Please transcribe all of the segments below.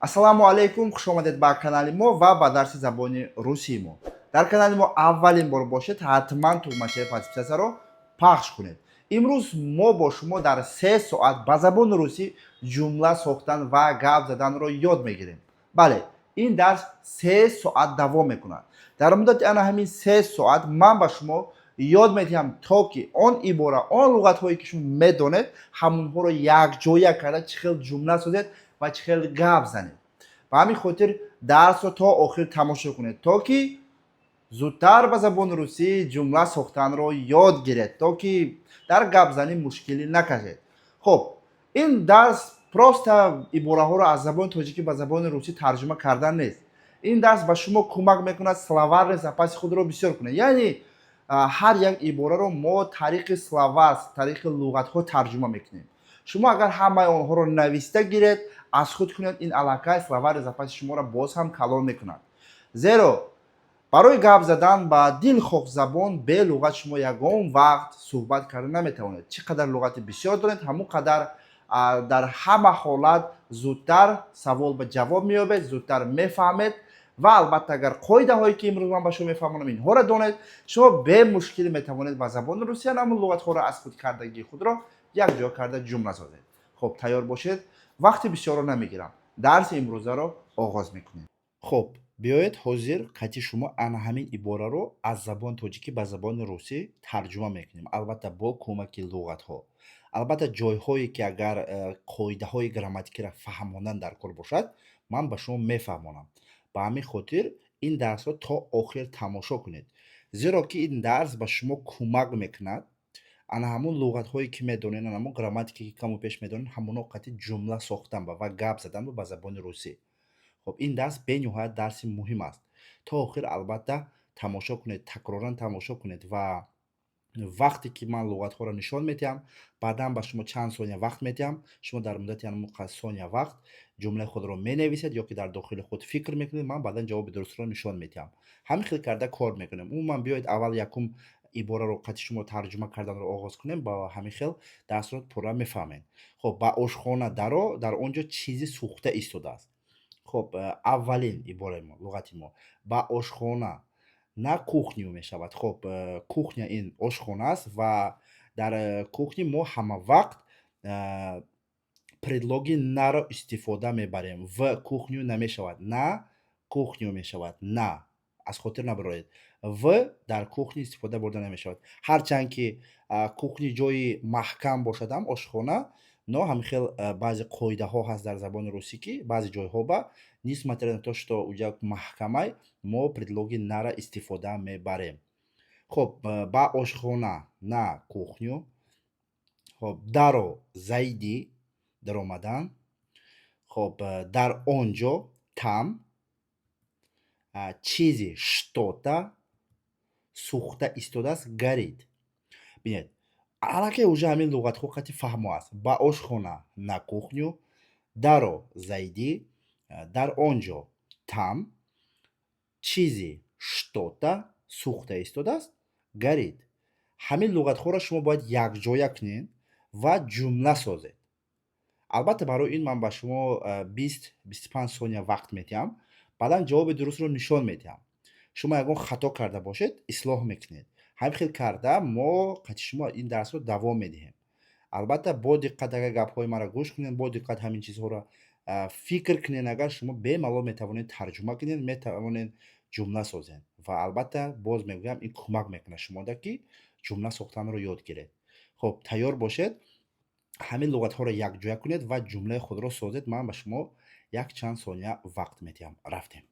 Ассалому алейкум, хуш омадед ба канали мо ва ба дарси забони русии мо. Дар канали мо аввалин бор бошед, ҳатман тугмачаи подписатсаро пахш кунед. Имрӯз мо бо шумо дар 3 соат ба забони русӣ ҷумла сохтан ва гап заданро ёд мегирем. Бале, ин дарс 3 соат давом мекунад. Дар муддати ана ҳамин 3 соат ман ба шумо ёд медиҳам, то ки он ибора, он луғатҳое ки шумо медонед, ҳамонҳоро якҷоя карда чӣ хел ҷумла созед ва чӣ хел гап занед. Ба ҳамин хотир дарсро то охир тамошо кунед, то ки зудтар ба забони русӣ ҷумла сохтанро ёд гиред, то ки дар гапзанӣ мушкилӣ накашед. Хуб, ин дарс просто ибораҳоро аз забони тоҷикӣ ба забони русӣ тарҷума кардан нест. Ин дарс ба шумо кӯмак мекунад словарни запаси худро бисёр кунед. Яъне ҳар як ибораро мо тариқи словар, тариқи луғатҳо тарҷума мекунем. Шумо агар ҳамаи онҳоро нависта гиред, аз худ кунед, ин аллакай словари запаси шуморо боз ҳам калон мекунад. Зеро барои гап задан ба дилхоҳ забон бе луғат шумо ягон вақт суҳбат карда наметавонед. Чӣ қадар луғати бисёр донед, ҳамон қадар дар ҳама ҳолат зудтар савол ба ҷавоб меёбед, зудтар мефаҳмед ва албатта агар қоидаҳое ки имрӯз ман ба шумо мефаҳмонам инҳоро донед, шумо бе мушкилӣ метавонед ба забони русия ҳамон луғатҳоро аз худ кардагии худро якҷо карда ҷумла созед. Хуб, тайёр бошед, вақти бисёрро намегирам. Дарси имрӯзаро оғоз мекунем. Хуб, биёед ҳозир қайти шумо ана ҳамин ибораро аз забони тоҷикӣ ба забони русӣ тарҷума мекунем, албатта бо кӯмаки луғатҳо. Албатта ҷойҳое ки агар қоидаҳои грамматикиро фаҳмондан дар кор бошад, ман ба шумо мефаҳмонам. Ба ҳамин хотир ин дарсро то охир тамошо кунед, зеро ки ин дарс ба шумо кӯмак мекунад ана ҳамон луғатҳое ки медонед, ана ҳамон грамматике ки каму пеш медонед, ҳамоно қайти ҷумла сохтан ва гап задан ба забони русӣ. Хуб, ин дарс бениҳоят дарси муҳим аст. То охир албатта тамошо кунед, такроран тамошо кунед ва вақте ки ман луғатҳоро нишон медиҳам, баъдан ба шумо чанд сония вақт медиҳам, шумо дар муддати ҳамон қадр сония вақт ҷумлаи худро менависед ё ки дар дохили худ фикр мекунед, ман баъдан ҷавоби дурустро нишон медиҳам. Ҳамин хел карда кор мекунем. Умуман биёед аввал якум ибораро қайти шумо тарҷума карданро оғоз кунем, ба ҳамин хел дарсро пурра мефаҳмед. Хуб, ба ошхона даро, дар он ҷо чизи сӯхта истодааст. Хуб, аввалин ибораи мо, луғати мо ба ошхона, на кухню мешавад. Хуб, кухня ин ошхона аст ва дар кухни мо ҳама вақт предлоги наро истифода мебарем. В кухню намешавад, на кухню мешавад. На, аз хотир набароед. В дар кухни истифода бурда намешавад. Ҳарчанд ки кухни ҷои маҳкам бошадам ошхона, но ҳамин хел баъзе қоидаҳо ҳаст дар забони русӣ ки баъзе ҷойҳо ба несмотря на то, что уҷа маҳкамай, мо предлоги нара истифода мебарем. Хуб, ба ошхона, на кухню. Хуб, даро зайди, дар омадан. Хуб, дар он ҷо, там. Чизи что-то сӯхта истодааст, горит. Бинед, аллакай уже ҳамин луғатҳо қайти фаҳмо аст. Ба ошхона, на кухню. Даро зайди, дар он ҷо, там. Чизи что-то сӯхта истодааст, горит. Ҳамин луғатҳоро шумо бояд якҷоя кунед ва ҷумла созед. Албатта барои ин ман ба шумо 20-25 сония вақт медиҳам, баъдан ҷавоби дурустро нишон медиҳам. Шумо ягон хато карда бошед, ислоҳ мекунед. Ҳамин хел карда мо қайти шумо ин дарсро давом медиҳем. Албатта бо диққат агар гапҳои маро гӯш кунед, бо диққат ҳамин чизҳоро фикр кунед, агар шумо бемалол метавонед тарҷума кунед, метавонед ҷумла созед ва албатта боз мегӯям, ин кӯмак мекунад шумода ки ҷумла сохтанро ёд гиред. Хуб, тайёр бошед, ҳамин луғатҳоро якҷоя кунед ва ҷумлаи худро созед. Ман ба шумо якчанд сония вақт медиҳам. Рафтем.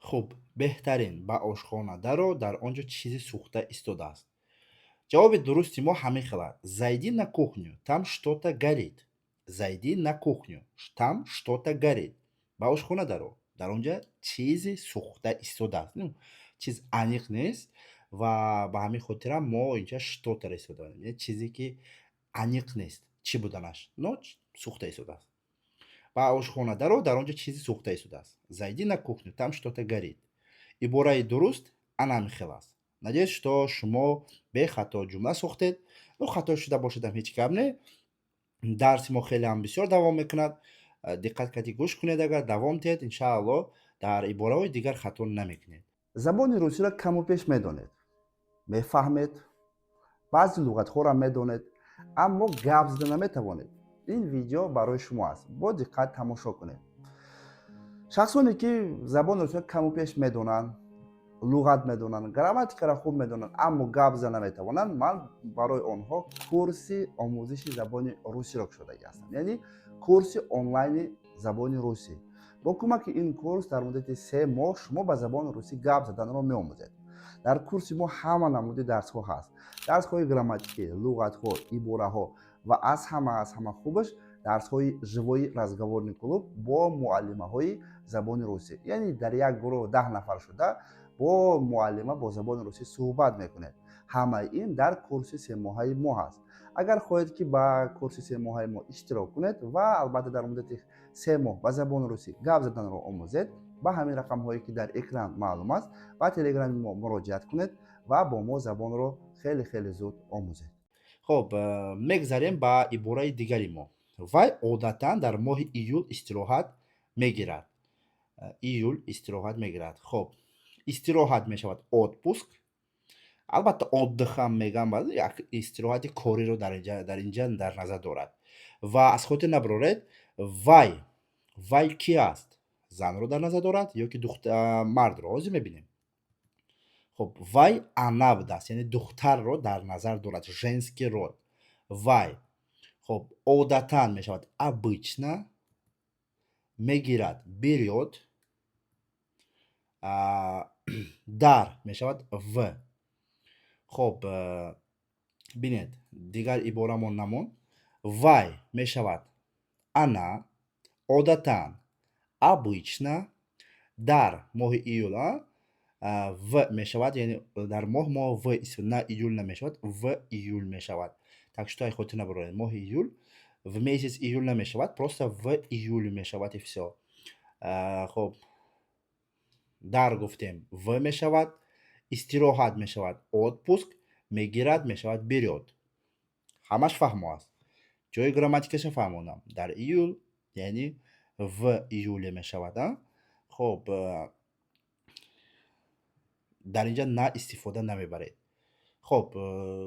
Хуб, беҳтарин, ба ошхона даро, дар он ҷо чизи сӯхта истодааст. Ҷавоби дурусти мо ҳамин хел аст. Зайди на кухню, там что-то горит. Зайди на кухню, там что-то горит. Ба ошхона даро, дар он ҷо чизи сӯхта истодааст. Чиз аниқ нест ва ба ҳамин хотира мо инҷа что-тара истифода менем, яъне чизе ки аниқ нест чӣ буданаш, но сӯхта истодааст. Ба ошхона даро, дар он ҷо чизи сӯхта истодааст. Зайдӣ на кухню, там что-то горит. Ибораи дуруст ана ҳамин хел аст. Надеюсь, что шумо бехато ҷумла сохтед. Ну, хато шуда бошадам ҳеҷ гап не. Дарси мо хеле ҳам бисёр давом мекунад. Диққат кардӣ гӯш кунед, агар давом диҳед, иншаалло дар ибораҳои дигар хато намекунед. Забони русиро каму пеш медонед, мефаҳмед, баъзе луғатҳоро медонед, аммо гап зада наметавонед. ин видео барои шумо аст. Бо диққат тамошо кунед. шахсоне ки забони русиро каму пеш медонанд, луғат медонанд, грамматикаро хуб медонанд, аммо гап зада наметавонанд, ман барои онҳо курси омӯзиши забони русиро кушодаги ҳастам, яъне курси онлайни забони русӣ. бо кӯмаки ин курс дар муддати 3 моҳ шумо ба забони русӣ гап заданро меомӯзед. дар курси мо ҳама намуди дарсҳо ҳаст. дарсҳои грамматикӣ, луғатҳо, ибораҳо ва аз ҳама хубаш дарсҳои живои разговорни клуб бо муаллимаҳои забони русӣ. Яъне дар як гурӯҳ 10 нафар шуда бо муаллима бо забони русӣ суҳбат мекунед. ҳамаи ин дар курси 3 моҳаи мо ҳаст. агар хоҳед ки ба курси 3 моҳаи мо иштирок кунед ва албатта дар муддати 3 моҳ ба забони русӣ гап заданро омӯзед, ба ҳамин рақамҳое ки дар экран маълум аст, ба телеграми мо муроҷиат кунед ва бо мо забонро хеле зуд омӯзед. хоб, мегзарем ба ибораи дигари мо. Вай одатан дар моҳи июл истироҳат мегирад. Июл истироҳат мегирад. Хоб, истироҳат мешавад отпуск. албатта отдыхам мегам, як истироҳати кориро дар инҷа дар назар дорад. Ва аз хотир набароред, вай ки аст? Занро дар назар дорад ё ки мардро? ҳозир мебинем. хоб, вай она будааст, яъне духтарро дар назар дорад, женский род. Вай. хоб, одатан мешавад обычно, мегирад берёт, дар мешавад в. хоб, бинед, дигар иборамон намонд. Вай мешавад она, одатан, обычно, дар моҳи июл в мешавад, яъне дар моҳ мо в на июл намешавад, в июл мешавад. Так что хотир набароред, моҳи июл в месяц июл намешавад, просто в июл мешавад и всё. хоб, дар гуфтем в мешавад, истироҳат мешавад отпуск, мегирад мешавад берёт. ҳамаш фаҳмо аст. ҷои грамматикаша фаҳмондам. Дар июл яъне в июле мешавад. хоб, дар инҷа на истифода намебаред. хоб,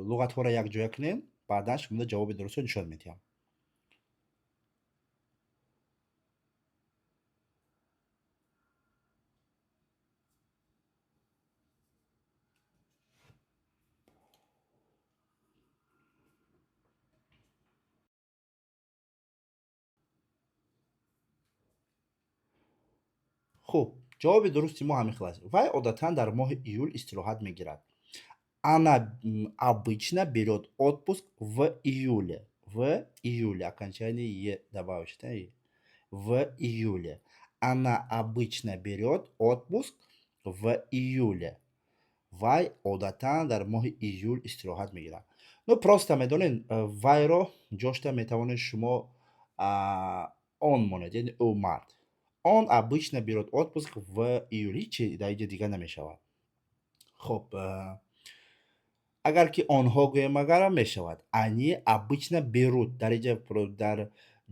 луғатҳоро якҷоя кунем, баъдан шумода ҷавоби дурустро нишон медиҳам. хуб, ҷавоби дурусти мо ҳамин хел аст. Вай одатан дар моҳи июл истироҳат мегирад. Она обычно берёт отпуск в июле. В июле. Окончание е добавочка. В июле. Она обычно берёт отпуск в июле. Вай одатан дар моҳи июл истироҳат мегирад. Ну, просто медонед, вайро ҷошта метавонед шумо он монед, яъне ӯ мард. Он обычно берёт отпуск в июле. Ҳичи дар инҷа дигар намешавад. хоб, агар ки онҳо гӯем агарам мешавад. Они обычно берут. Дар инҷа дар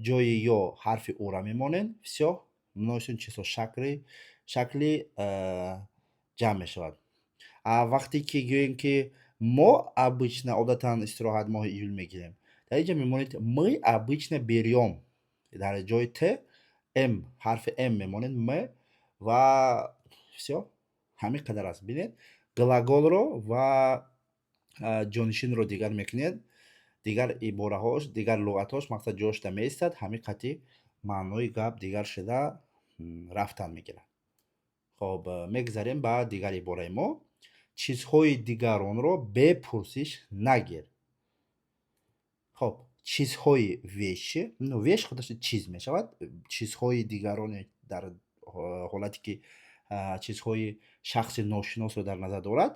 ҷои ё ҳарфи ура мемонед. Всё. Множествени число шакли ҷамъ мешавад. вақте ки гӯем ки мо обычно одатан истироҳат моҳи июл мегирем. Дар инҷа мемонед мы обычно берём. Дар ҷои т ҳарфи м мемонед м ва всё. ҳамин қадар аст. Бинед, глаголро ва ҷонишинро дигар мекунед. Дигар ибораҳош, дигар луғатҳош мақсад ҷошта меистад. ҳамин қати маънои гап дигар шуда рафтан мегирад. хоб, мегзарем ба дигари ибораи мо. Чизҳои дигаронро бепурсиш нагир. хоб, чизҳои веши, веш худаш чиз мешавад. Чизҳои дигароне дар ҳолате ки чизҳои шахси ношиносро дар назар дорад.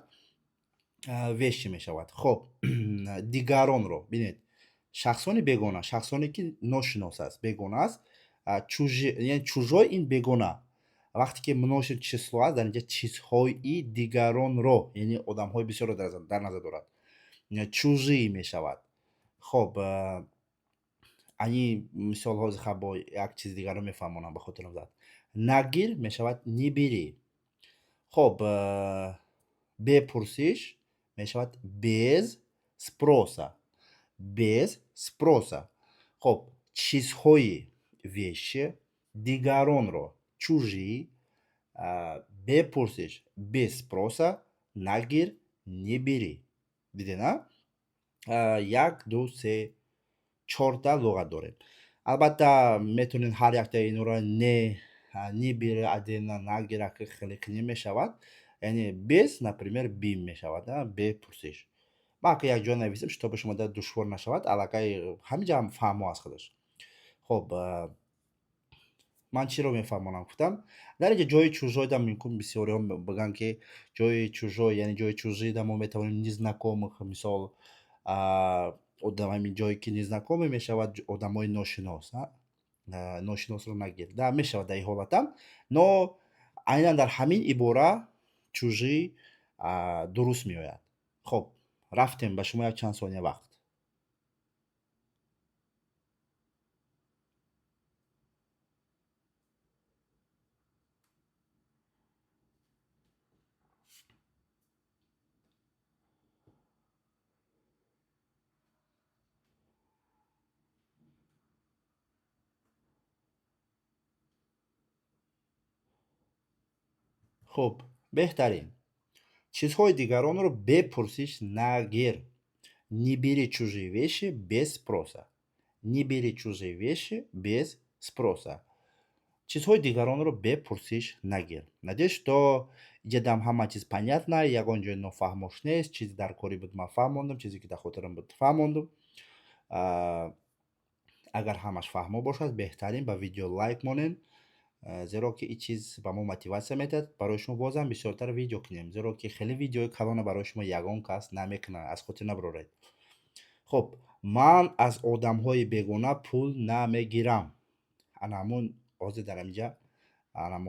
веши мешавад. Хоб, дигаронро бинед. Шахсони бегона, шахсоне ки ношинос аст, бегона аст, яъне чужой ин бегона. Вақте ки множид число аст, дар инҷа чизҳои дигаронро, яъне одамҳои бисёрро дар назар дорад. Чужӣ мешавад. Хоб, ани мисолҳо ҳозир бо як чизи дигарро мефаҳмонам, ба хотирам зад. Нагир мешавад нибирӣ. Хоб, бепурсиш мешавад без спроса. Без спроса. Хоб, чизҳои веши, дигаронро чужӣ, бепурсиш без спроса, нагир нибирӣ. Дидена? Як, ду, се, чорта луғат дорем. Албатта метавонед ҳар яктаи инҳоро не нибирӣ, адена, нагира ки хеле қиён мешавад. Яъне без, например, бим мешавад, бепурсиш. ман ки якҷоя нависем, шитоби шумо душвор нашавад, аллакай ҳаминҷа ҳам фаҳмо аст худаш. Хоб, ман чиро мефаҳмонам гуфтам, дар инҷа ҷои чужой да мумкин бисёриҳо бигӯянд ки ҷои чужой, яъне ҷои чужӣ да мо метавонем незнакомых, мисол ҳамин ҷое ки незнакоме мешавад одамҳои ношинос, ношиносро нагир. Да, мешавад дар ин ҳолатам, но айнан дар ҳамин ибора чужӣ дуруст меояд. Хоб, рафтем, ба шумо як чанд сония вақт. хуб, беҳтарин. Чизҳои дигаронро бепурсиш нагир. Не бери чужие вещи без спроса. Не бери чужие вещи без спроса. Чизҳои дигаронро бепурсиш нагир. Надеюсь, что ҷедам ҳама чиз понятна, ягон ҷои нофаҳмош нест, чизи дар кори буд ман фаҳмондам, чизе ки дар хотирам буд фаҳмондам. Агар ҳамаш фаҳмо бошад, беҳтарин ба видео лайк монен, зеро ки ин чиз ба мо мотиватсия метавад барои шумо бозам бисёртар видео кунем, зеро ки хеле видеои калона барои шумо ягон кас намекунад, аз хотир набароред. хуб, ман аз одамҳои бегона пул намегирам. ана ҳамун ҳозир дар инҷа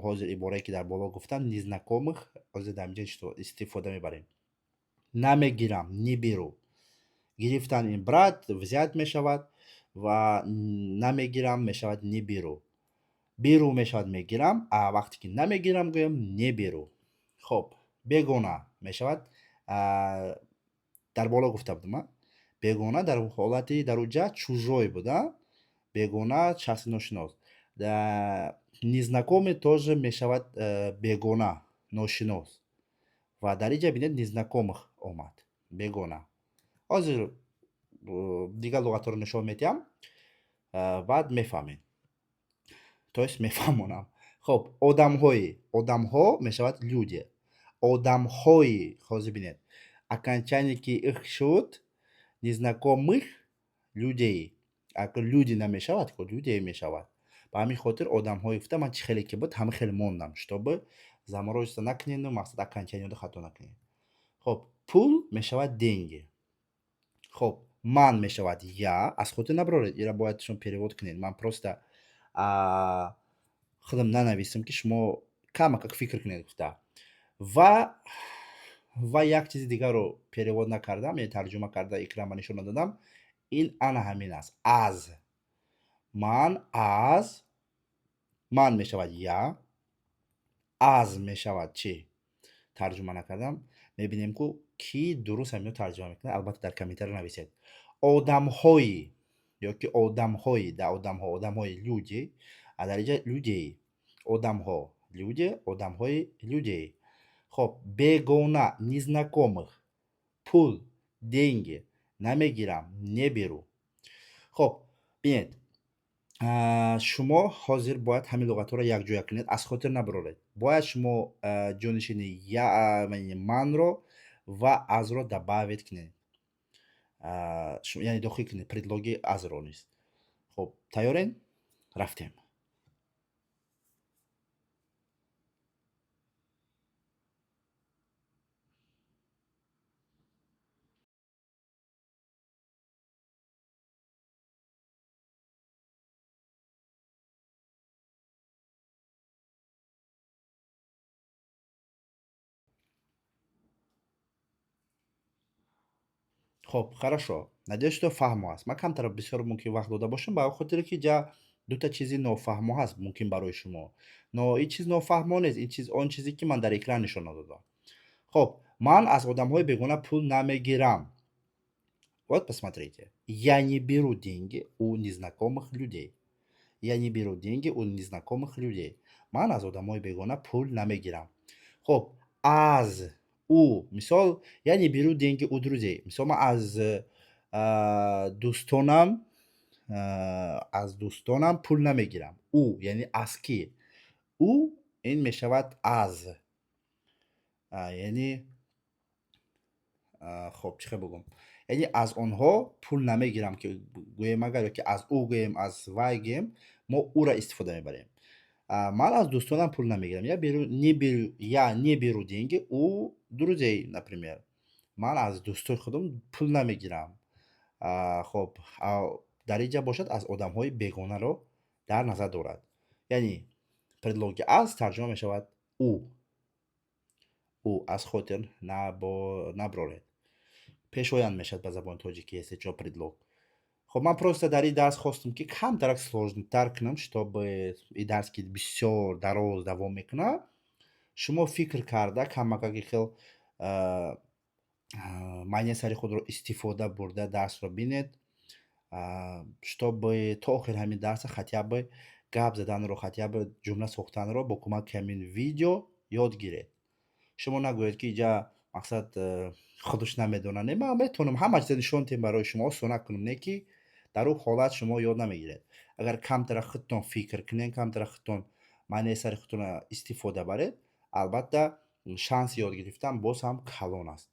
ҳозир иборае ки дар боло гуфтам, незнакомых, ҳозир дар инҷа истифода мебарем. Намегирам, не беру. Гирифтан ин брат, взят мешавад ва намегирам мешавад не беру. Беру мешавад мегирам, вақте ки намегирам гӯям не беру. хуб, бегона мешавад, дар боло гуфта будам, бегона дар ҳолати дар унҷа чужой буда, бегона шахси ношинос. Незнакомый тоже мешавад бегона, ношинос. Ва дар инҷа бинед незнакомых омад, бегона. ҳозир дигар луғатҳоро нишон медиҳам, баъд мефаҳмед. То есть мефаҳмонам. хуб, одамҳо мешавад люди. Одамҳои, ҳозир бинед, окончание ки их шуд, незнакомых людей. Агар люди намешавад, людей мешавад. Ба ҳамин хотир одамҳои гуфта, ман чӣ хеле ки буд, ҳама хеле мондам, штоби заморочиться накунед, мақсад окончаниёро хато накунед. хуб, пул мешавад деньги. хуб, ман мешавад я, аз хотир набароред, инро бояд шумо перевод кунед. Ман просто худам нанависам ки шумо камакак фикр кунед гуфта. Ва як чизи дигарро перевод накардам, яъне тарҷума карда экран ба нишон надодам. Ин ана ҳамин аст. Аз. Ман мешавад я. Аз мешавад чӣ? Тарҷума накардам. Мебинем ки дуруст ҳаминро тарҷума мекунад. Албатта дар комментария нависед. Одамҳои ёки одамҳои, да одамҳои люди, дар инҷа людей. Одамҳо люди, одамҳои людей. хуб, бегона, незнакомых, пул, деньги, намегирам, не беру. хуб, бинед, шумо ҳозир бояд ҳамин луғатҳоро якҷоя кунед, аз хотир набароред. Бояд шумо ҷонишини манро ва азро добавит кунед, яъне дохил кунед предлоги азро низ. хуб, тайёрен? Рафтем. Хоб, хорошо. Надеюсь, что фаҳмо ҳаст. Ман камтар бисёр мумкин вақт дода бошам, ба хотире ки ҷа дута чизи нофаҳмо ҳаст мумкин барои шумо. Но ин чиз нофаҳмо нест, ин чиз он чизе ки ман дар экран нишон надодам. Хоб, ман аз одамҳои бегона пул намегирам. Вот посмотрите. Я не беру деньги у незнакомых людей. Я не беру деньги у незнакомых людей. Ман аз одамҳои бегона пул намегирам. Хоб, аз мисол я не беру деньги у друзей. Мисол ман аз дӯстонам пул намегирам. Яъне аз ки? Ин мешавад аз. Яъне хоб чӣ хел бигӯм? Яъне аз онҳо пул намегирам ки гӯем агар ки аз гӯем, аз вай гӯем, мо ура истифода мебарем. Ман аз дӯстонам пул намегирам. Я не беру деньги у друзей, например. Ман аз дӯстои худам пул намегирам. Хоб, дар ин ҷа бошад аз одамҳои бегонаро дар назар дорад. Яъне предлоги аз тарҷума мешавад аз хотир наброред. Пешоянд мешавад ба забони тоҷикӣ ҳест предлог. Хоб, ман просто дар ин дарс хостам ки камтарак сложнитар кунам, чтобы ин дарс ки бисёр дароз давом мекунад, шумо фикр карда камакаки хел маънияи сари худро истифода бурда дарсро бинед, чтобы то охир ҳамин дарса хатъяб гап заданро, хатъяб ҷумла сохтанро бо кӯмаки ҳамин видео ёд гиред. Шумо нагӯед ки иҷа мақсад худаш намедонад. Не, ман метавонам ҳама чиза нишон диҳам барои шумо осона кунам, не ки дар ӯ ҳолат шумо ёд намегиред. Агар камтара худтон фикр кунед, камтара худтон маънияи сари худтонро истифода баред, албатта шанси ёд гирифтан боз ҳам калон аст.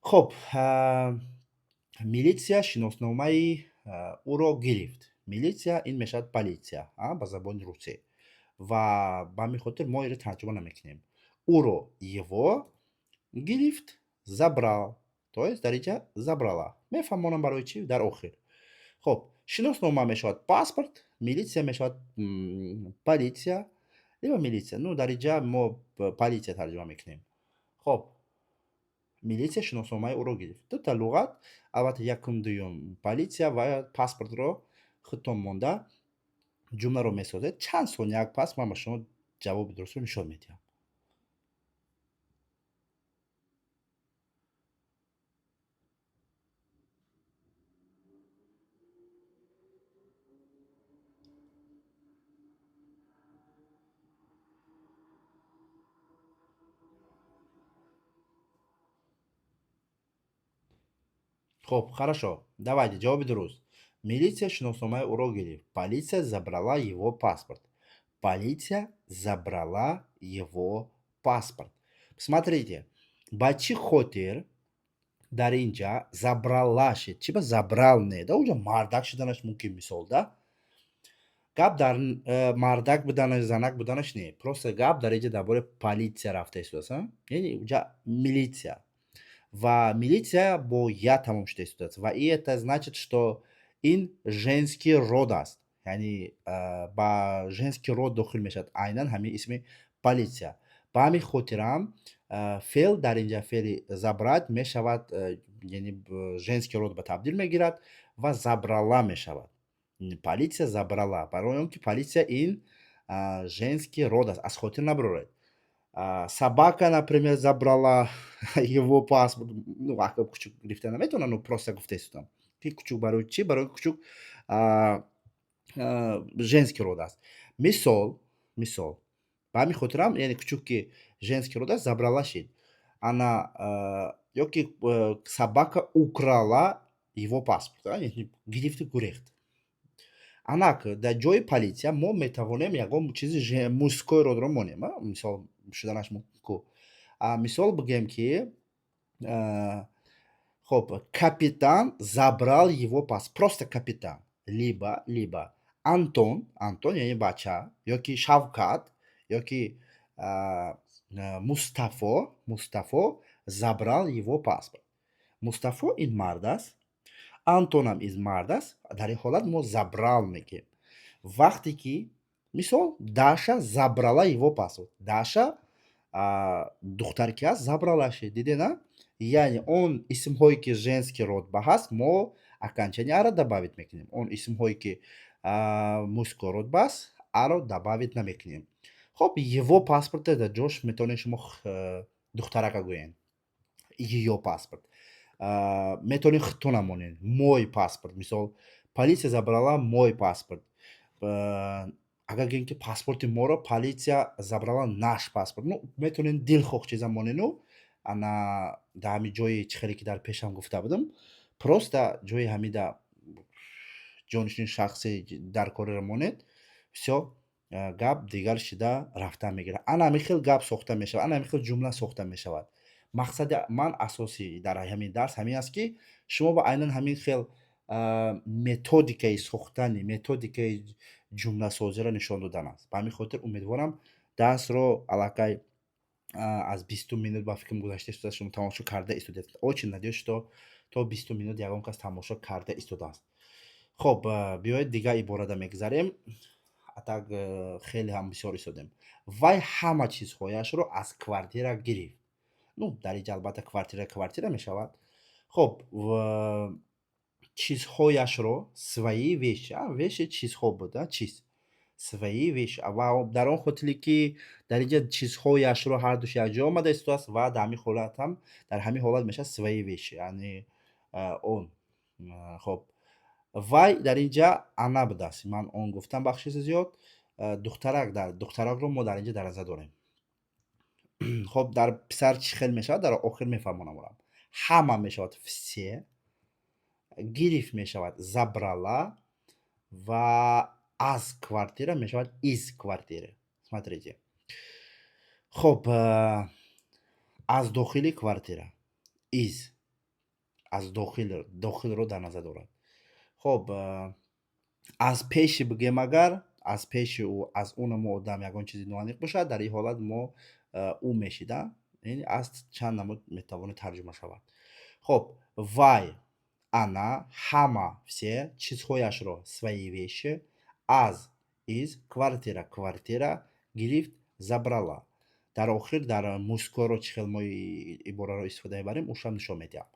Хоб, милитсия шиносномаи ӯро гирифт. Милитсия ин мешавад политсия ба забони русӣ. Ва ба ҳамин хотир мо инро тарҷума намекунем. Ӯро его гирифт, забрал. То есть дар ин ҷа забрала. Мефаҳмонам барои чӣ дар охир. Хоб, шиноснома мешавад паспорт, милитсия мешавад политсия, либо милитсия. Ну, дар ин ҷа мо политсия тарҷума мекунем. Хоб, милитсия шиносномаи ӯро гирифт. Дута луғат, албатта якум дуюм политсия ва паспортро худтон монда ҷумларо месозед. Чанд сонияк пас ман ба шумо ҷавоби дурустро нишон медиҳам. Хоб, хорошо. Давайте ҷавоби дуруст. Милитсия шиносномаи ӯро гирифт. Политсия забрала его паспорт. Политсия забрала его паспорт. Посмотрите, ба чӣ хотир дар ин ҷа забрала шид? Чӣ ба забрал не? Да оҷа мардак шиданаш мумкин мисол да? Гап дар мардак буданаш, занак буданаш не. Просто гап дар ин ҷа дар бораи политсия рафта истодааст. Яъне оҷа милитсия. Ва милитсия бо я тамом шуда истодааст. Ва и это значит, что ин женский род аст. Яъне ба женский род дохил мешавад айнан ҳамин исми политсия. Ба ҳамин хотирам феъл дар ин ҷа феъли забрать мешавад, яъне женский род ба табдил мегирад ва забрала мешавад. Политсия забрала. Барои он ки политсия ин женский род аст. Аз хотир набароред. Собака, например, забрала его паспорт. Ну, вақт кучук гирифта наметавонам, но просто гуфта истодам. Ки кучук барои чӣ? Барои кучук женский род аст. Мисол, ба ҳамин хотирам, яъне кучук ки женский род аст, забрала шид. Она ё ки собака украла его паспорт, гирифту гурехт. Анак дар ҷои политсия мо метавонем ягон чизи мужской родро монем, мисол шуданаш ку. Мисол бигӯем ки хоб, капитан забрал его паспорт. Просто капитан. Либо Антон, яъне бача, ё ки Шавкат, ё ки Мустафо забрал его паспорт. Мустафо ин мард аст, Антонам ин мард аст. Дар ин ҳолат мо забрал мегӯем. Вақте ки мисол Даша забрала его паспорт. Даша духтар ки аст забралаше дидена, яъне он исмҳое ки женский родба ҳаст мо окончание ара добавить мекунем, он исмҳое ки мужской родба аст аро добавить намекунем. хоб его паспорт эда ҷош метавонед шумо духтарака гӯед её паспорт, метавонед хито намонед мой паспорт, мисол полисия забрала мой паспорт, агар гӯем ки паспорти моро полисия забрала наш паспорт, ну метавонед дилхоҳ чиза монену ана дар ҳамин ҷои чӣ хеле ки дар пешам гуфта будам, просто ҷои ҳамида ҷонишини шахсӣ дар корира монед, всё гап дигар шида рафтан мегирад. Ана ҳамин хел гап сохта мешавад, ана ҳамин хел ҷумла сохта мешавад. Мақсади ман асосӣ дар ҳамин дарс ҳамин аст ки шумо ба айнан ҳамин хел методикаи сохтани, методикаи ҷумласозиро нишон додан аст. Ба ҳамин хотир умедворам дарсро аллакай аз 20 минут ба фикрам гузашта истода шумо тамошо карда истодед. Очень надеюсь, что то 20 минут ягон кас тамошо карда истодааст. хоб биёед дигар иборада мегзарем. Так хеле ҳам бисёр истодем. Вай ҳама чизҳояшро аз квартира гирифт. Ну дар инҷа албатта квартира мешавад. хоб чизҳояшро свои вещи, вещи чизҳо буд, чиз свои вещи, ва дар он хотире ки дар инҷа чизҳояшро ҳардуш якҷо омада истодааст ва дар ҳамин ҳолат ҳам дар ҳамин ҳолат мешавад свои вещи, яъне он. хоб вай дар инҷа ана будааст, ман он гуфтам бахшиси зиёд. Духтаракро мо дар инҷа дар назар дорем. хоб дар писар чӣ хел мешавад, дар охир мефаҳмонам онам. Ҳама мешавад все, гирифт мешавад забрала ва аз квартира мешавад из квартиры. Смотрите. хоб аз дохили квартира, из аз дохилро дар назар дорад. хоб аз пеши бигӯем агар аз пеши ӯ аз он мо одам ягон чизи ноаниқ бошад, дар ин ҳолат мо ӯ мешида. Ин аз чанд намуд метавонад тарҷума шавад. хоб вай ана ҳама все чизҳояшро свои вещи аз из квартира гирифт забрала. дар охир дар мужскойро чӣ хел мо ибораро истифода мебарем ушам нишон медиҳам.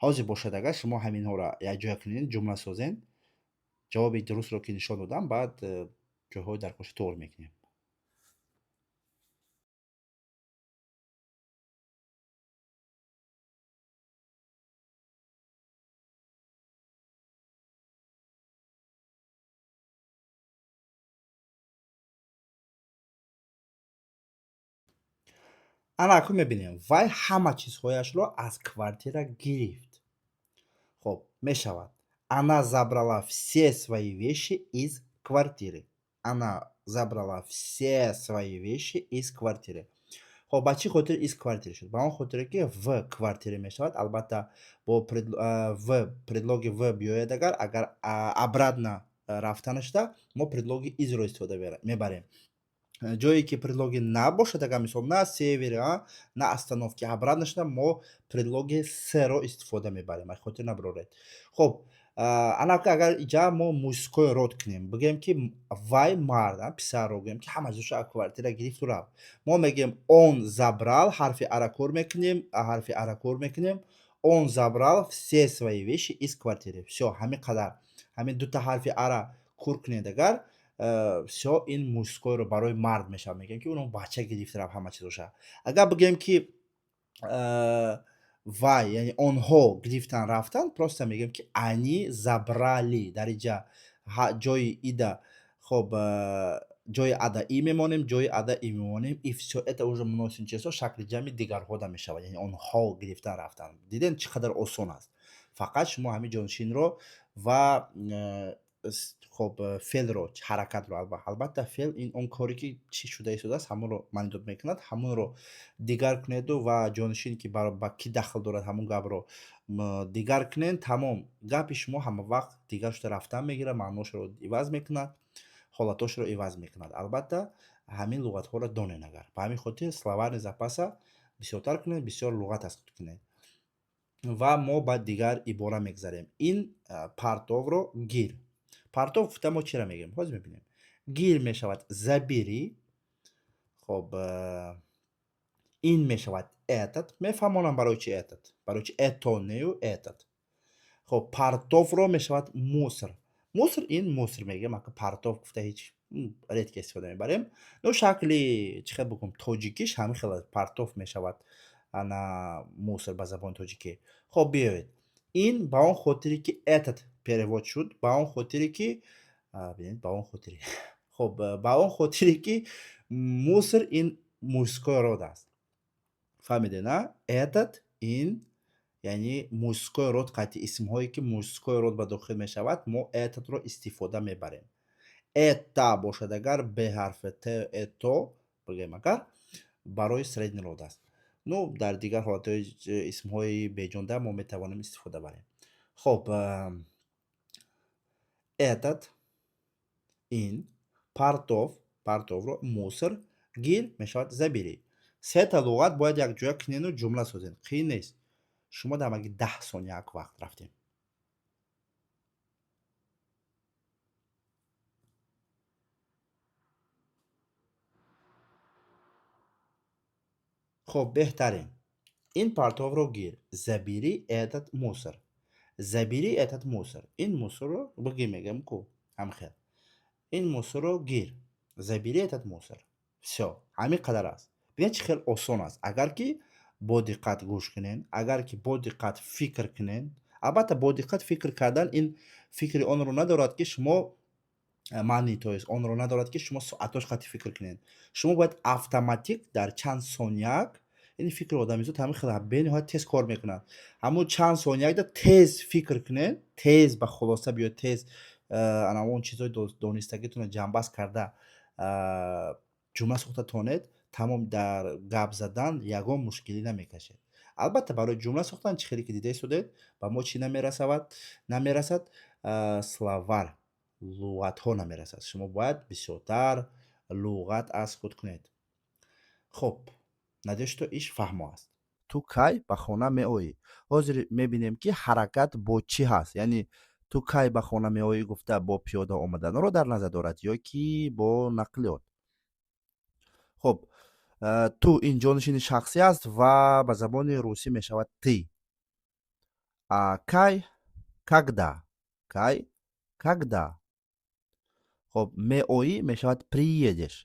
ҳозир бошад агар шумо ҳаминҳоро якҷоя кунед ҷумла созен, ҷавоби дурустро ки нишон додам баъд ҷойҳои дар коши тоғир мекунем. ана акун мебинем вай ҳама чизҳояшро аз квартира гирифт. хоб мешавад она забрала все свои вещи из квартиры. Она забрала все свои вещи из квартиры. хоб ба чӣ хотир из квартиры шуд? Ба он хотире ки в квартире мешавад. Албатта бо в предлоги в биёяд агар обратно рафтана шуда мо предлоги изро истифода мебарем. ҷое ки предлоги набошад, агар мисол на севере, на остановки обратно шуда мо предлоги сро истифода мебарем. ай хотир набироред. хоб агар инҷа мо мужской род кунем, бигӯем ки вай мард, писарро гӯем ки ҳама чизшо аз квартира гирифту рафт. Мо мегӯем он забрал, ҳарфи ара кор мекунем, он забрал все свои вещи из квартиры. Всё, ҳамин қадар. Ҳамин дута ҳарфи ара кур кунед агар, всё ин мужскойро барои мард мешавад. Мегӯем ки оно бача гирифт рафт ҳама чизоша. Агар бигӯем ки вай яъне онҳо гирифтан рафтан, просто мегӯем ки они забрали. Дар инҷа ҷои ида, хоб ҷои ада и мемонем, ҷои ада и мемонем. И всё это уже муносиб чизҳо шакли ҷамъи дигарҳода мешавад. Яъне онҳо гирифтан рафтан. Дидем чӣ қадар осон аст. Фақат шумо ҳамин ҷонишинро ва хоб феълро, ҳаракатро, албатта феъл ин он коре ки чӣ шуда истодааст ҳамонро маънидод мекунад. ҳамонро дигар кунеду ва ҷонишин ки ба кӣ дахл дорад ҳамон гапро дигар кунед, тамом. Гапи шумо ҳамавақт дигар шуда рафтан мегирад, маъношро иваз мекунад, ҳолатошро иваз мекунад. Албатта ҳамин луғатҳоро донед агар. Ба ҳамин хотир словарный запаса бисёртар кунед, бисёр луғат ҳаст кунед. ва мо ба дигар ибора мегзарем. Ин партовро гир. Партов гуфта мо чиро мегӯем? Ҳозир мебинем. Гир мешавад забери. хоб ин мешавад этот. Мефаҳмонам барои чи этот. Барои чи это нею этот. خب پرتوро мешавад мусор. мусор ин мусор мегӯям. Ака партов гуфта ҳеҷ редко истифода мебарем. Ну шакли чӣ хел бигӯм тоҷикиш ҳамин хел аст. партов мешавад ана мусор ба забони тоҷикӣ. хоб биёед. ин ба он хотире ки этот перевод шуд, ба он хотире ки бинед ба он хотире. хоб ба он хотире ки мусор ин мужской род аст. фаҳмиде на? Этот ин яъни мужской род қайти исмҳое ки мужской род ба дохил мешавад мо этатро истифода мебарем. Это бошад агар бе ҳарфи т ето бигӯем агар барои средни род аст. Ну дар дигар ҳолатҳои исмҳои беҷонда мо метавонем истифода барем. хоб этот ин партов партовро мусор гир мешавад забирӣ. сета луғат бояд якҷоя кинену ҷумла созем. қиин нест. шумо дар маги 10 сония як вақт рафтем. хоб беҳтарин. ин партовро гир. забири этот мусор. забири этот мусор. ин мусорро бигир мегӯям ку ҳамхел. ин мусорро гир. забири этот мусор. всё ҳамин қадар аст. бинед чӣ хел осон аст. агар ки бо диққат гӯш кунен, агар ки бо диққат фикр кунен. албатта бо диққат фикр кардан ин фикри онро надорад ки шумо маъни то есть онро надорад ки шумо соатош қати фикр кунед. шумо бояд автоматик дар чанд сонияк ин фикри одамизод ҳамин хел бениҳоят тез кор мекунад. ҳамун чанд сониякда тез фикр кунед, тез ба хулоса биёед, тез ана он чизҳои донистагитонро ҷамъбаст карда ҷумла сохта тонед, тамом дар гап задан ягон мушкилӣ намекашед. албатта барои ҷумла сохтан чӣ хеле ки дида истодед ба мо чӣ намерасад словар луғатҳо намерасад. шумо бояд бисёртар луғат аз худ кунед. хоб надеюсь что иш фаҳмо аст. ту кай ба хона меоӣ. ҳозир мебинем ки ҳаракат бо чӣ ҳаст. яъне ту кай ба хона меоӣ гуфта бо пиёда омаданро дар назар дорад ё ки бо нақлиёт. хоб ту ин ҷонишини шахсӣ аст ва ба забони русӣ мешавад ты. кай когда. кай когда. хоб меоӣ мешавад приедешь.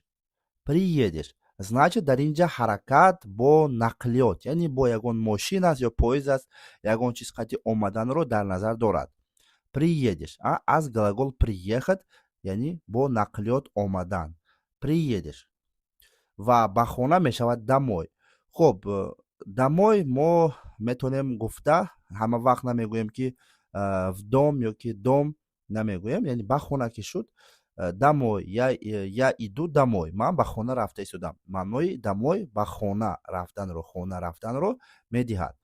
приедешь значит дар инҷа ҳаракат бо нақлиёт яъне бо ягон мошин аст ё поезд аст ягон чиз қайти омаданро дар назар дорад. приедешь аз глагол приехат яъне бо нақлиёт омадан. приедешь ва ба хона мешавад домой. хоб домой мо метавонем гуфта ҳама вақт намегӯем ки в дом ё ки дом намегӯем, яъне ба хона ки шуд домой я иду домой. ман ба хона рафта истодам. маънои домой ба хона рафтанро медиҳад.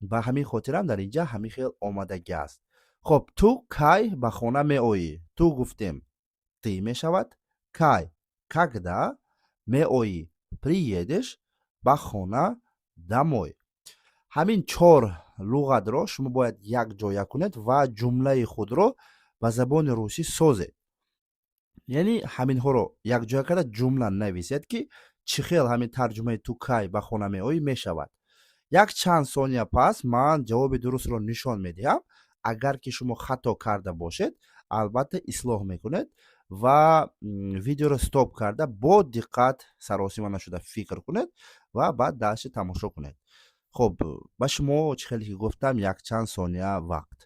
ба ҳамин хотирам дар инҷа ҳамин хел омадагӣ аст. хоб ту кай ба хона меоӣ. ту гуфтем ты мешавад. кай когда меоӣ. приедешь ба хона домой. ҳамин 4 луғатро шумо бояд якҷоя кунед ва ҷумлаи худро ба забони русӣ созед. яъне ҳаминҳоро якҷоя карда ҷумла нависед ки чӣ хел ҳамин тарҷумаи ту кай ба хона меоӣ мешавад. як чанд сония пас ман ҷавоби дурустро нишон медиҳам. агар ки шумо хато карда бошед албатта ислоҳ мекунед ва видеоро стоп карда бо диққат саросима нашуда фикр кунед ва баъд дастши тамошо кунед. хоб ба шумо чӣ хеле ки гуфтам якчанд сония вақт.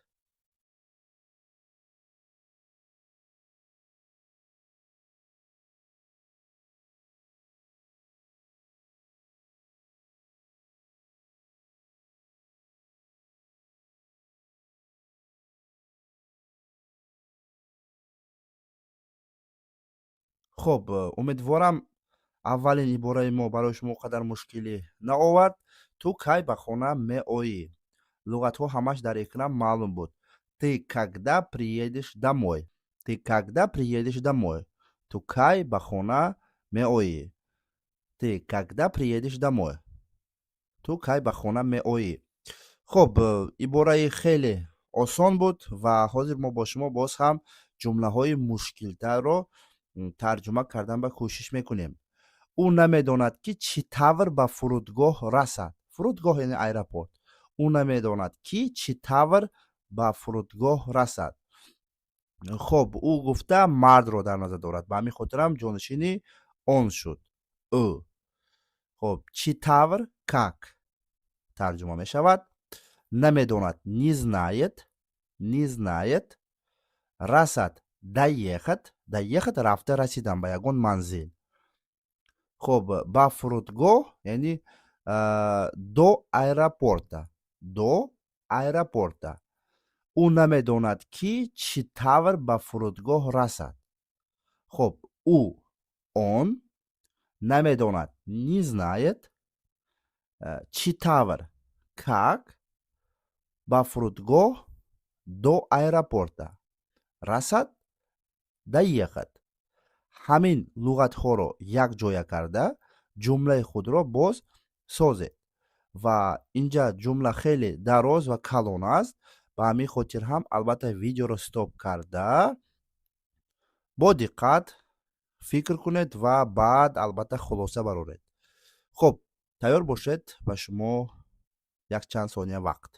хоб умедворам аввалин ибораи мо барои шумо қадар мушкилӣ наовард. ту кай ба хона меоӣ. луғатҳо ҳамаш дар экран маълум буд. ты когда приедешь домой. ты когда приедешь домой. ту кай ба хона меоӣ. ты когда приедешь домой. ту кай ба хона меоӣ. хоб ибораи хеле осон буд ва ҳозир мо бо шумо боз ҳам ҷумлаҳои мушкилтарро тарҷума кардан ба кӯшиш мекунем. ӯ намедонад ки чӣ тавр ба фурудгоҳ расад. Фурудгоҳ яъне аэропорт. ӯ намедонад ки чӣ тавр ба фурудгоҳ расад. хоб ӯ гуфта мардро дар назар дорад. Ба ҳамин хотирам ҷонишини он шуд. ӯ. хоб чӣ тавр как тарҷума мешавад. Намедонад не знает, не знает. Расад даехат, даехат рафта расидан ба ягон манзил. хоб ба фурудгоҳ яъни до аэропорта, до аэропорта. ӯ намедонад ки чӣ тавр ба фурудгоҳ расад. хоб ӯ он намедонад не знает, чӣ тавр как ба фурудгоҳ до аэропорта расад даехат. ҳамин луғатҳоро якҷоя карда ҷумлаи худро боз созед. ва инҷа ҷумла хеле дароз ва калон аст. ба ҳамин хотир ҳам албатта видеоро стоп карда бо диққат фикр кунед ва баъд албатта хулоса бароред. хуб, тайёр бошед, ба шумо якчанд сония вақт.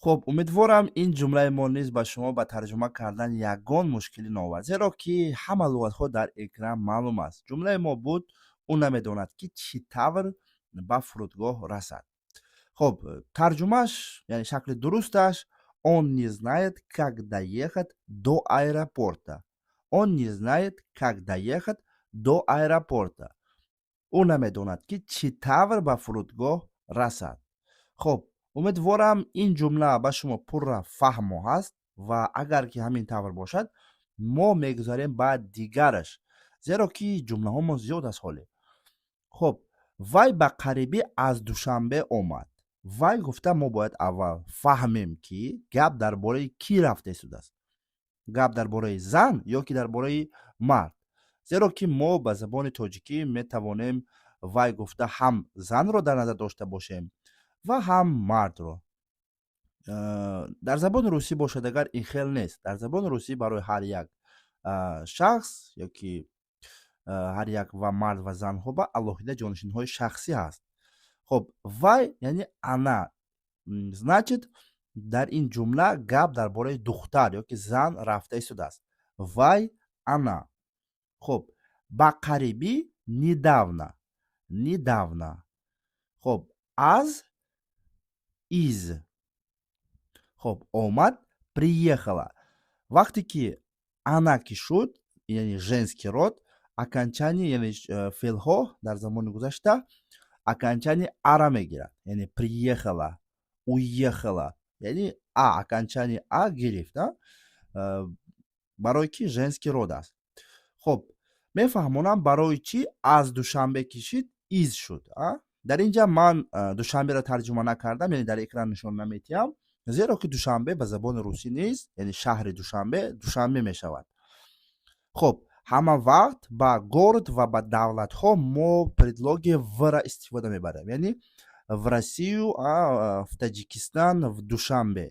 хуб, умедворам ин ҷумлаи мо низ ба шумо ба тарҷума кардан ягон мушкилӣ наовард, зеро ки ҳама луғатҳо дар экран маълум аст. ҷумлаи мо буд ӯ намедонад ки чӣ тавр ба фурудгоҳ расад. хуб, тарҷумааш яъне шакли дурусташ он не знает как доехать до аэропорта. Он не знает как доехать до аэропорта. ӯ намедонад ки чӣ тавр ба фурудгоҳ расад. хуб, умедворам ин ҷумла ба шумо пурра фаҳмо ҳаст ва агар ки ҳамин тавр бошад мо мегузарем ба дигараш, зеро ки ҷумлаҳомо зиёд аст ҳоле. хуб, вай ба қарибӣ аз душанбе омад. Вай гуфта мо бояд аввал фаҳмем ки гап дар бораи кӣ рафта истодааст. гап дар бораи зан ё ки дар бораи мард. зеро ки мо ба забони тоҷикӣ метавонем вай гуфта ҳам занро дар назар дошта бошем ва ҳам мардро. Дар забони русӣ бошадагар ин хел нест. Дар забони русӣ барои ҳар як шахс ёки ҳар як ва мард ва занҳо ба алоҳида ҷонишинҳои шахсӣ ҳаст. хуб, вай яъне ана. Значит, дар ин ҷумла гап дар бораи духтар ёки зан рафта истодааст. Вай ана. хуб, ба қарибӣ недавно. Недавно. хуб, аз из. хуб, омад приехала. вақте ки ана ки шуд, яъне женский род, окончание яъне феълҳо дар замони гузашта окончание ара мегирад. яъне приехала, уехала, яъне окончание гирифт, барои ки женский род аст. хуб, мефаҳмонам барои чӣ аз душанбе кишид из шуд. дар инҷа ман душанберо тарҷума накардам, яъне дар экран нишон наметиҳам, зеро ки душанбе ба забони русӣ низ, яъне шаҳри душанбе душанбе мешавад. хуб, ҳама вақт ба город ва ба давлатҳо мо предлоги вра истифода мебарем. яъне в Россию, в Таҷикистан, в Душанбе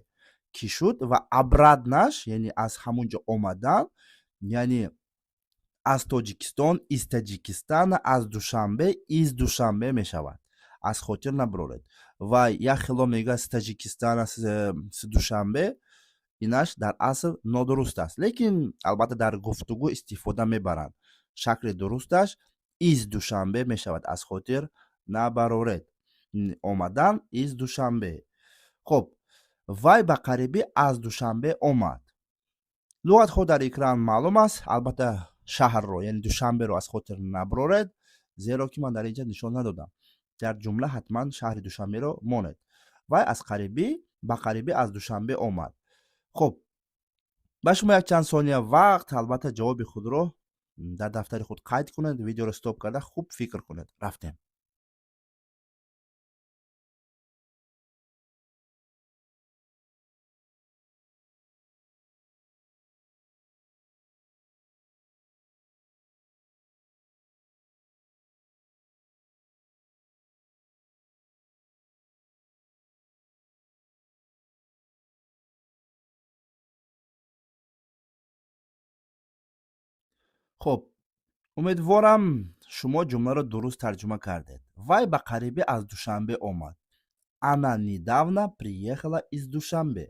ки шуд ва обратнаш, яъне аз ҳамунҷо омадан, яъне аз Тоҷикистон, из Таҷикистана, аз Душанбе, из Душанбе мешавад. аз хотир набароред. ва як хело мега с Таҷикистана, с Душанбе, инаш дар асл нодуруст аст, лекин албатта дар гуфтугӯ истифода мебаранд. шакли дурусташ из Душанбе мешавад. аз хотир набароред. омадан из Душанбе. хуб, вай ба қарибӣ аз Душанбе омад. луғатҳо дар экран маълум аст. албатта шаҳрро яъне Душанберо аз хотир набароред, зеро ки ман дар инҷа нишон надодам. дар ҷумла ҳатман шаҳри Душанберо монед. вай аз қарибӣ ба қарибӣ аз Душанбе омад. хуб, ба шумо якчанд сония вақт, албатта ҷавоби худро дар дафтари худ қайд кунед, видеоро стоп карда хуб фикр кунед. рафтем. خب امیدوارم شما جمله رو درست ترجمه کردید. وای ба қарибӣ аз душанбе омад. Она недавно приехала из Душанбе.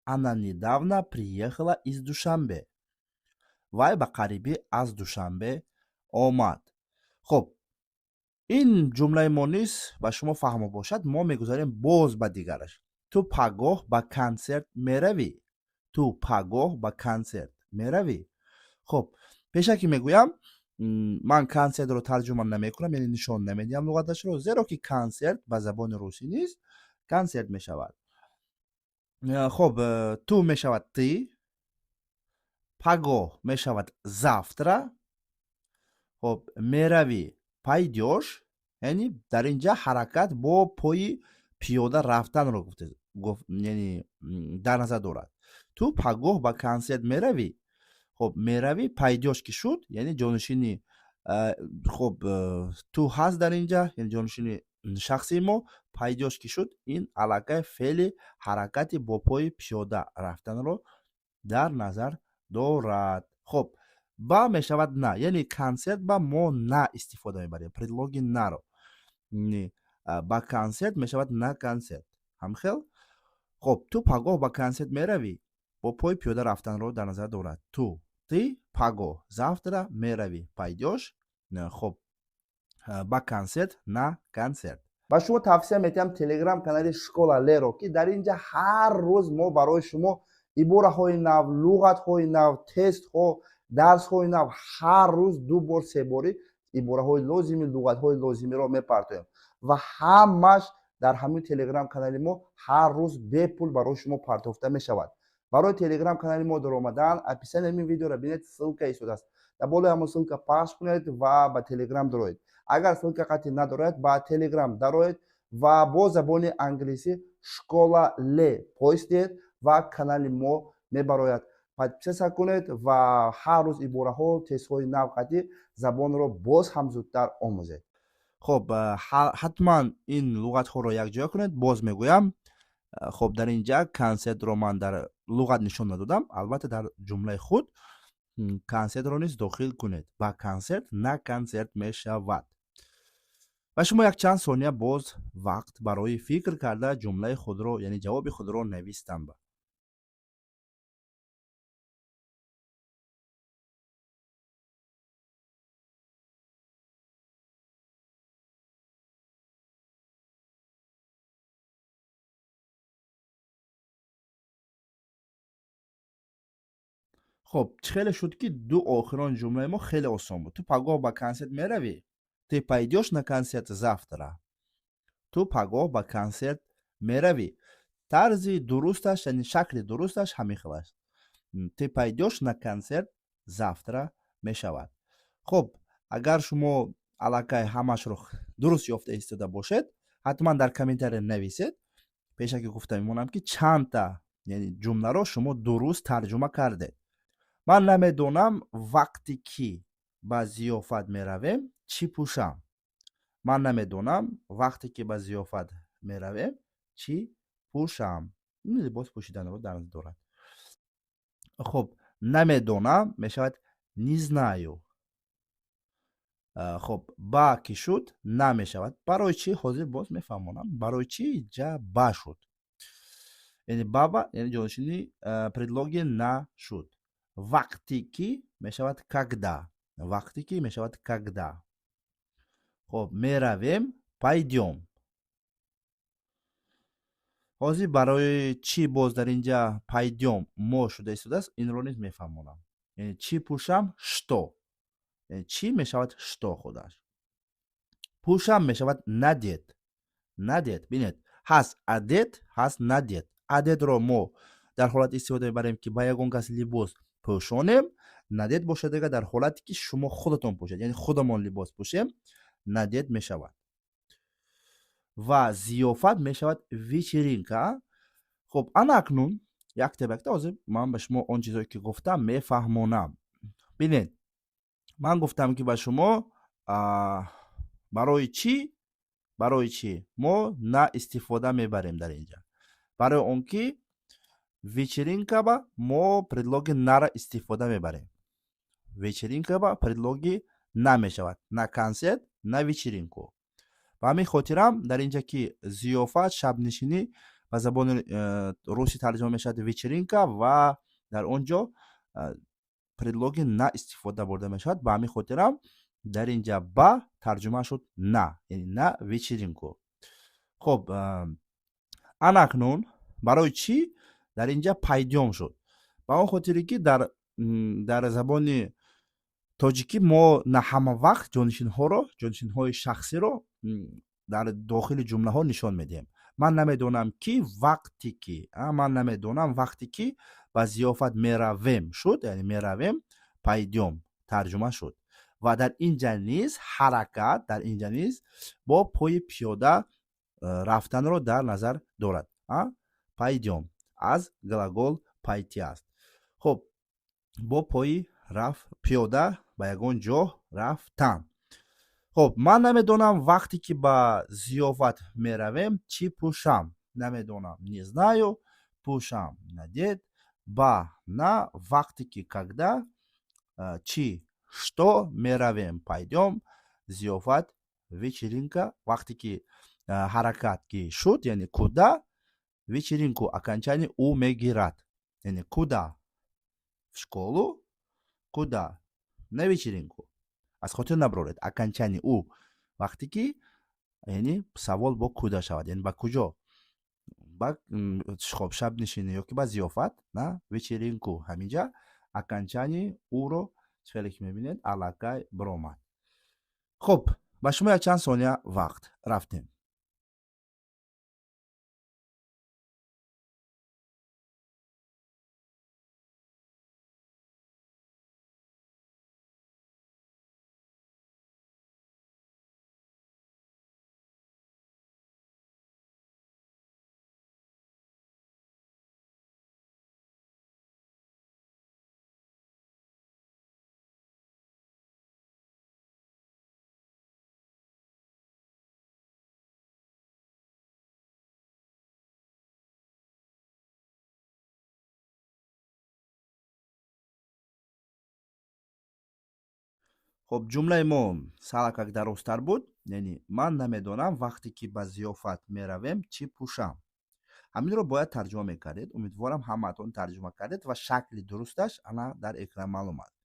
Она недавно приехала из Душанбе. Вай ба қарибӣ аз Душанбе омад. خب ин ҷумлаи мо низ ба шумо фаҳмо бошад, мо мегузарем боз ба дигараш. Ту пагоҳ ба консерт меравӣ? Ту пагоҳ ба консерт меравӣ? خب пеша ки мегӯям ман консертро тарҷума намекунам, яъне нишон намедиҳам луғаташро, зеро ки консерт ба забони русӣ низ консерт мешавад. خب ту мешавад ты, пагоҳ мешавад завтра. خب меравӣ пайдёш, яъне дар ин ҷа ҳаракат бо пои пиёда рафтанро яъне дар назар дорад. Ту пагоҳ ба консерт меравӣ? خب меравӣ пайдёш ки шуд, яъне ҷонишини خب ту ҳаст дар ин ҷа, яъне ҷонишини шахси мо, пайдёш ки шуд, ин аллакай феъли ҳаракати бо пои пиёда рафтанро дар назар дорад. خب ба мешавад на, яъне консерт ба мо на истифода мебарем, предлоги наро. ба консерт мешавад на консерт. ҳамхел. خب ту пагоҳ ба консерт меравӣ? бо пои пиёда рафтанро дар назар дорад. Ту, ты, пагоҳ, завтра меравӣ, пайдёш. خب ба консерт, на консерт. ба шумо тавсия метиҳам телеграм канали школа леро, ки дар ин ҷа ҳар рӯз мо барои шумо ибораҳои нав, луғатҳои нав, тестҳо, дарсҳои нав, ҳар рӯз 2 бор 3 бори ибораҳои лозими, луғатҳои лозимиро мепартоем ва ҳамаш дар ҳамин телеграм канали мо ҳар рӯз бепул барои шумо партофта мешавад. барои телеграм канали мо дар омадан описанияи ҳамин видеоро бинед, ссилка истодааст. дар болои ҳамон ссилка пахш кунед ва ба телеграм дароед. агар ссилка қатъи надоред, ба телеграм дароед ва бо забони англисӣ школа ле пост диҳед ва канали мо мебарояд. подписия кунед ва ҳар рӯз ибораҳо, тестҳои нав қатъи забонро боз ҳам зудтар омӯзед. خب ҳатман ин луғатҳоро якҷоя кунед. боз мегӯям, خب дар ин ҷа консертро ман дар луғат нишон надодам, албатта дар ҷумлаи худ консертро низ дохил кунед. ба консерт, на консерт мешавад. ва шумо якчанд сония боз вақт барои фикр карда ҷумлаи худро, яъне ҷавоби худро навистан. خب خیلی شد که دو آخران جمله ما خیلی آسان بود. تو پگاه با کنسرت میروی؟ ти пойдёш на концерт завтра? ту пагоҳ ба консерт меравӣ? тарзи дурусташ, яъне шакли дурусташ ҳамин хел аст. ти пойдёш на концерт завтра мешавад. хуб, агар шумо аллакай ҳамашро дуруст ёфта истода бошед, ҳатман дар комментария нависед. пеша ки гуфта мемонам ки чандта яъне ҷумларо шумо дуруст тарҷума кардед. ман намедонам вақте ки ба зиёфат меравем чӣ пӯшам. ман намедонам вақте ки ба зиёфат меравем чӣ пӯшам. ин либос пӯшиданро дар назар дорад. хуб, намедонам мешавад не знаю. хуб, ба ки шуд на мешавад. барои чӣ ҳозир боз мефаҳмонам. барои чӣ ҷа ба шуд. яъне баба, яъне ҷонишини предлоги на шуд. вақте ки мешавад когда. вақте ки мешавад когда. خب میرویم پایدیم. ҳозир барои чӣ боз дар ин ҷа пайдём мо шуда истодааст, инро низ мефаҳмонам. яъне чӣ пӯшам? Что. яъне чӣ мешавад что худаш. пӯшам мешавад надет. надет. бинед, ҳаст адет, ҳаст надет. адетро мо дар ҳолати истифода мебарем ки ба ягон кас либос пӯшонем. надет бошад дега дар ҳолате ки шумо худатон пӯшед, яъне худамон либос пӯшем, надет мешавад. ва зиёфат мешавад вечеринка. хуб, ана акнун якта ба якта ҳозир ман ба шумо он чизое ки гуфтам мефаҳмонам. бинед, ман гуфтам ки ба шумо барои чӣ мо на истифода мебарем дар ин ҷа. барои он ки вечеринка ба мо предлоги нара истифода мебарем. вечеринка ба предлоги на мешавад. На консерт, на вечеринку. ба ҳамин хотирам дар инҷа ки зиёфат, шабнишинӣ ба забони русӣ тарҷима мешавад вечеринка ва дар он ҷо предлоги на истифода бурда мешавад. Ба ҳамин хотирам дар инҷа ба тарҷума шуд на, яъне на вечеринку. хоб анакнун барои чӣ дар инҷа пайдём шуд? Ба он хотире ки дар забони тоҷикӣ мо на ҳама вақт ҷонишинҳои шахсиро дар дохили ҷумлаҳо нишон медиҳем. Ман намедонам ки вақте ки ман намедонам вақте ки ба зиёфат меравем шуд, яъне меравем пайдём тарҷума шуд. Ва дар инҷа низ ҳаракат дар инҷа низ бо пои пиёда рафтанро дар назар дорад. Пайдём аз глагол пайти аст. хоб бо пои пиёда ба ягон ҷо рафтан. хоб ман намедонам вақте ки ба зиёфат меравем чӣ пӯшам. Намедонам, не знаю, пӯшам, надет, ба на вақте ки когда, чӣ, что меравем пайдём, зиёфат вечеринка. Вақте ки ҳаракат ки шуд, яъне куда, вечеринку окончани у мегирад, яъне куда в школу, куда на вечеринку. аз хотир набароред, окончани у вақте ки яъне савол бо куда шавад, яъне ба куҷо, ба шабнишинӣ ё ки ба зиёфат, на вечеринку. ҳаминҷа окончани уро чӣ ки мебинед аллакай биромад. хуб, ба шумо якчанд сония вақт рафтем. хоб ҷумлаи мо салакак дарозтар буд, яъне ман намедонам вақте ки ба зиёфат меравем чӣ пӯшам. ҳаминро бояд тарҷума мекардед. умедворам ҳамаатон тарҷума кардед ва шакли дурусташ ана дар экран маълум аст.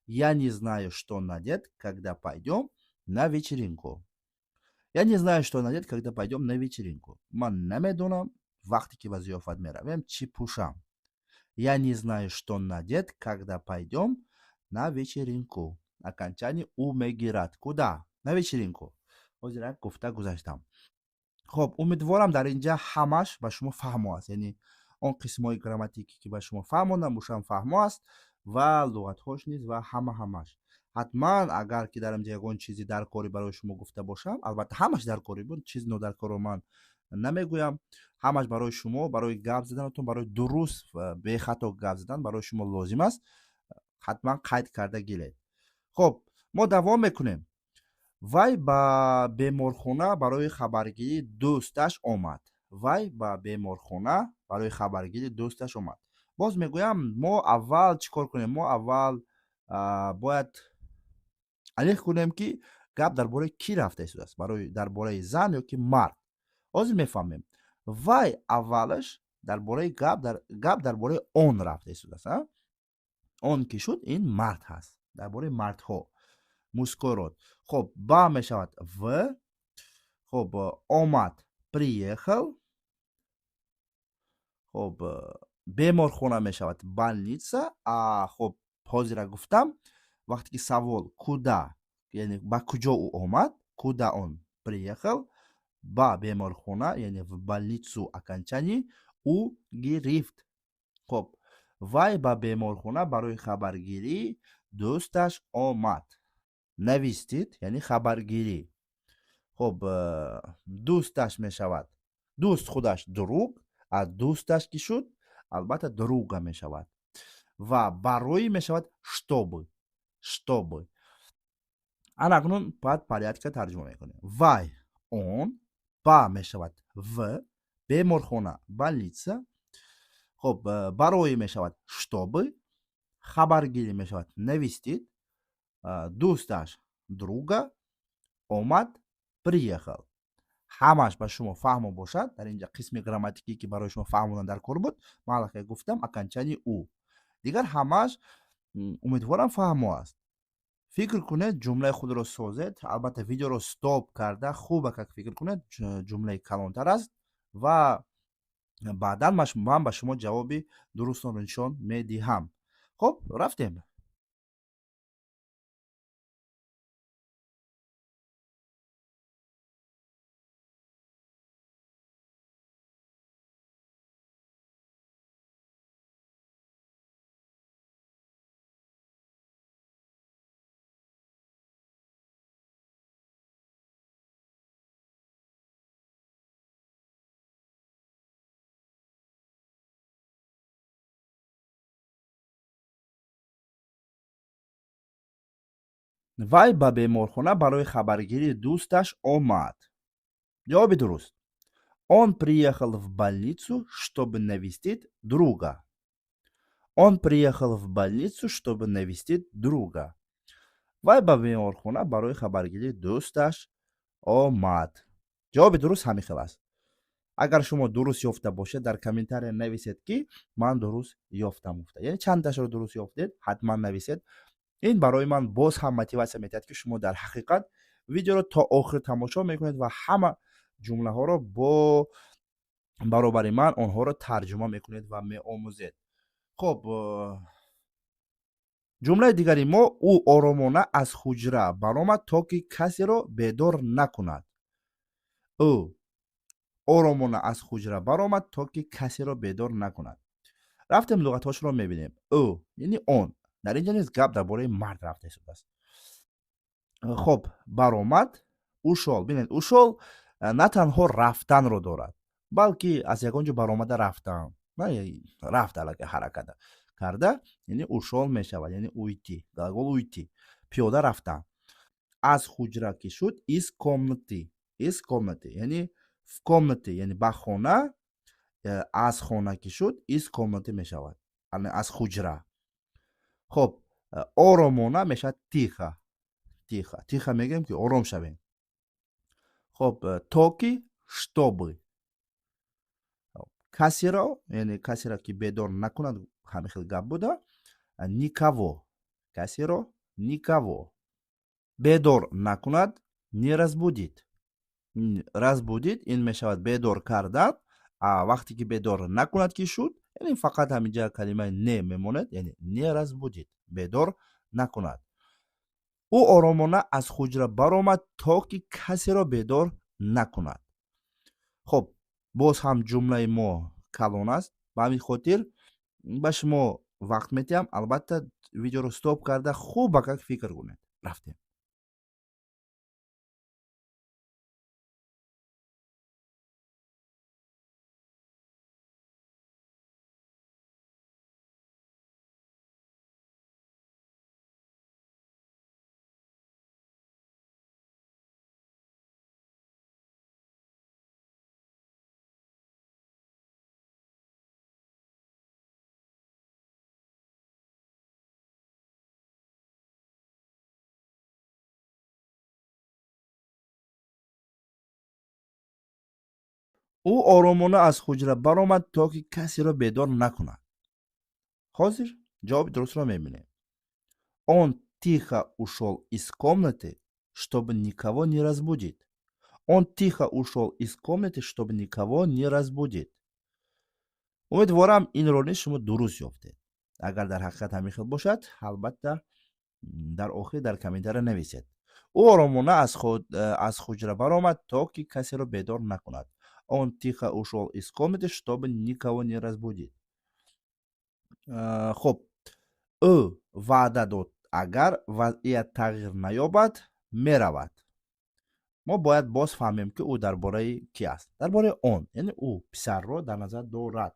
Я не знаю, что надеть, когда пойдем на вечеринку. Я не знаю, что надеть, когда пойдем на вечеринку. Ман намедонам вақте ки ба зиёфат меравем чӣ пӯшам. Я не знаю, что надеть, когда пойдем на вечеринку. окончани у мегирад. Куда? На вечеринку. ҳозир як гуфта гузаштам. хоб умедворам дар инҷа ҳамаш ба шумо фаҳмо аст, яъне он қисмҳои грамматикӣ ки ба шумо фаҳмондам бошам фаҳмо аст ва луғатҳош низ ва ҳамаш. ҳатман агар ки дар инҷа ягон чизи даркорӣ барои шумо гуфта бошам, албатта ҳамаш даркорӣ буд, чизи нодаркорро ман намегӯям. ҳамаш барои шумо, барои гап заданатон, барои дуруст бехато гап задан барои шумо лозим аст. ҳатман қайд карда гиред. хоб мо давом мекунем. вай ба беморхона барои хабаргирии дӯсташ омад. Вай ба беморхона барои хабаргирии дӯсташ омад. боз мегӯям мо аввал чӣ кор кунем? Мо аввал бояд алих кунем ки гап дар бораи кӣ рафта истодааст, дар бораи зан ё ки мард. ҳозир мефаҳмем. вай аввалаш дар бораи гап дар бораи он рафта истодааст. он ки шуд, ин мард ҳаст, дар бораи мардҳо. мускорот. хоб ба мешавад в. хоб омад приехал. хоб беморхона мешавад больница. хоб ҳозира гуфтам вақте ки савол куда, яъне ба куҷо ӯ омад, куда он приехал, ба беморхона яъне в больницу окончани ӯ гирифт. хоб вай ба беморхона барои хабаргирии дӯсташ омад. навистид яъне хабаргирӣ. хоб дӯсташ мешавад, дӯст худаш друг, а дӯсташ ки шуд, албатта друга мешавад. ва барои мешавад чтобы. анакнун баъд порядка тарҷума мекунем. вай он, ба мешавад в, беморхона больница. хоб барои мешавад чтобы, хабаргирӣ мешавад навистид, дӯсташ друга омад приехал. ҳамаш ба шумо фаҳмо бошад. Дар инҷа қисми грамматикӣ ки барои шумо фаҳмодан дар кор буд, маълақе гуфтам аканчани ӯ. Дигар ҳамаш умедворам фаҳмо аст. фикр кунед, ҷумлаи худро созед. Албатта видеоро стоп карда хубакак фикр кунед, ҷумлаи калонтар аст ва баъдан ман ба шумо ҷавоби дурустро нишон медиҳам. хоб, рафтем. Вай ба беморхона барои хабаргирии дӯсташ омад. ҷавоби дуруст. Он приехал в больницу, чтобы навестить друга. Он приехал в больницу, чтобы навестить друга. Вай ба беморхона барои хабаргирии дӯсташ омад. ҷавоби дуруст ҳамин хел аст. агар шумо дуруст ёфта бошед, дар комментария нависед ки ман дуруст ёфтам гуфта. Яъне чандташро дуруст ёфтед, ҳатман нависед. ин барои ман боз ҳам мотиватсия медиҳад ки шумо дар ҳақиқат видеоро то охир тамошо мекунед ва ҳама ҷумлаҳоро бо баробари ман онҳоро тарҷума мекунед ва меомӯзед. хоб, ҷумлаи дигари мо: ӯ оромона аз хуҷра баромад, то ки касеро бедор накунад. ӯ оромона аз хуҷра баромад, то ки касеро бедор накунад. рафтем луғатҳошро мебинем. ӯ яъни он. дар инҷа низ гап дар бораи мард рафта истодааст. хоб, баромад, ушол. Бинед, ушол на танҳо рафтанро дорад, балки аз ягон ҷо баромада рафтан. Рафт аллакай ҳаракат карда, яъни ушол мешавад, яъни уйти. Глагол уйти. Пиёда рафтан. Аз хуҷра ки шуд, из комнаты. Из комнаты, яъни в комнате, яъни ба хона. Аз хона ки шуд, из комнаты мешавад. Аз хуҷра. хоб, оромона мешавад тиха. Тиха. Тиха мегӯем ки ором шавем. хоб, токи, чтобы. Касеро, яъне касеро ки бедор накунад, ҳамин хел гап буда. Никого. Касеро никого бедор накунад, не разбудит. Разбудит ин мешавад бедор кардан. вақте ки бедор накунад ки шуд, яъне фақат ҳаминҷа калимаи не мемонад, яъне не разбудит, бедор накунад. ӯ оромона аз хуҷра баромад, то ки касеро бедор накунад. хоб, боз ҳам ҷумлаи мо калон аст. ба ҳамин хотир ба шумо вақт медиҳам. албатта видеоро стоп карда хубакак фикр кунед. рафтем. ӯ оромона аз хуҷра баромад, то ки касеро бедор накунад. ҳозир ҷавоби дурустро мебинем. Он тихо ушел из комнаты, чтобы никого не разбудить. Он тихо ушел из комнаты, чтобы никого не разбудить. умедворам инро низ шумо дуруст ёфтед. агар дар ҳақиқат ҳамин хел бошад, албатта дар охир дар комментария нависед. ӯ оромона аз хуҷра баромад, то ки касеро бедор накунад. Он тихо ушел из комнаты, чтобы никого не разбудить. хоб, ӯ ваъда дод агар вазъият тағйир наёбад, меравад. мо бояд боз фаҳмем ки ӯ дар бораи кӣ аст. Дар бораи он, яъне ӯ писарро дар назар дорад.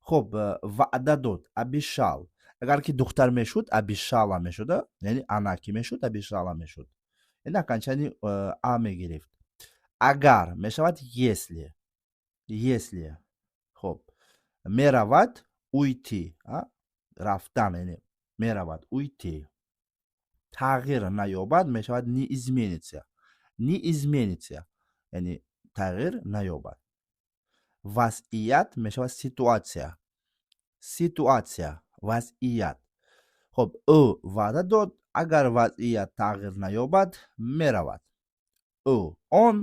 хоб, ваъда дод, обещал. агар ки духтар мешуд, обещала мешуда, яъне она ки мешуд, обещала мешуд. яъне аканчани а мегирифт. агар мешавад если. Если. хоб, меравад, уйти. рафтан, яъне меравад, уйти. тағйир наёбад мешавад не изменится. Не изменится яъне тағйир наёбад. Вазъият мешавад ситуация. Ситуация, вазъият. хоб ӯ ваъда дод агар вазъият тағйир наёбад меравад. Он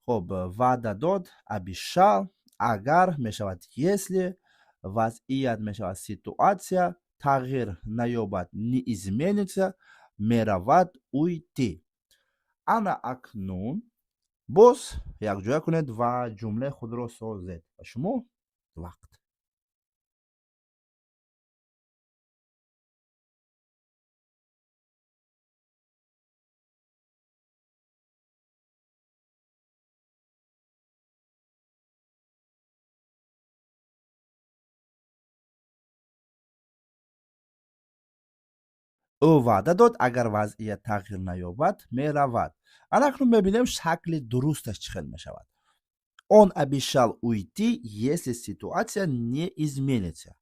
хоб ваъда дод обещал агар мешавад если, вазъият мешавад ситуация, тағйир наёбад не изменится, меравад уйти. ана акнун боз якҷоя кунед ва ҷумлаи худро созед. ба шумо вақт. ӯ ваъда дод агар вазъият тағйир наёбад меравад. ана акнун мебинем шакли дурусташ чӣ хел мешавад. Он обещал уйти, если ситуация не изменится.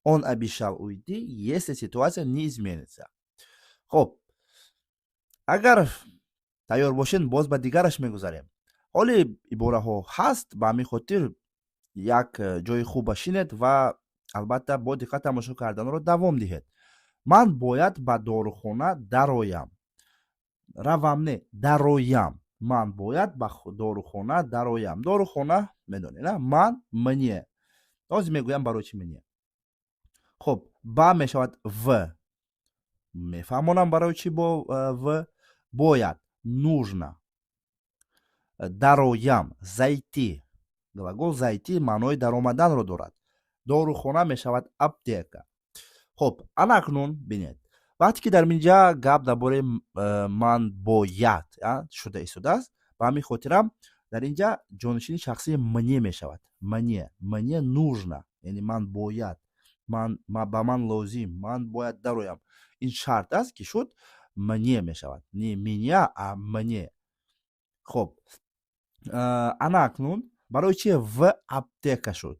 Он обещал уйти, если ситуация не изменится. хоб агар тайёр бошед боз ба дигараш мегузарем. ҳоле ибораҳо ҳаст, ба ҳамин хотир як ҷои хуб башинед ва албатта бо диққат тамошо карданро давом диҳед. ман бояд ба дорухона дароям. равам не дароям. ман бояд ба дорухона дароям. дорухона медонед на? ман мне. ҳозир мегӯям барои чӣ мне. хоб ба мешавад в. мефаҳмонам барои чӣ бо в. бояд нужно. дароям зайти. глагол зайти маънои даромаданро дорад. дорухона мешавад аптека. хоб ана акнун бинед вақте ки дар инҷа гап дар бораи ман бояд шуда истодааст, ба ҳамин хотирам дар инҷа ҷонишини шахсии мне мешавад. мне нужно, яъне ман бояд, ба ман лозим, ман бояд дароям. ин шарт аст ки шуд мне мешавад, не меня, а мне. хоб ана акнун барои чӣ в аптека шуд?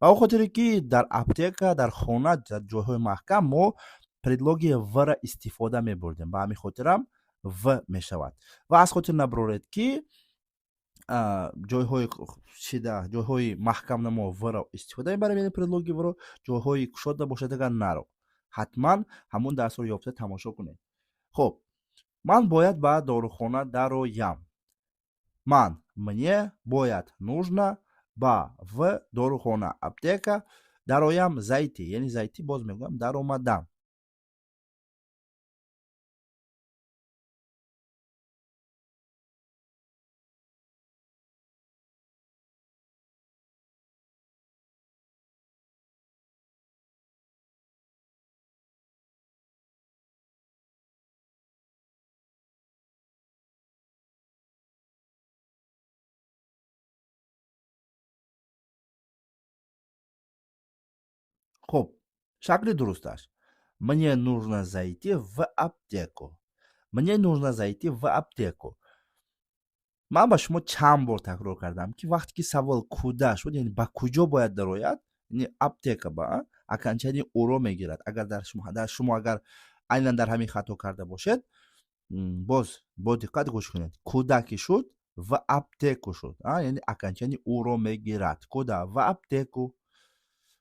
ба он хотире ки дар аптека, дар хона, дар ҷойҳои маҳкам мо предлоги вра истифода мебурдем. ба ҳамин хотирам в мешавад. ва аз хотир набароред ки ҷойҳои маҳкамнамо вро истифода мебарем, яъне предлоги вро. ҷойҳои кушода бошад наро. ҳатман ҳамун дарсро ёфта тамошо кунед. хоб ман бояд ба дорухона дароям. ман мне бояд нужно ба в дорухона аптека дароям зайти, яъне зайти боз мегӯям даромадан. хоб шакли дурусташ. мне нужно зайти в аптеку. мне нужно зайти в аптеку. ман ба шумо чанд бор такрор кардам ки вақте ки савол куда шуд, яъне ба куҷо бояд дарояд, яъне аптека ба окончании уро мегирад. агар дар шумо агар айнан дар ҳамин хато карда бошед, боз бо диққат гӯш кунед. куда ки шуд, в аптеку шуд, яъне окончании уро мегирад. куда? в аптеку.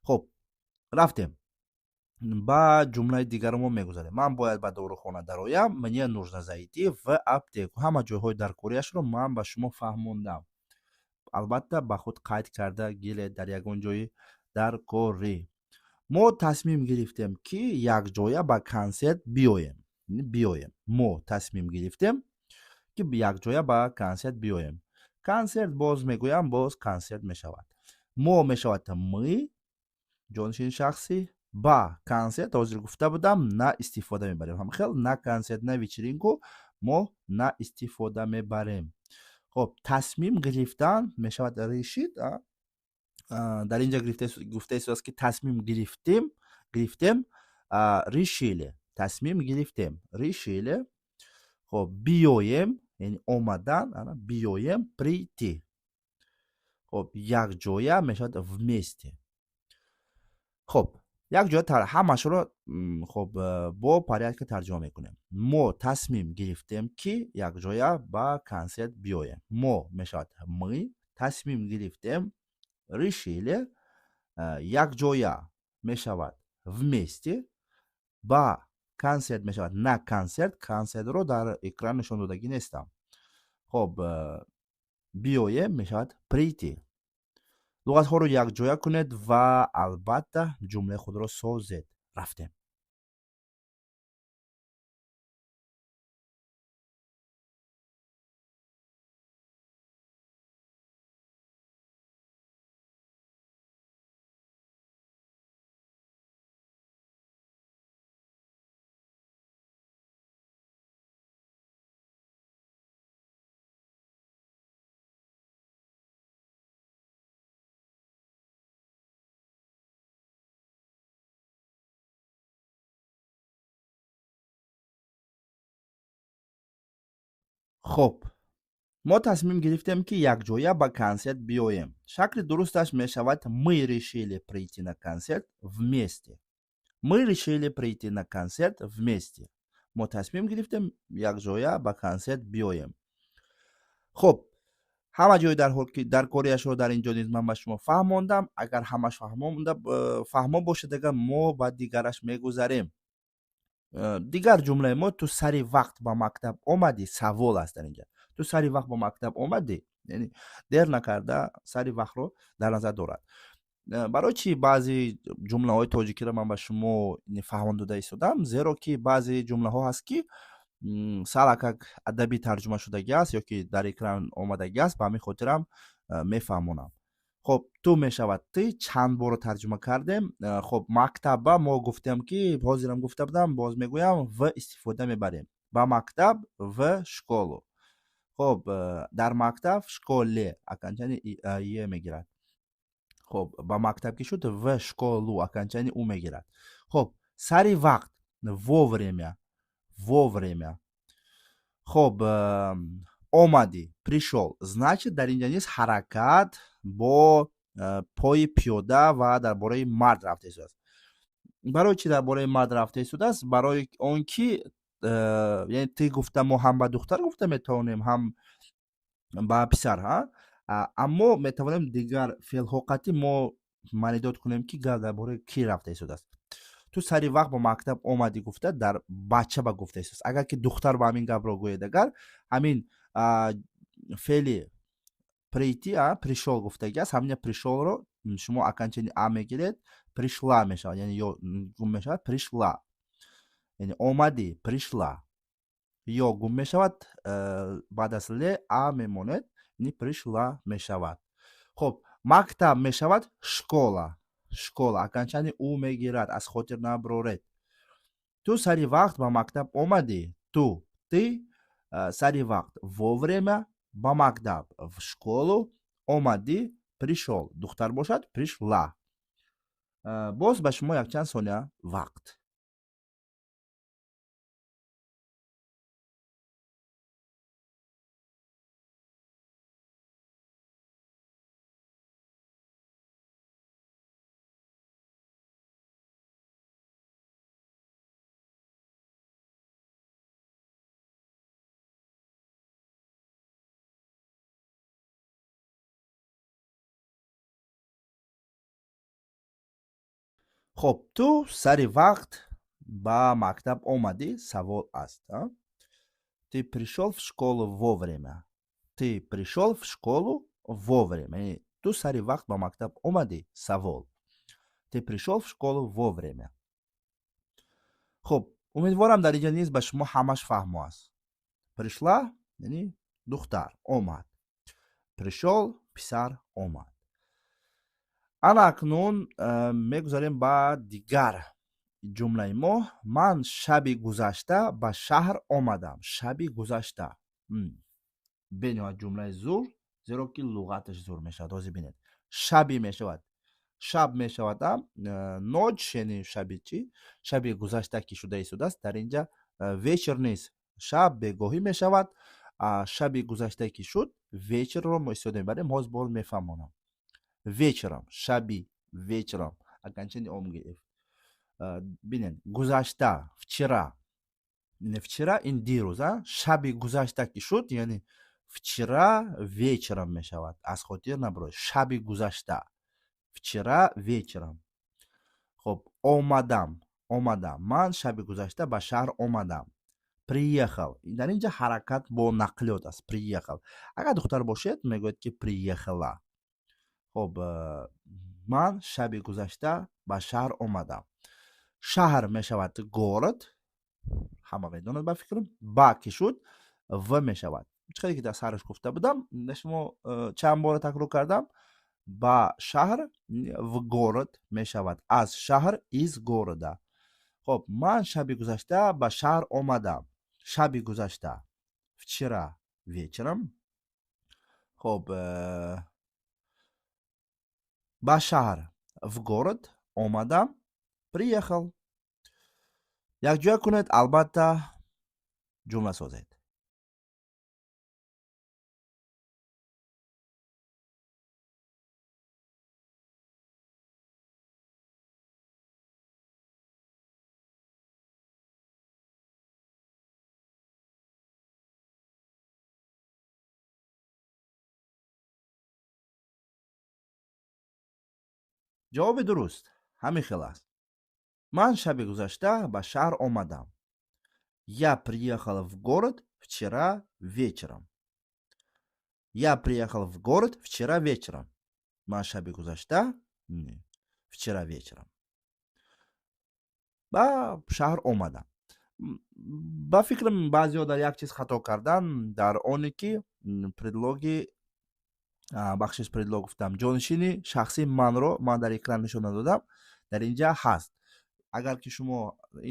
хоб рафтем ба ҷумлаи дигармо мегузарем. ман бояд ба дорухона дароям, мне нужно зайти в аптеку. ҳама ҷойҳои даркориашро ман ба шумо фаҳмондам. албатта ба худ қайд карда гилед дар ягон ҷои даркорӣ. мо тасмим гирифтем ки якҷоя ба консерт биёем. мо тасмим гирифтем ки якҷоя ба консерт биёем. консерт боз мегӯям, боз консерт мешавад. мо мешавад мы, ҷонишини шахсӣ. ба консерт ҳозир гуфта будам на истифода мебарем. ҳамхел на консерт, на вечеринку мо на истифода мебарем. хоб тасмим гирифтан мешавад решид. дар инҷа гуфта истодааст ки тасмим гирифтем, решили. тасмим гирифтем, решили. хоб биёем, яъне омадан, биёем, прийти. хоб якҷоя мешавад вместе. хоб як ҷоя ҳамашро хоб бо порядка тарҷума мекунем. Мо тасмим гирифтем ки якҷоя ба консерт биёем. Мо мешавад мы тасмим гирифтем, решили, якҷоя мешавад вместе, ба консерт мешавад на консерт. Консертро дар экран нишон додагӣ нестам. хоб биёем мешавад прийти. луғатҳоро якҷоя кунед ва албатта ҷумлаи худро созед. рафтем. хуб, мо тасмим гирифтем ки якҷоя ба консерт биёем. Шакли дурусташ мешавад мы решили прийти на консерт вместе. Мы решили прийти на консерт вместе. мо тасмим гирифтем якҷоя ба консерт биёем. хуб, ҳама ҷои дар корияшро дар инҷо низ ман ба шумо фаҳмондам. Агар ҳамаш фаҳмо бошад, агар мо ба дигараш мегузарем. дигар ҷумлаи мо ту сари вақт ба мактаб омадӣ савол аст дар инҷа. Ту сари вақт ба мактаб омадӣ, яъне дер накарда сари вақтро дар назар дорад. барои чӣ баъзе ҷумлаҳои тоҷикиро ман ба шумо фаҳмон дода истодам? Зеро ки баъзе ҷумлаҳо ҳаст ки салакак адабӣ тарҷума шудагӣ аст ё ки дар экран омадагӣ аст. Ба ҳамин хотирам мефаҳмонам. хоб, ту мешавад ты, чанд боро тарҷума кардем. хоб, мактаба мо гуфтем ки ҳозирам гуфта будам, боз мегӯям, в истифода мебарем. Ба мактаб, в школу. хоб, дар мактаб, школе аканчани ие мегирад. хоб, ба мактаб ки шуд, в школу аканчани у мегирад. хоб, сари вақт, вовремя. хоб, омадӣ, пришёл. Значит, дар инҷа низ ҳаракат бо пои пиёда ва дар бораи мард рафта истодааст. барои чӣ дар бораи мард рафта истодааст? Барои он ки яъне ты гуфта мо ҳам ба духтар гуфта метавонем, ҳам ба писар, аммо метавонем дигар феълҳоқатӣ мо маънидод кунем ки гап дар бораи кӣ рафта истодааст. ту сари вақт ба мактаб омадӣ гуфта дар бача ба гуфта истодааст. Агар ки духтар ба ҳамин гапро гӯед, агар ҳамин феъли прийти пришёл гуфтагӣ аст, ҳамин пришёлро шумо аканчани а мегиред, пришла мешавад, яъне ё гум мешавад, пришла, яъне омадӣ, пришла. ё гум мешавад, баъд аз ле а мемонад, яъне пришла мешавад. хоб, мактаб мешавад школа. школа аканчани у мегирад, аз хотир наброред. ту сари вақт ба мактаб омадӣ. Ту, ты сари вақт, вовремя ба мактаб, в школу омадӣ, пришёл. Духтар бошад, пришла. боз ба шумо якчанд сония вақт. хоб, ту сари вақт ба мактаб омадӣ савол аст. Ты пришёл в школу вовремя. Ты пришёл в школу вовремя. Ту сари вақт ба мактаб омадӣ савол. Ты пришёл в школу вовремя. хуб, умедворам дар инҷа низ ба шумо ҳамаш фаҳмо аст. Пришла яъне духтар омад. Пришёл писар омад. ана акнун мегузарем ба дигар ҷумлаи мо. Ман шаби гузашта ба шаҳр омадам. шаби гузашта бениҳоят ҷумлаи зур, зеро ки луғаташ зур мешавад. ҳозир бинед, шаби мешавад, шаб мешавад ноч, яъне шаби чӣ? Шаби гузашта ки шуда истодааст. Дар инҷа вечер нест, шаб бегоҳӣ мешавад. шаби гузашта ки шуд, вечерро мо истифода мебарем. ҳоз боз мефаҳмонам. вечером, шаби вечером аканчани ом гирифт. бинед гузашта, вчера. Не вчера, ин дирӯз, шаби гузашта ки шуд, яъне вчера вечером мешавад. Аз хотир набуред. Шаби гузашта. Вчера вечером. хоб, омадам. Ман шаби гузашта ба шаҳр омадам. Приехал. Дар инҷа ҳаракат бо нақлиёт аст. Приехал. Агар духтар бошед, мегӯед ки приехала. хоб, ман шаби гузашта ба шаҳр омадам. Шаҳр мешавад город. ҳама медонад ба фикрам. Ба ки шуд, в мешавад. чиқаде ки дар сараш гуфта будам, шумо чанд бора такрор кардам. Ба шаҳр в город мешавад. Аз шаҳр из города. хоб, ман шаби гузашта ба шаҳр омадам. Шаби гузашта. Вчера вечером. хоб, ба шаҳр в город омадам. Приехал. якҷоя кунед, албатта ҷумла созед. ҷавоби дуруст ҳамин хел аст. Ман шаби гузашта ба шаҳр омадам. Я приехал в город вчера вечером. Я приехал в город вчера вечером. Ман шаби гузашта вчера вечером ба шаҳр омадам. ба фикрам баъзеҳо дар як чиз хато кардан, дар оне ки предлоги бахшиш предлог гуфтам, ҷонишини шахси манро ман дар экран нишон надодам, дар инҷа ҳаст. агар ки шумо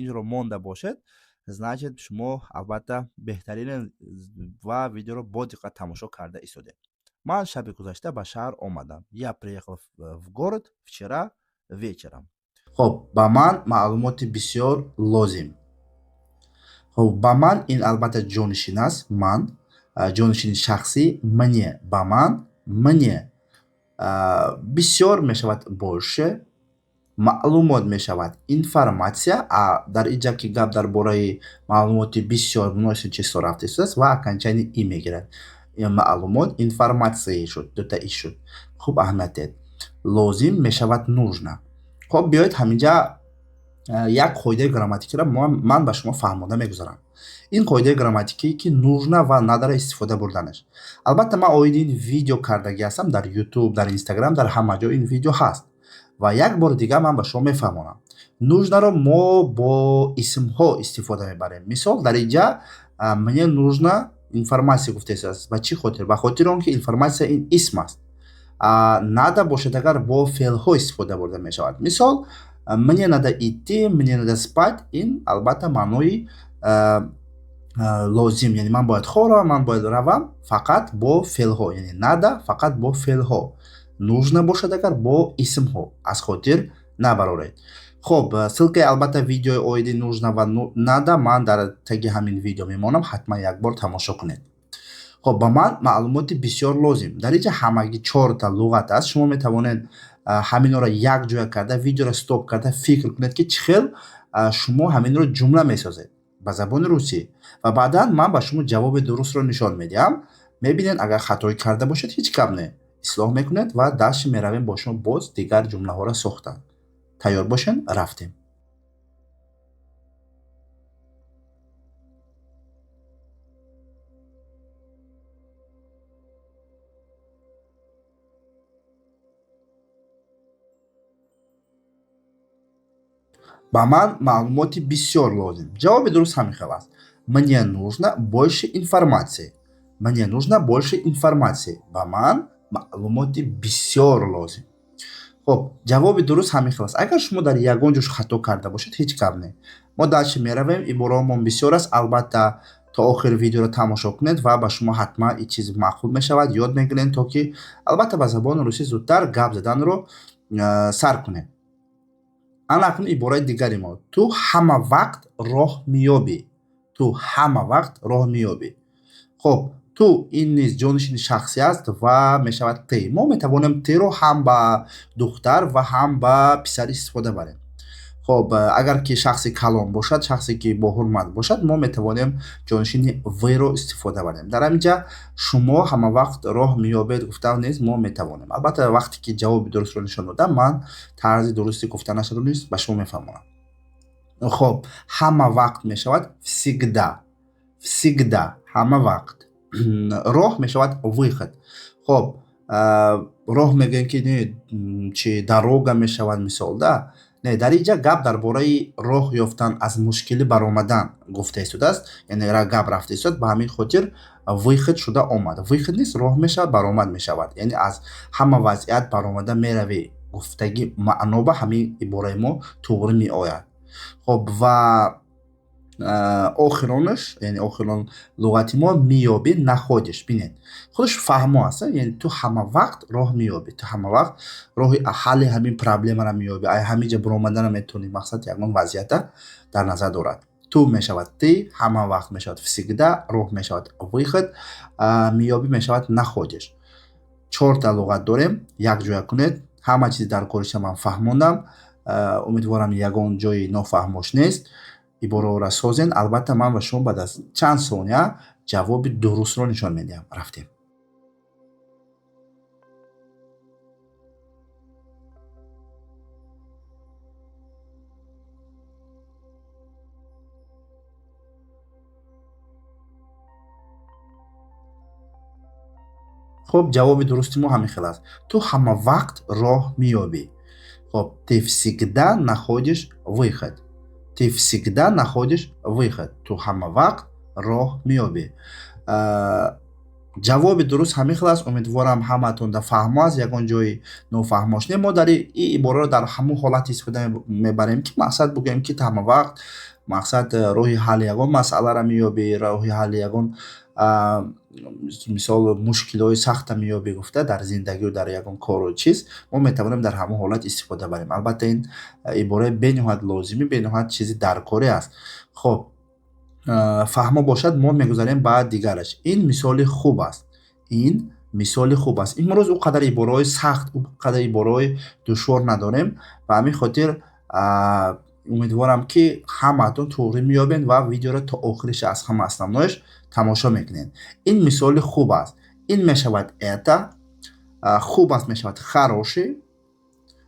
инро монда бошед, значит шумо албатта беҳтарин ва видеоро бо диққат тамошо карда истодед. ман шаби гузашта ба шаҳр омадам. Я приехал в город вчера вечером. хоб, ба ман маълумоти бисёр лозим. хоб, ба ман ин албатта ҷонишин аст. Ман ҷонишини шахсӣ мне. Ба ман мне. Бисёр мешавад больше. маълумот мешавад информатсия. дар инҷа ки гап дар бораи маълумоти бисёр муносиби число рафта истодааст ва окончанияи и мегирад. маълумот информатсия шуд. дута и шуд. хуб аҳамият диҳед. лозим мешавад нужна. хоб, биёед ҳаминҷа як қоидаи грамматикиро ман ба шумо фаҳмода мегузарам. ин қоидаи грамматикӣ ки нужна ва надара истифода бурданаш. албатта ман оиди ин видео кардаги ҳастам дар YouTube, дар Instagram, дар ҳама ҷо ин видео ҳаст. ва як бори дигар ман ба шумо мефаҳмонам. нужнаро мо бо исмҳо истифода мебарем. мисол, дар инҷа мне нужна информатсия гуфтааст. ба чӣ хотир? ба хотири он ки информатсия ин исм аст. нада бошад агар бо феълҳо истифода бурда мешавад. мисол, мне надо идти, мне надо спать. ин албатта маънои лозим, яъне ман бояд хоравам, ман бояд равам фақат бо феълҳо, яъне нада фақат бо феълҳо. нужна бошад агар бо исмҳо. аз хотир набароред. хоб, ссилкаи албатта видеои оиди нужна ва нада ман дар таги ҳамин видео мемонам. ҳатман як бор тамошо кунед. хоб, ба ман маълумоти бисёр лозим. дар инҷа ҳамагӣ 4та луғат аст. шумо метавонед ҳаминро якҷоя карда видеоро стоп карда фикр кунед ки чӣ хел шумо ҳаминро ҷумла месозед ба забони русӣ. ва баъдан ман ба шумо ҷавоби дурустро нишон медиҳам. мебинед агар хатое карда бошед, ҳеҷ гап не. ислоҳ мекунед ва дальше меравем бо шумо боз дигар ҷумлаҳоро сохта. тайёр бошен, рафтем. ба ман маълумоти бисёр лозим. ҷавоби дуруст ҳамин хел аст. мне нужно больше информации. мне нужно больше информации. ба ман маълумоти бисёр лозим. хоб, ҷавоби дуруст ҳамин хел аст. агар шумо дар ягон ҷош хато карда бошед, ҳеҷ гап не. мо дальше меравем. ибораҳомон бисёр аст. албатта то охири видеоро тамошо кунед ва ба шумо ҳатман ин чиз маъқул мешавад. ёд мегиред то ки албатта ба забони русӣ зудтар гап заданро сар кунед. ана акнун ибораи дигари мо. ту ҳама вақт роҳ меёбӣ. ту ҳама вақт роҳ меёбӣ. хоб, ту ин низ ҷонишини шахсӣ аст ва мешавад ти. мо метавонем тиро ҳам ба духтар ва ҳам ба писар истифода барем. خب اگر که شخصی کلان باشد، شخصی که با حرمت باشد، ما میتوانیم جانشین وی رو استفاده بریم. در اینجا شما همه وقت راه مییابید گفتن نیست، ما میتوانیم. البته وقتی که جواب درست رو نشان دادم، من طرز درستی گفتنش رو نیست به شما میفهمونم. خب همه وقت میشود всегда. всегда همه وقت. راه میشود выход. خب راه میگن که نه چی дорога میشود مثال ده. نه، در اینجا گپ درباره راه یافتن از مشکلی برآمدن گفته ایستاده است. یعنی را گپ رفته ایستاد، به همین خاطر выход شده آمد. выход نیست، راه میشود برآمد میشود. یعنی از همه وضعیت برآمده میروی. گفتگی معنا به همین عباره ما توغری می آید. خب و آخرانش، یعنی آخران لغتی ما میابی نخودش. بینید خودش فهمو است. یعنی تو همه وقت راه میابی، تو همه وقت راه حل همین پرابلم را میابی. همین جا برآمدن میتونی. مقصد یکون وضعیت در نظر دارد. تو میشود تی، همه وقت میشود всегда، راه میشود выход، میابی میشود نخودش. 4 تا لغت داریم. یک جای کنید. همه چیز در کارش من فهموندم. امیدوارم یگان جای نافهموش نیست. عباره‌ها سازین. البته من و شما بعد از چند ثانیه جواب درست رو نشان میدم. رفتیم. خب جواب درستی ما همین خیلی است. تو همه وقت راه میابی. خب ты всегда находишь выход. ты всегда находишь выход. تو همه وقت راه میابی. جواب درست همین خیلی است. امیدوارم همتون در فهم است. یگان جای نافهماش نه. ما در این عباره رو در همون حالت استفاده میبریم که مقصد بگیم که همه وقت مقصد راه حل یگان مسئله را میابی، راه حل یگان مثال مشکل‌های سخت میابی گفته در زندگی و در یگان کار و چیز. ما میتوانیم در همون حالت استفاده بریم. البته این عباره بنهایت لازمی، بنهایت چیزی درکاری است. خب فهمه باشد ما میگذاریم بعد دیگرش. این مثال خوب است. این مثال خوب است. این امروز اونقدر عباره‌های سخت، اونقدر عباره‌های دشوار نداریم و همین خاطر امیدوارم که همتون توری میابین و ویدیو را تا آخرش از همه основноش تماشا میکنین. این مثال خوب است. این میشود это. خوب است میشود хороший.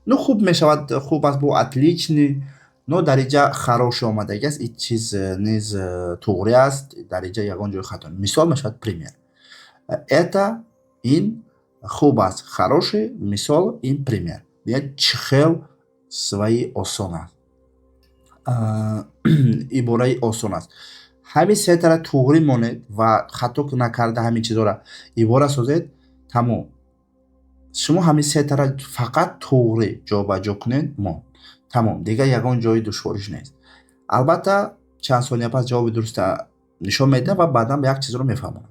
Ну خوب میشود خوب است با отличный. но در اینجا خراش آمدگی است. این چیز نیز توغری است. در اینجا یگان جای خطا. مثال میشود پریمیر. это این خوب است хороший. مثال این پریمیر. بیاید چخیل свої آسان است. عباره آسان است. همین سه طرح توغری مانید و خطا نکرده همین چیزا را عباره سازید. تمام. شما همین سه طرح فقط توغری جا به جا کنید. ما تمام دیگه یگان جای دشواریش نیست. البته چند ثانیه پس جواب درست نشان میده و بعدا به یک چیز رو میفهمونم.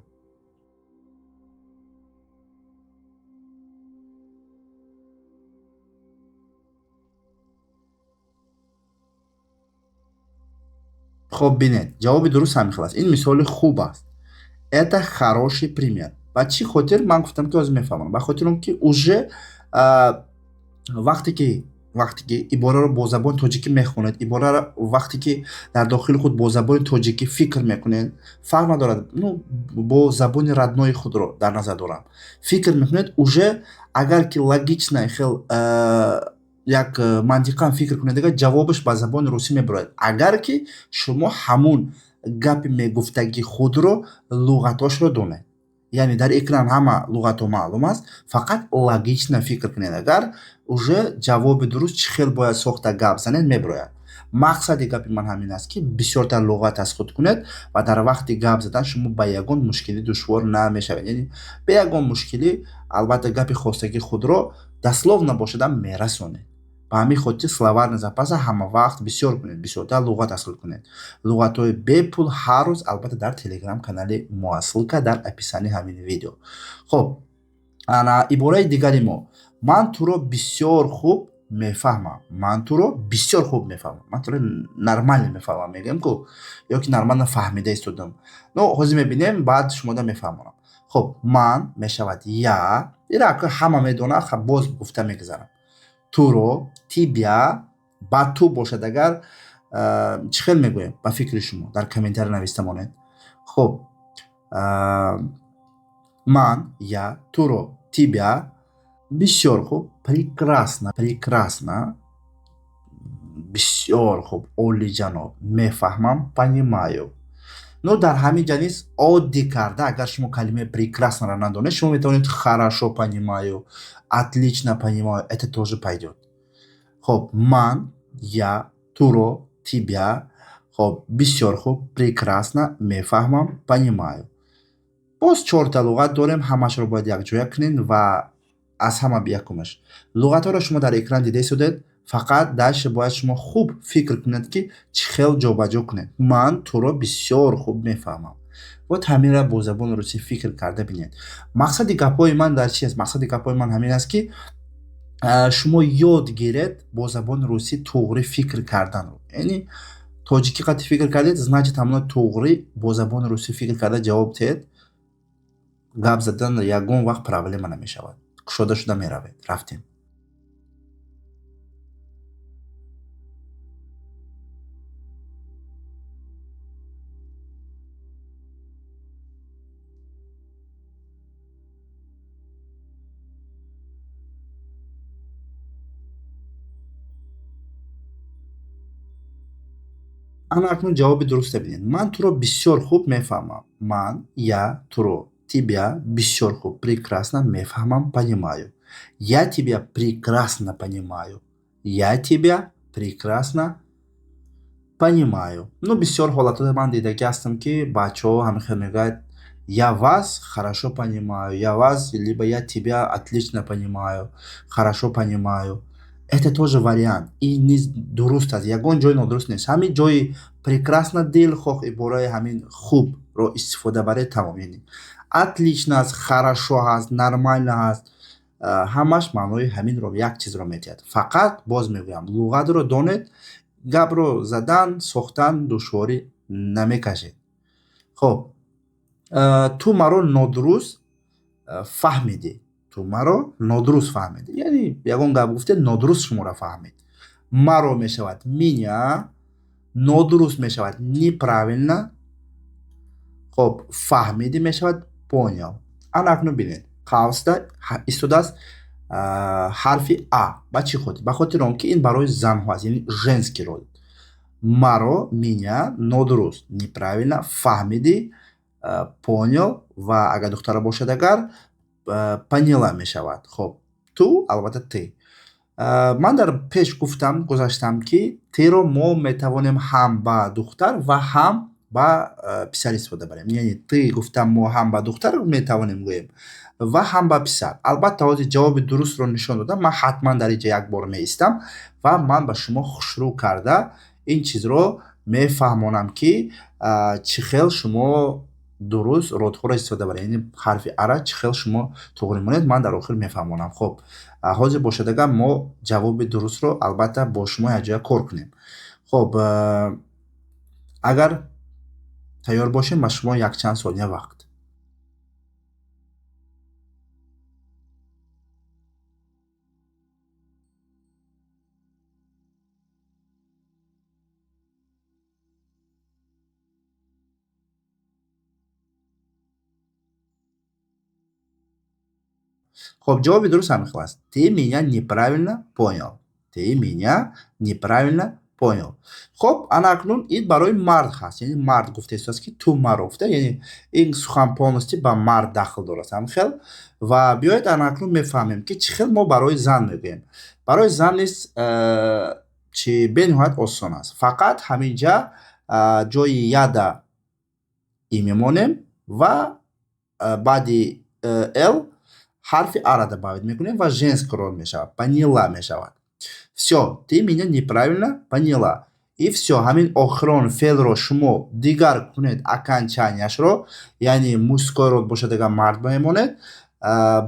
خب بینید جواب درست همین خلاص. این مثال خوب است. это хороший пример. با چی خاطر من گفتم که از میفهمم؟ به خاطر اون که уже وقتی که عباره رو با زبان تاجیکی میخونید، عباره رو وقتی که در داخل خود با زبان تاجیکی فکر میکنید، فرق ندارد. با زبان родной خود رو در نظر دارم فکر میکنید. уже اگر که логично خیلی یک منطقا فکر کنید دیگه جوابش با زبان روسی میبرید. اگر که شما همون گپ میگفتگی خود رو لغتاش رو دونید. یعنی در اکران همه لغت ها معلوم است، فقط لوگیچنا فکر کنید. اگر уже جواب درست چی خیلی باید ساخته گپ زنید میبراید. مقصد گپ من همین است که بسیارتر لغت از خود کنید و در وقت گپ زدن شما به یگان مشکلی دشوار نمیشوید. یعنی به یگان مشکلی البته گپ خواستگی خود رو دستلوف نباشد میرسونید. به همین خاطر словарный запас همه وقت بسیار کنید، بسیارتر لغت حاصل کنید. لغت های بی پول هر روز البته در تلگرام کانال ما ссылка در اپیسانی همین ویدیو. خب انا عباره دیگری ما من تو رو بسیار خوب میفهمم. من تو رو بسیار خوب میفهمم. من تو رو نرمال میفهمم. میگم که یا که نرمال فهمیده استودم. نو حاضر میبینیم بعد شما دا میفهمم. خب من میشود یا اینا که همه میدونه. خب باز گفته میگذارم. تو رو تیبیا ба ту бошад агар чӣ хел мегӯем ба фикри шумо дар комментария нависта монед. хуб ман я туро тибя бисёр хуб прекрасно бисёр хуб олиҷаноб мефаҳмам понимаю. Ну дар ҳамин ҷа низ оддӣ карда агар шумо калимаи прекрасноро надонед шумо метавонед хорошо понимаю, отлично понимаю, это тоже пойдёт. хуб ман я туро тибя хуб бисёр хуб прекрасно мефаҳмам понимаю. боз 4 луғат дорем, ҳамашро бояд якҷоя кунем ва аз ҳама якумаш луғатҳоро шумо дар экран дида истодед. фақат дальше бояд шумо хуб фикр кунед ки чӣ хел ҷобаҷо кунед. ман туро бисёр хуб мефаҳмам. вот ҳаминро бо забони русӣ фикр карда бинед. мақсади гапҳои ман дар чи аст? мақсади гапҳои ман ҳамин аст ки шумо ёд гиред бо забони русӣ туғри фикр карданро. яъне тоҷикӣ қати фикр кардед, значит ҳамона туғри бо забони русӣ фикр карда ҷавоб диҳед. гап задан ягон вақт проблема намешавад. кушода шуда меравед. рафтем. ана акнун ҷавоби дурустро бинед. ман туро бисёр хуб мефаҳмам. ман я туро тибя бисёр хуб прекрасно мефаҳмам понимаю. Я тебя прекрасно понимаю. Я тебя прекрасно понимаю. Ну бисёр ҳолатҳои ман дидаги ҳастам ки бачаҳо ҳамихел мегӯяд я вас хорошо понимаю, я вас либо я тебя отлично понимаю, хорошо понимаю. Это тоже вариант. И низ дуруст аст. Ягон ҷой нодуруст нест. Ҳамин ҷои прекрасно дилхоҳ ибораи ҳамин хубро истифода баред тамом. Яъне отлично аст, хорошо аст, нормально аст. ҳамаш маънои ҳаминро як чизро метиҳад. Фақат боз мегӯям луғатро донед, гапро задан, сохтан душворӣ намекашед. хоб ту маро нодуруст фаҳмидӣ. ту маро нодуруст фаҳмидӣ. яъне ягон гап гуфтед, нодуруст шуморо фаҳмид. маро мешавад меня, нодуруст мешавад неправильно. хоб фаҳмидӣ мешавад понял. ана акнун бинед қавсда истодааст ҳарфи а. ба чӣ хотир? Ба хотири он ки ин барои занҳо аст, яъне женский род. маро меня нодуруст неправильно фаҳмидӣ понял ва агар духтара бошад агар поняла мешавад. хоб ту албатта ты. ман дар пеш гуфтам гузаштам ки тиро мо метавонем ҳам ба духтар ва ҳам ба писар истифода барем. яъне ты гуфтам мо ҳам ба духтар метавонем гӯем ва ҳам ба писар. албатта ҳозир ҷавоби дурустро нишон додам. ман ҳатман дар инҷа як бор меистам ва ман ба шумо хушрӯ карда ин чизро мефаҳмонам ки чӣ хел шумо дуруст родҳоро истифода баред. яъне ҳарфи ара чӣ хел шумо туғри монед, ман дар охир мефаҳмонам. хоб ҳозир бошад агар мо ҷавоби дурустро албатта бо шумо якҷоя кор кунем. хоб агар тайёр бошем ба шумо якчанд сония вақт. хоб ҷавоби дуруст ҳамин хел аст. Ты меня неправильно понял. Ты меня неправильно понял. хоб ана акнун ин барои мард ҳаст. яъне мард гуфта истодааст ки ту маро гуфта, яъне ин сухан полностью ба мард дахл дорад ҳамин хел. ва биёед ана акнун мефаҳмем ки чӣ хел мо барои зан мегӯем. барои зан низ чи бениҳоят осон аст. фақат ҳамин ҷа ҷои яда и мемонем ва баъди л ҳарфи ара добавить мекунем ва женский род мешавад. Поняла мешавад. Всё, ты меня неправильно поняла. И всё, ҳамин охирон феълро шумо дигар кунед окончанияшро, яъне мужской род бошад агар мард мемонед,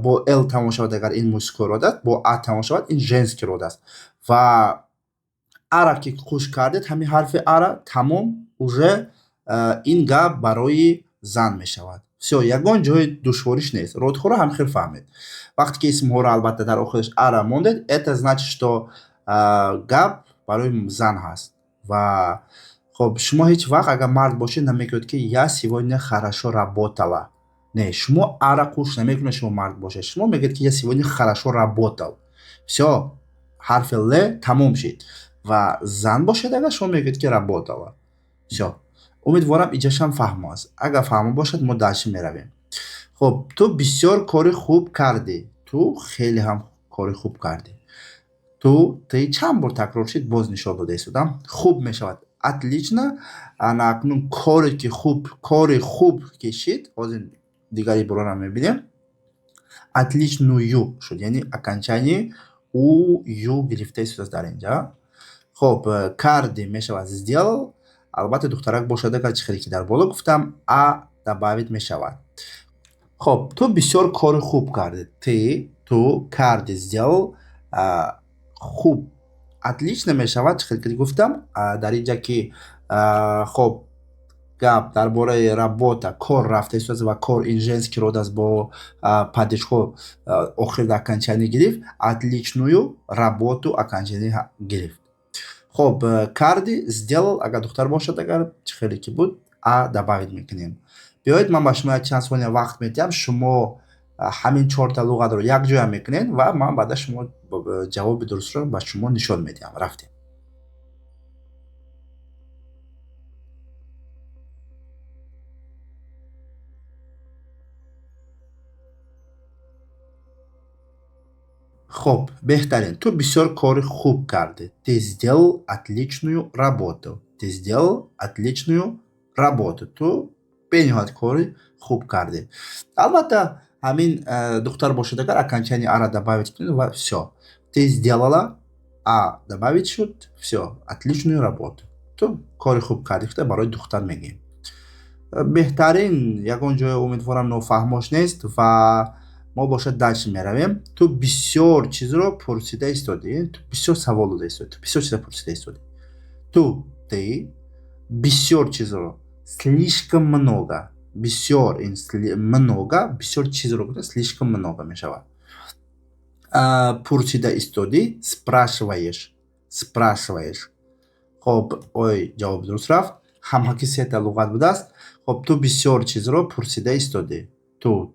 бо л тамом шавад агар ин мужской род аст, бо а тамом шавад ин женский род аст. ва ара ки хуш кардед, ҳамин ҳарфи ара тамом уже ин гап барои зан мешавад. Всё, ягон ҷои душвориш нест. Родҳоро ҳамхел фаҳмед. вақте ки исмҳоро албатта дар охираш ара мондед, это значит что гап барои зан ҳаст. Ва хоб шумо ҳеҷ вақт агар мард бошед намегӯед ки я сегодня хорошо работала. Не, шумо арақуш намекунед шумо мард бошед. Шумо мегӯед ки я сегодня хорошо работал. Всё, ҳарфи л тамом шид. Ва зан бошед агар шумо мегӯед ки работала. Всё. Умедворам иҷашам фаҳмо аст. Агар фаҳмо бошад мо дальше меравем. Хоб, ту бисёр кори хуб кардӣ. Ту хеле ҳам кори хуб кардӣ. Ты чанд бор такрор шид боз нишон дода истодам. Хуб мешавад. Отлично. Ана акнун кори хуб ки шид. Ҳозир дигари бирора мебинем. Отличную шуд. Яъни окончание у ю гирифта истодааст дар инҷа. Хоб, карди мешавад сделал. Албатта духтарак бошад агар чӣ хеле ки дар боло гуфтам а добавить мешавад. Хоб, ту бисёр кори хуб кардӣ. Ту карди сделал хуб. Отлично мешавад. Чӣ хеле ки гуфтам дар инҷа ки хоб гап дар бораи работа кор рафта истодааст ва кор ин женский род аст бо падежҳо охир окончание гирифт. Отличную работу окончание гирифт. Хоб, карди сделал агар духтар бошад агар чӣ хеле ки буд а добавить мекунем. Биёед ман ба шумо як чанд сония вақт медиҳам. Шумо ҳамин чорта луғатро якҷоя мекунед ва ман баъда шумо ҷавоби дурустро ба шумо нишон медиҳам. Рафтем. Хоб, беҳтарин. Ту бисёр кори хуб кардӣ. Ты сделал отличную работу. Ты сделал отличную работу. Ту бениҳоят кори хуб кардӣ. Албатта ҳамин духтар бошад агар окончание ара добавить кунед ва всё. Ты сделала а добавить шуд. Всё. Отличную работу. Ту кори хуб кардӣ гуфта барои духтар мегӯем. Беҳтарин ягон ҷое умедворам нофаҳмош нест ва мо бошад дальше меравем. Ту бисёр чизро пурсида истодӣ. Ту бисёр савол дода истодӣ. Ту бисёр чизро пурсида истодӣ. Ты бисёр чизро слишком много. Бисёр много. Бисёр чизро гуфта слишком много мешавад. Пурсида истодӣ. Спрашиваешь. Хоб, ой, ҷавоб дуруст рафт. Ҳамаки сета луғат будааст. Хоб, ту бисёр чизро пурсида истодӣ.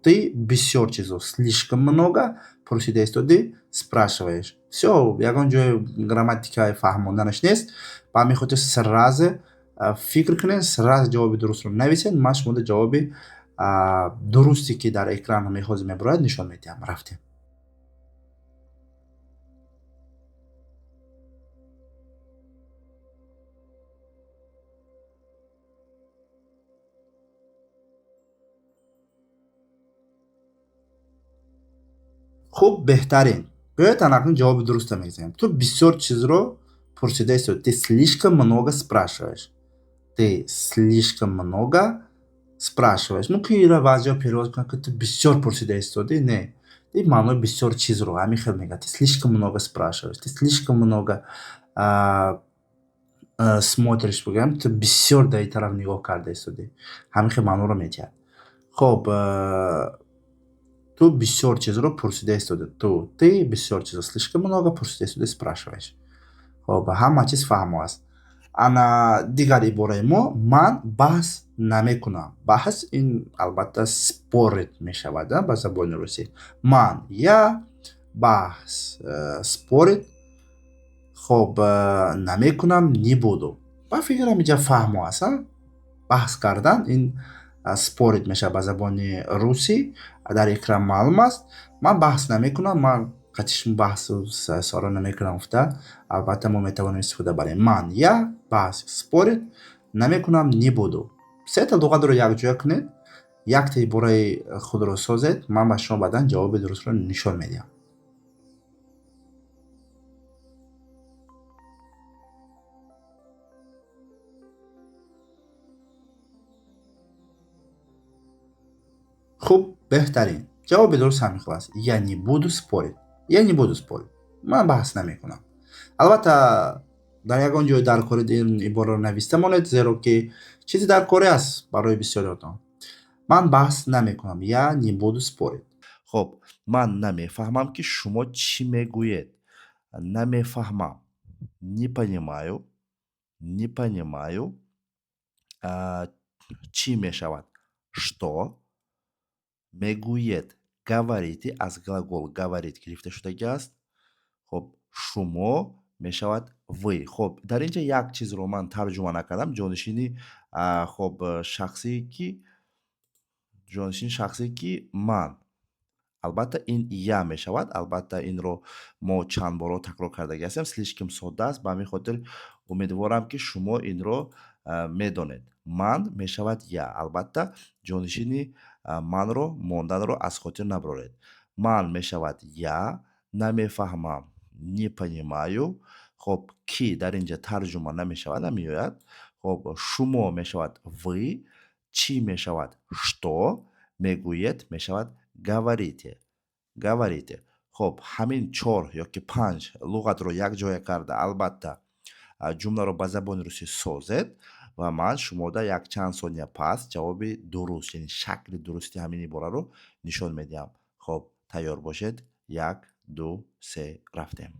Ты бисёр чизро слишком много пурсида истодӣ. Спрашиваешь. Всё, ягон ҷои грамматикаи фаҳмонданаш нест. Ба ҳамин хотир сразу фикр кунед, сразу ҷавоби дурустро нависед. Ман шуморо ҷавоби дурусте ки дар экран ҳозир мебарояд нишон медиҳам. Рафтем. хуб, беҳтарин. Биёед анакун ҷавоби дуруста мезанем. Ту бисёр чизро пурсида истодӣ. Ты слишком много спрашиваешь. Ты слишком много спрашиваешь. Мумкин ира баъзеҳо перевод кунанд ки ту бисёр пурсида истодӣ. Не. Ин маънои бисёр чизро ҳамин хел мегӯяд. Ты слишком много спрашиваешь. Ты слишком много смотришь. Бигӯям ту бисёр дар ин тараф нигоҳ карда истодӣ. Ҳамин хел маъноро медиҳад. Хоб, ту бисёр чизро пурсида истодӣ. Ты бисёр чизро слишком много пурсида истодӣ. Спрашиваешь. Хоб, ҳама чиз фаҳмо аст. Ана дигар ибораи мо ман баҳс намекунам. Баҳс ин албатта спорит мешавад ба забони русӣ. Ман я баҳс спорит. Хоб, намекунам не буду. Ба фикрам инҷа фаҳмо аст. Баҳс кардан ин спорит мешавад ба забони русӣ. Дар экран маълум аст. Ман баҳс намекунам. Ман қатишм баҳсу сора намекунам гуфта. Албатта мо метавонем истифода барем. Ман я баҳс спорит намекунам не буду. Сета луғатро якҷоя кунед. Якта ибораи худро созед. Ман ба шумо баъдан ҷавоби дурустро нишон медиҳам. хуб, беҳтарин. ҷавоби дуруст ҳамин хел аст. Я не буду спорить. Я не буду спорить. Ман баҳс намекунам. Албатта дар ягон ҷои дар кори ин ибораро нависта монед, зеро ки чизи дар кори аст барои бисёриётон. Ман баҳс намекунам. Я не буду спорить. Хоб, ман намефаҳмам ки шумо чӣ мегӯед. Намефаҳмам. не понимаю, не понимаю. А, чӣ мешавад? Что? Мегӯед, говорите, аз глагол говорит гирифта шудагӣ аст. хоб шумо мешавад вы. хоб дар инҷа як чизро ман тарҷума накардам. Хоб шахсие ки ҷонишини шахсие ки ман. Албатта ин я мешавад. Албатта инро мо чанд боро такрор кардаги ҳастем. Слишком содда аст. Ба ҳамин хотир умедворам ки шумо инро медонед. Ман мешавад я. Албатта ҷонишини манро монданро аз хотир набароред. Ман мешавад я, намефаҳмам, не понимаю. хоб ки дар инҷа тарҷума намешавад, намеояд. хоб шумо мешавад вы, чӣ мешавад что, мегӯед мешавад говорите. Говорите. хоб ҳамин 4 ёки 5 луғатро якҷоя карда албатта ҷумларо ба забони русӣ созед ва ман шумода якчанд сония пас ҷавоби дуруст, яъне шакли дурусти ҳамин ибораро нишон медиҳам. хоб тайёр бошед. 1 2 3 рафтем.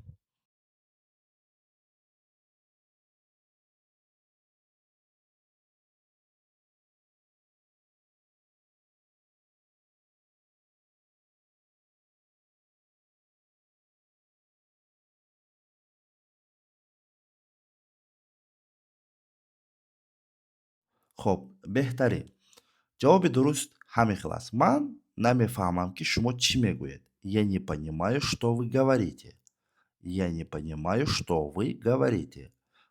хоб беҳтарин ҷавоби дуруст ҳамин хел аст. Ман намефаҳмам ки шумо чӣ мегӯед. Я не понимаю, что вы говорите. Я не понимаю, что вы говорите.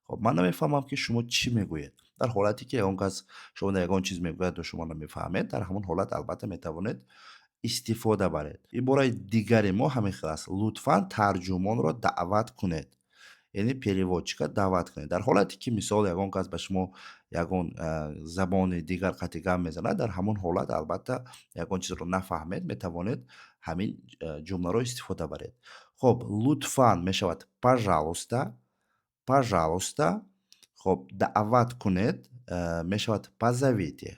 хоб ман намефаҳмам ки шумо чӣ мегӯед. Дар ҳолате ки ягон кас шумо ягон чиз мегӯяд ва шумо намефаҳмед, дар ҳамон ҳолат албатта метавонед истифода баред. Ибораи дигари мо ҳамин хел аст. Лутфан тарҷумонро даъват кунед. яъне переводчика даъват кунед. Дар ҳолате ки мисол ягон кас ба шумо ягон забони дигар қатъи гап мезанад, дар ҳамон ҳолат албатта ягон чизро нафаҳмед, метавонед ҳамин ҷумларо истифода баред. хоб лутфан мешавад пажалуйста, пажалуйста. хоб даъват кунед мешавад позовите,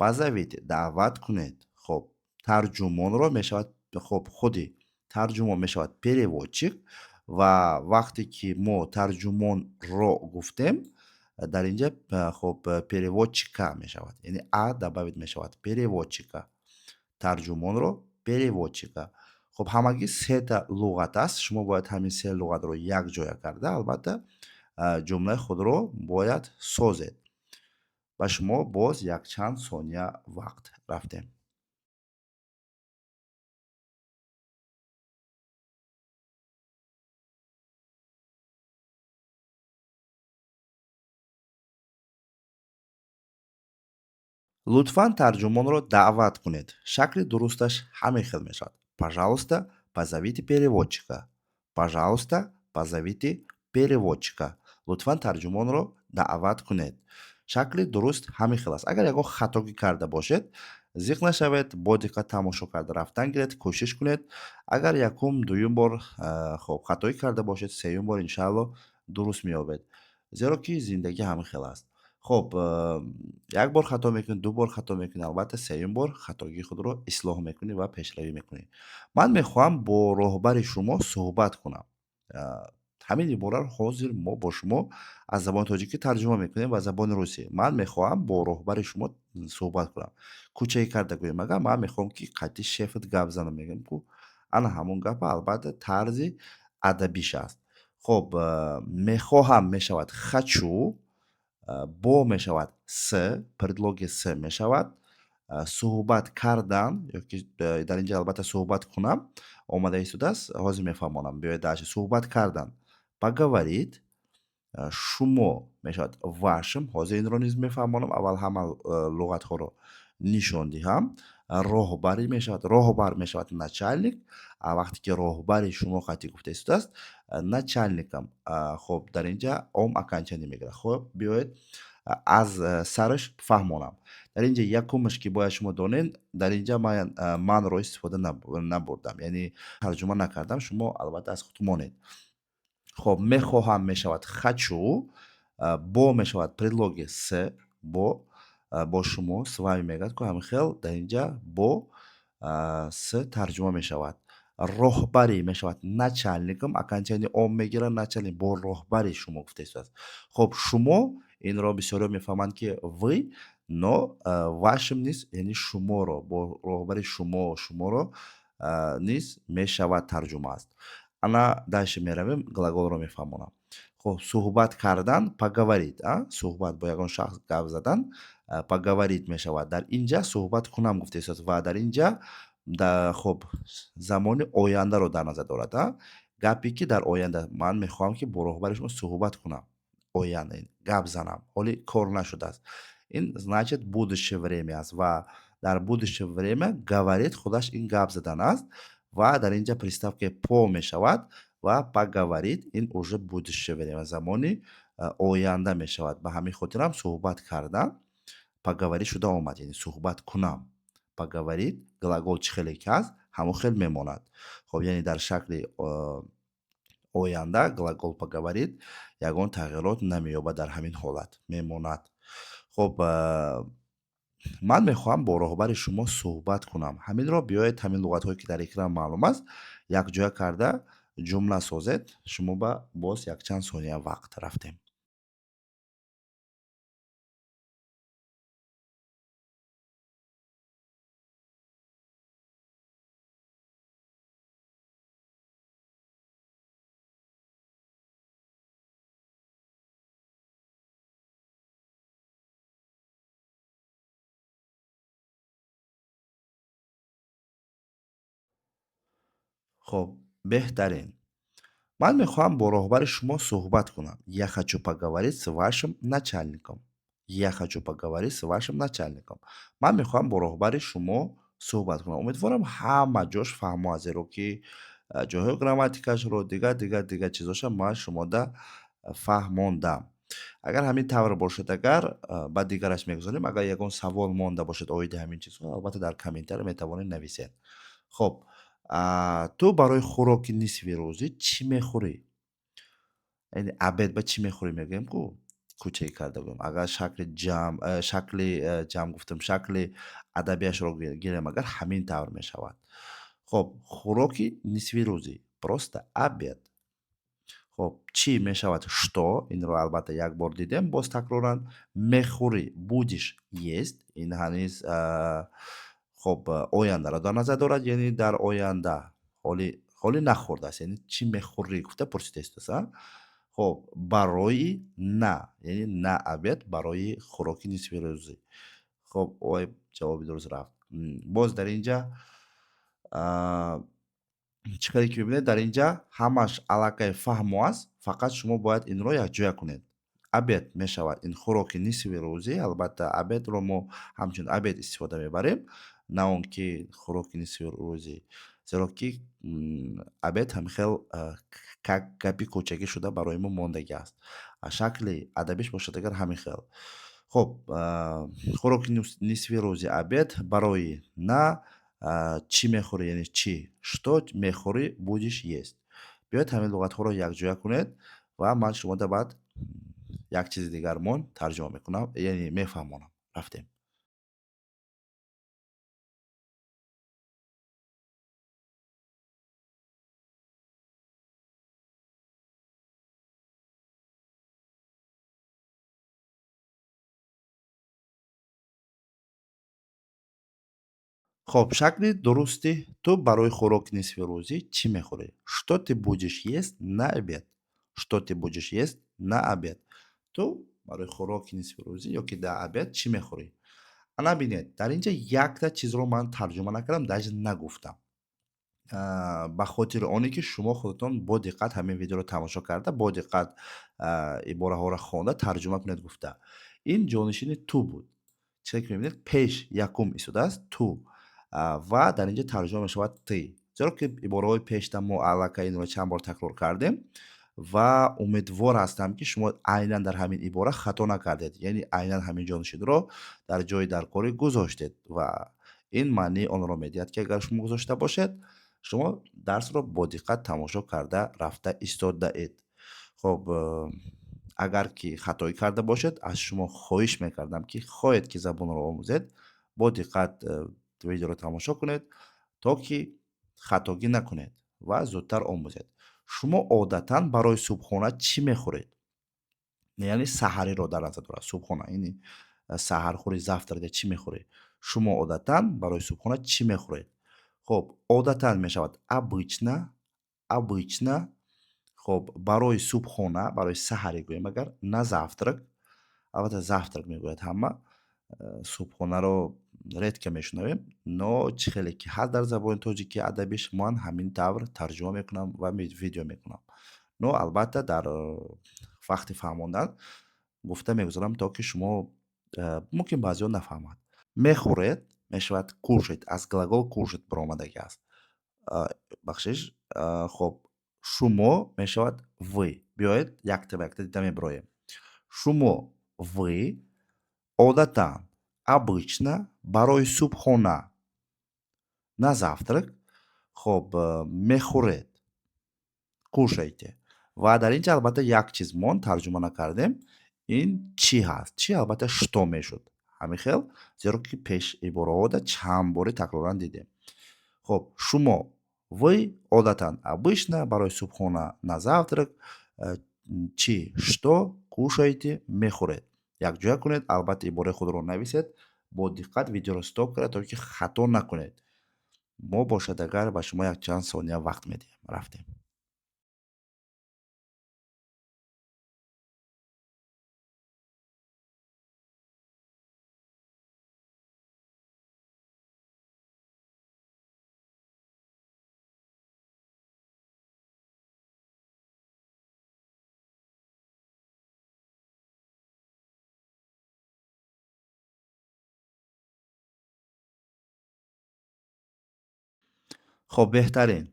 позовите, даъват кунед. хоб тарҷумонро мешавад хоб худи тарҷумон мешавад переводчик ва вақте ки мо тарҷумонро гуфтем дар инҷа хоб переводчика мешавад. Яъне добавит мешавад переводчика. Тарҷумонро переводчика. хоб ҳамагӣ сета луғат аст. Шумо бояд ҳамин се луғатро якҷоя карда албатта ҷумлаи худро бояд созед. ба шумо боз якчанд сония вақт рафтем. лутфан тарҷумонро даъват кунед. Шакли дурусташ ҳамин хел мешавад. Пожалуйста, позовите переводчика. Пожалуйста, позовите переводчика. Лутфан тарҷумонро даъват кунед. Шакли дуруст ҳамин хел аст. Агар ягон хатогӣ карда бошед, зиқ нашавед, бо диққат тамошо карда рафтан гиред, кӯшиш кунед. Агар якум, дуюм бор хоб хатоӣ карда бошед, сеюм бор иншаалло дуруст меёбед. Зеро ки зиндагӣ ҳамин хел аст. хоб як бор хато мекунӣ, ду бор хато мекунӣ, албатта сеюм бор хатогии худро ислоҳ мекунӣ ва пешравӣ мекунӣ. Ман мехоҳам бо роҳбари шумо суҳбат кунам. Ҳамин ибораро ҳозир мо бо шумо аз забони тоҷикӣ тарҷума мекунем ба забони русӣ. Ман мехоҳам бо роҳбари шумо суҳбат кунам. Кӯчагӣ карда гӯем, агар ман мехоҳам ки қатъи шефит гап занам, мегӯям ку ана ҳамон гапа, албатта тарзи адабиш аст. хоб мехоҳам мешавад хачу, бо мешавад с, предлоги с мешавад. Суҳбат кардан ёки дар инҷа албатта суҳбат кунам омада истодааст. Ҳозир мефаҳмонам. Биёед дальше. Суҳбат кардан. Поговорит. Шумо мешавад вашим. Ҳозир инро низ мефаҳмонам. Аввал ҳама луғатҳоро нишон диҳам. Роҳбарӣ мешавад. Роҳбар мешавад начальник. Вақте ки роҳбари шумо қатъи гуфта истодааст, начальникам хоб дар инҷа ом аканчанӣ мегирад. Хоб биёед аз сараш фаҳмонам. Дар инҷа якумаш ки бояд шумо донед, дар инҷа ман манро истифода набурдам, яъне тарҷума накардам. Шумо албатта аз худ монед. хоб мехоҳам мешавад хачу, бо мешавад предлоги с, бо шумо с вами мегӯяд ку ҳамин хел дар инҷа бо с тарҷума мешавад. роҳбарӣ мешавад начальником, окончание он мегирад начальник бо роҳбари шумо гуфта истояст. Хоб шумо инро бисёриҳо мефаҳманд ки вы, но вашим низ яъни шуморо бо роҳбари шуморо низ мешавад тарҷума аст. Ана дальше меравем, глаголро мефаҳмонам. Хоб суҳбат кардан поговорит, суҳбат бо ягон шахс гап задан поговорит мешавад. Дар инҷа суҳбат кунам гуфта истояст ва дар инҷа хоб замони ояндаро дар назар дорад. Гапе ки дар оянда ман мехоҳам ки бо роҳбари шумо суҳбат кунам, оянда гап занам, ҳоли кор нашудааст. Ин значит будущее время аст ва дар будущее время говорит худаш ин гап задан аст ва дар инҷа приставкаи по мешавад ва поговорит ин уже будущее время, замони оянда мешавад. Ба ҳамин хотирам суҳбат кардан поговорит шуда омад, яъне суҳбат кунам. Поговорит глагол чӣ хеле ки аст, ҳамон хел мемонад. Хоб яъне дар шакли оянда глагол поговорит ягон тағйирот намеёбад, дар ҳамин ҳолат мемонад. Хоб ман мехоҳам бо роҳбари шумо суҳбат кунам. Ҳаминро биёед ҳамин луғатҳое ки дар экран маълум аст якҷоя карда ҷумла созед. Шумо ба боз якчанд сония вақт рафтем. хоб беҳтарин. Ман мехоҳам бо роҳбари шумо суҳбат кунам. Я хочу поговорить с вашим начальником. Я хочу поговорить с вашим начальником. Ман мехоҳам бо роҳбари шумо суҳбат кунам. Умедворам ҳама ҷош фаҳмоад, зеро ки ҷойҳои грамматикашро дигар чизоша ман шумода фаҳмондам. Агар ҳамин тавр бошад, агар ба дигараш мегузорем, агар ягон савол монда бошад оиди ҳамин чизҳо, албатта дар комментария метавонед нависед. Хоб, ту барои хӯроки нисфи рӯзӣ чӣ мехӯрӣ? Яъне абед ба чӣ мехӯрӣ мегӯем ку кӯчагӣ карда гӯем. Агар ҷамъ гуфтам, шакли адабиашро гирем, агар ҳамин тавр мешавад. Хоб, хӯроки нисфи рӯзӣ просто обед. хоб, чӣ мешавад что, инро албатта як бор дидем, боз такроран. Мехӯрӣ будешь есть, ин ҳаниз хоб ояндаро дар назар дорад, яъне дар оянда ҳоли нахӯрдааст, яъне чӣ мехӯрӣ гуфта пурсида истояст. хоб, барои на, яъне на обед, барои хӯроки нисфи рӯзӣ. хоб, ой ҷавоби дуруст рафт. Боз дар инҷа чӣ каре ки мебинед, дар инҷа ҳамаш аллакай фаҳмо аст, фақат шумо бояд инро якҷоя кунед. Обед мешавад ин хӯроки нисфи рӯзӣ, албатта обедро мо ҳамчун обед истифода мебарем, на он ки хӯроки нисфи рӯзӣ, зеро ки обед ҳамихел гапи кӯчагӣ шуда барои мо мондагӣ аст. Шакли адабиш бошад агар ҳамин хел. Хоб, хӯроки нисфи рӯзи обед барои на чӣ мехӯрӣ, яъне чӣ, что мехӯрӣ, будешь есть. Биёед ҳамин луғатҳоро якҷоя кунед ва ман шумода баъд як чизи дигармон тарҷума мекунам, яъне мефаҳмонам. Рафтем. Хоб, шакли дурусти ту барои хӯроки нисфи рӯзӣ чӣ мехӯрӣ? Что ты будешь есть на обед? Что ты будешь есть на обед? Ту барои хӯроки нисфи рӯзӣ ё ки на обед чӣ мехӯрӣ? Ана бинед, дар инҷа якта чизро ман тарҷума накардам, даже нагуфтам. Ба хотири оне ки шумо худатон бо диққат ҳамин видеоро тамошо карда, бо диққат ибораҳоро хонда, тарҷума кунед гуфта. Ин ҷонишини ту буд. Чизе ки мебинед, пеш якум истодааст ту ва дар инҷа тарҷума мешавад ты. Зеро ки ибораҳои пештам мо аллакай инро чанд бор такрор кардем ва умедвор ҳастам ки шумо айнан дар ҳамин ибора хато накардед, яъне айнан ҳамин ҷонишинро дар ҷои даркорӣ гузоштед ва ин маънии онро медиҳад ки агар шумо гузошта бошед, шумо дарсро бо диққат тамошо карда рафта истодаед. Хоб, агар ки хатое карда бошед, аз шумо хоҳиш мекардам ки хоҳед ки забонро омӯзед, бо диққат видеоро тамошо кунед, то ки хатогӣ накунед ва зудтар омӯзед. Шумо одатан барои субҳона чӣ мехӯред? Яъне саҳариро дар назар дорад. Субҳона яъне саҳархӯри завтраде чӣ мехӯред? Шумо одатан барои субҳона чӣ мехӯред? Хоб, одатан мешавад обычно, хоб, барои субҳона, барои саҳаре гӯем агар, на завтрак, албатта завтрак мегӯяд ҳама, субҳонаро редко мешунавем, но чӣ хеле ки ҳаст дар забони тоҷикӣ адабиш, ман ҳамин тавр тарҷума мекунам ва видео мекунам. Но албатта дар вақти фаҳмондан гуфта мегузорам, то ки шумо мумкин баъзеҳо нафаҳмад. Мехӯред мешавад кушать, аз глагол кушать баромадаги аст. Бахшиш, хоб, шумо мешавад вы. Биёед яктаба якта дида мебироем. Шумо, вы одатан, обычно барои субҳона, на завтрак, хоб, мехӯред, кушайте. Ва дар инҷа албатта як чиз мон тарҷума накардем. Ин чӣ ҳаст? Чӣ албатта что мешуд. Ҳамин хел, зеро ки пеш ибораҳода чанд боре такроран дидем. Хоб, шумо, вы одатан, обычно барои субҳона, на завтрак, чӣ, что кушаете, мехӯред. Якҷоя кунед, албатта ибораи худро нависед, бо диққат видеоро стоп каред, то ки хато накунед. Мо бошад агар ба шумо якчанд сония вақт медиҳем. Рафтем. хоб, беҳтарин.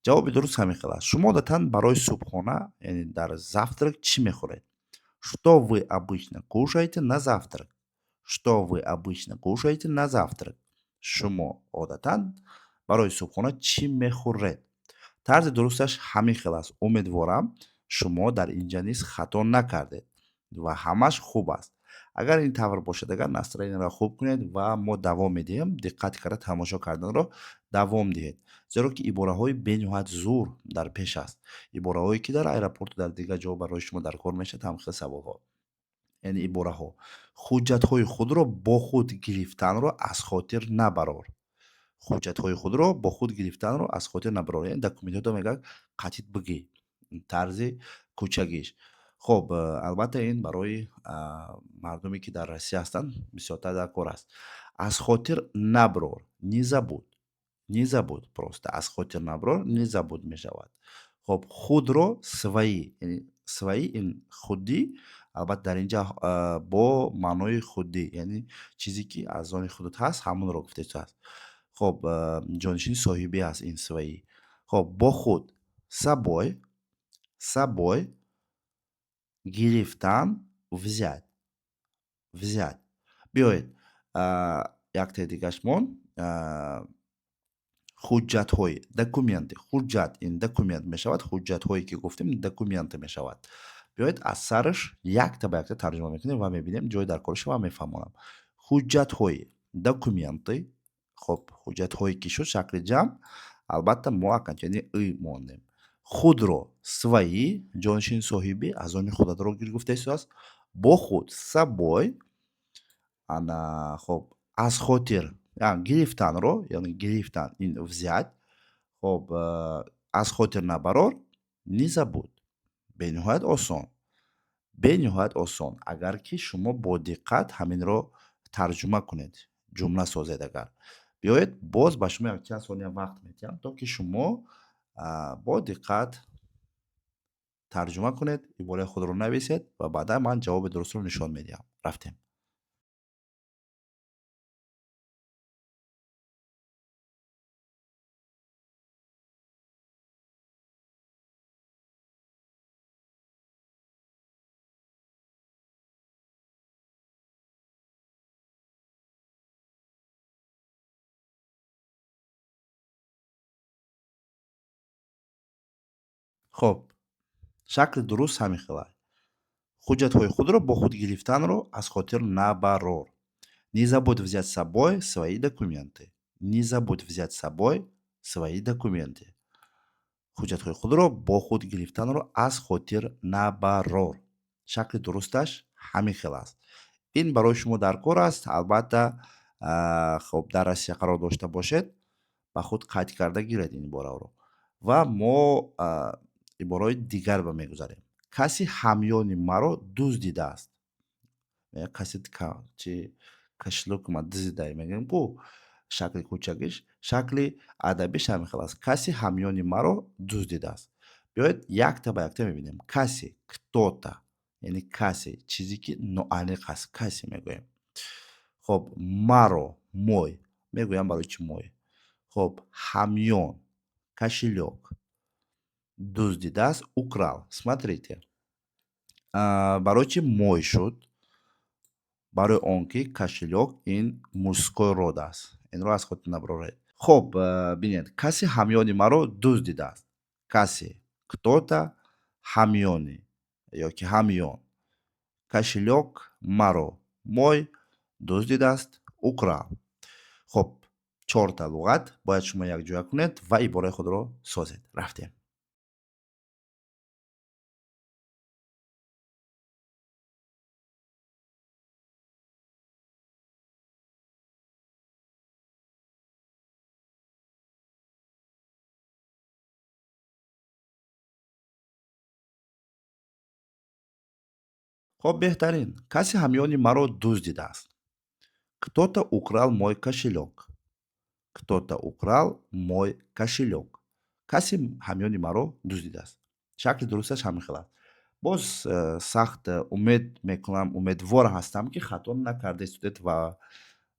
ҷавоби дуруст ҳамин хел аст. Шумо одатан барои субҳона, яъне дар завтрак чӣ мехӯред? Что вы обычно кушаете на завтрак? Что вы обычно кушаете на завтрак? Шумо одатан барои субҳона чӣ мехӯред? Тарзи дурусташ ҳамин хел аст. Умедворам, шумо дар инҷа низ хато накардед ва ҳамаш хуб аст. Агар ин тавр бошад, агар настроениеро хуб кунед ва мо давом медиҳем, диққати карда тамошо карданро давом диҳед. Зеро ки ибораҳои бениҳоят зур дар пеш аст. Ибораҳое ки дар аэропорту дар дигар ҷо барои шумо дар кор мешавад, ҳамин хел саволҳо. Яъне ибораҳо. Ҳуҷҷатҳои худро бо худ гирифтанро аз хотир набарор. Ҳуҷҷатҳои худро бо худ гирифтанро аз хотир набарор. Яъне документҳоятро мегӯяд қатъит бигӣ. Тарзи кӯчагиш. Хоб, албатта ин барои мардуме ки дар Россия ҳастанд бисёртар дар кор аст. Аз хотир набарор, не забудь. Не забудь просто. Аз хотир набарор, не забудь мешавад. Хоб, худро свои, яъне свои ин худӣ, албатта дар инҷа бо маънои худӣ, яъне чизе ки аз они худат ҳаст, ҳамонро гуфта шудааст. хоб, ҷонишини соҳибӣ аст ин свои. Хоб, бо худ, собой гирифтан, взять. Биёед яктаи дигашмон, ҳуҷҷатҳои, документи. Ҳуҷҷат ин документ мешавад. Ҳуҷҷатҳое ки гуфтем документе мешавад. Биёед аз сараш якта ба якта тарҷума мекунем ва мебинем ҷои дар кориш ва мефаҳмонам. Ҳуҷҷатҳои, документи. хоб, ҳуҷҷатҳое ки шуд шакли ҷамъ, албатта мо окончание ӣ мондем. Худро, свои, ҷонишини соҳибӣ, аз они худатро гуфта шудааст. Бо худ, собой, хоб, аз хотир, гирифтанро, яъне гирифтан ин взять. хоб, аз хотир набарор, не забудь. Бениҳоят осон. Бениҳоят осон. Агар ки шумо бо диққат ҳаминро тарҷума кунед, ҷумла созед агар. Биёед боз ба шумо якчанд сония вақт медиҳам, то ки шумо бо диққат тарҷума кунед, ибораи худро нависед ва баъдан ман ҷавоби дурустро нишон медиҳам. Рафтем. хоб, шакли дуруст ҳамин хел аст. ҳуҷҷатҳои худро бо худ гирифтанро аз хотир набарор. Не забудь взять с собой свои документы. Не забудь взять с собой свои документы. ҳуҷҷатҳои худро бо худ гирифтанро аз хотир набарор. Шакли дурусташ ҳамин хел аст. ин барои шумо дар кор аст. Албатта хоб дар Россия қарор дошта бошед, ба худ қайд карда гиред ин ибораро. Ва мо ибораи дигарро мегузарем. Каси ҳамёни маро дуздидааст. Каси чи кашлук дизидай мегӯем ку шакли кӯчагиш, шакли адабиш ҳамин хел аст. Каси ҳамёни маро дуздидааст. биёед якта ба якта мебинем. Каси, кто-то, яъне каси, чизе ки ноаниқ аст, каси мегӯем. хоб маро, мой, мегӯям барои чӣ мой. хоб ҳамён, кошелёк, дуздидааст, украл. Смотрите, барои чӣ мой шуд? Барои он ки кошелёк ин мужской род аст. Инро аз хотир набароред. Хоб бинед, каси ҳамёни маро дуздидааст. Каси, кто-то, ҳамёни ёки ҳамён, кошелёк, маро, мой, дуздидааст, украл. хоб чорта луғат бояд шумо якҷоя кунед ва ибораи худро созед. Рафтем. хоб беҳтарин. Каси ҳамёни маро дуздидааст. Кто-то украл мой кошелёк. Кто-то украл мой кошелёк. Каси ҳамёни маро дуздидааст. Шакли дурусташ ҳамин хел аст. боз сахт умед мекунам, умедвор ҳастам ки хато накарда истодед ва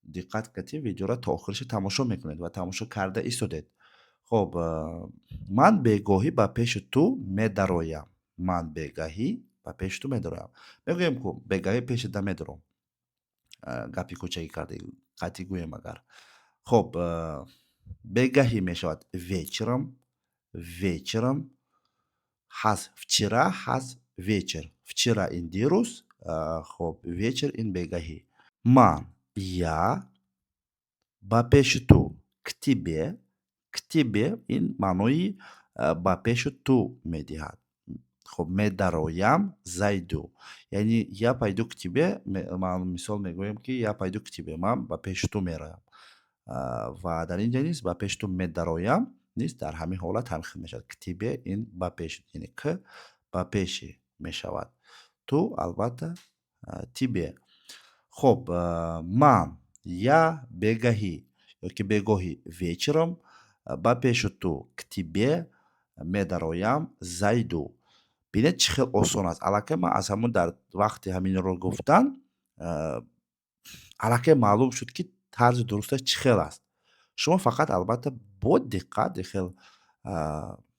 диққат кардед видеоро то охириш тамошо мекунед ва тамошо карда истодед. хоб ман бегоҳӣ ба пеши ту медароям. Ман бегаҳӣ ба пеши ту медароям. Мегӯем ку бегаҳӣ пешида медаром. Гапи кӯчагӣ карда қатъӣ гӯем агар. хоб бегаҳӣ мешавад вечером, вечером. ҳаст вчера, ҳаст вечер. Вчера ин дирӯз, хоб вечер ин бегаҳӣ. Ман, я ба пеши ту, к тебе. К тебе ин маънои ба пеши ту медиҳад. хоб медароям зайду. Яъне я пайду к тебе, мисол мегӯем ки я пайду к тебе, ман ба пеши ту мероям. Ва дар ин ҷа низ ба пеши ту медароям низ дар ҳамин ҳолат ҳамин хел мешавад. К тебе ин ба пеши, яъне к ба пеши мешавад. Ту албатта тебе. хоб ман, я бегаҳӣ ёки бегоҳӣ вечером ба пеши ту, к тебе медароям зайду. бинед чӣ хел осон аст. Аллакай ман аз ҳамун дар вақти ҳаминро гуфтан аллакай маълум шуд ки тарзи дурусташ чӣ хел аст. шумо фақат албатта бо диққат хел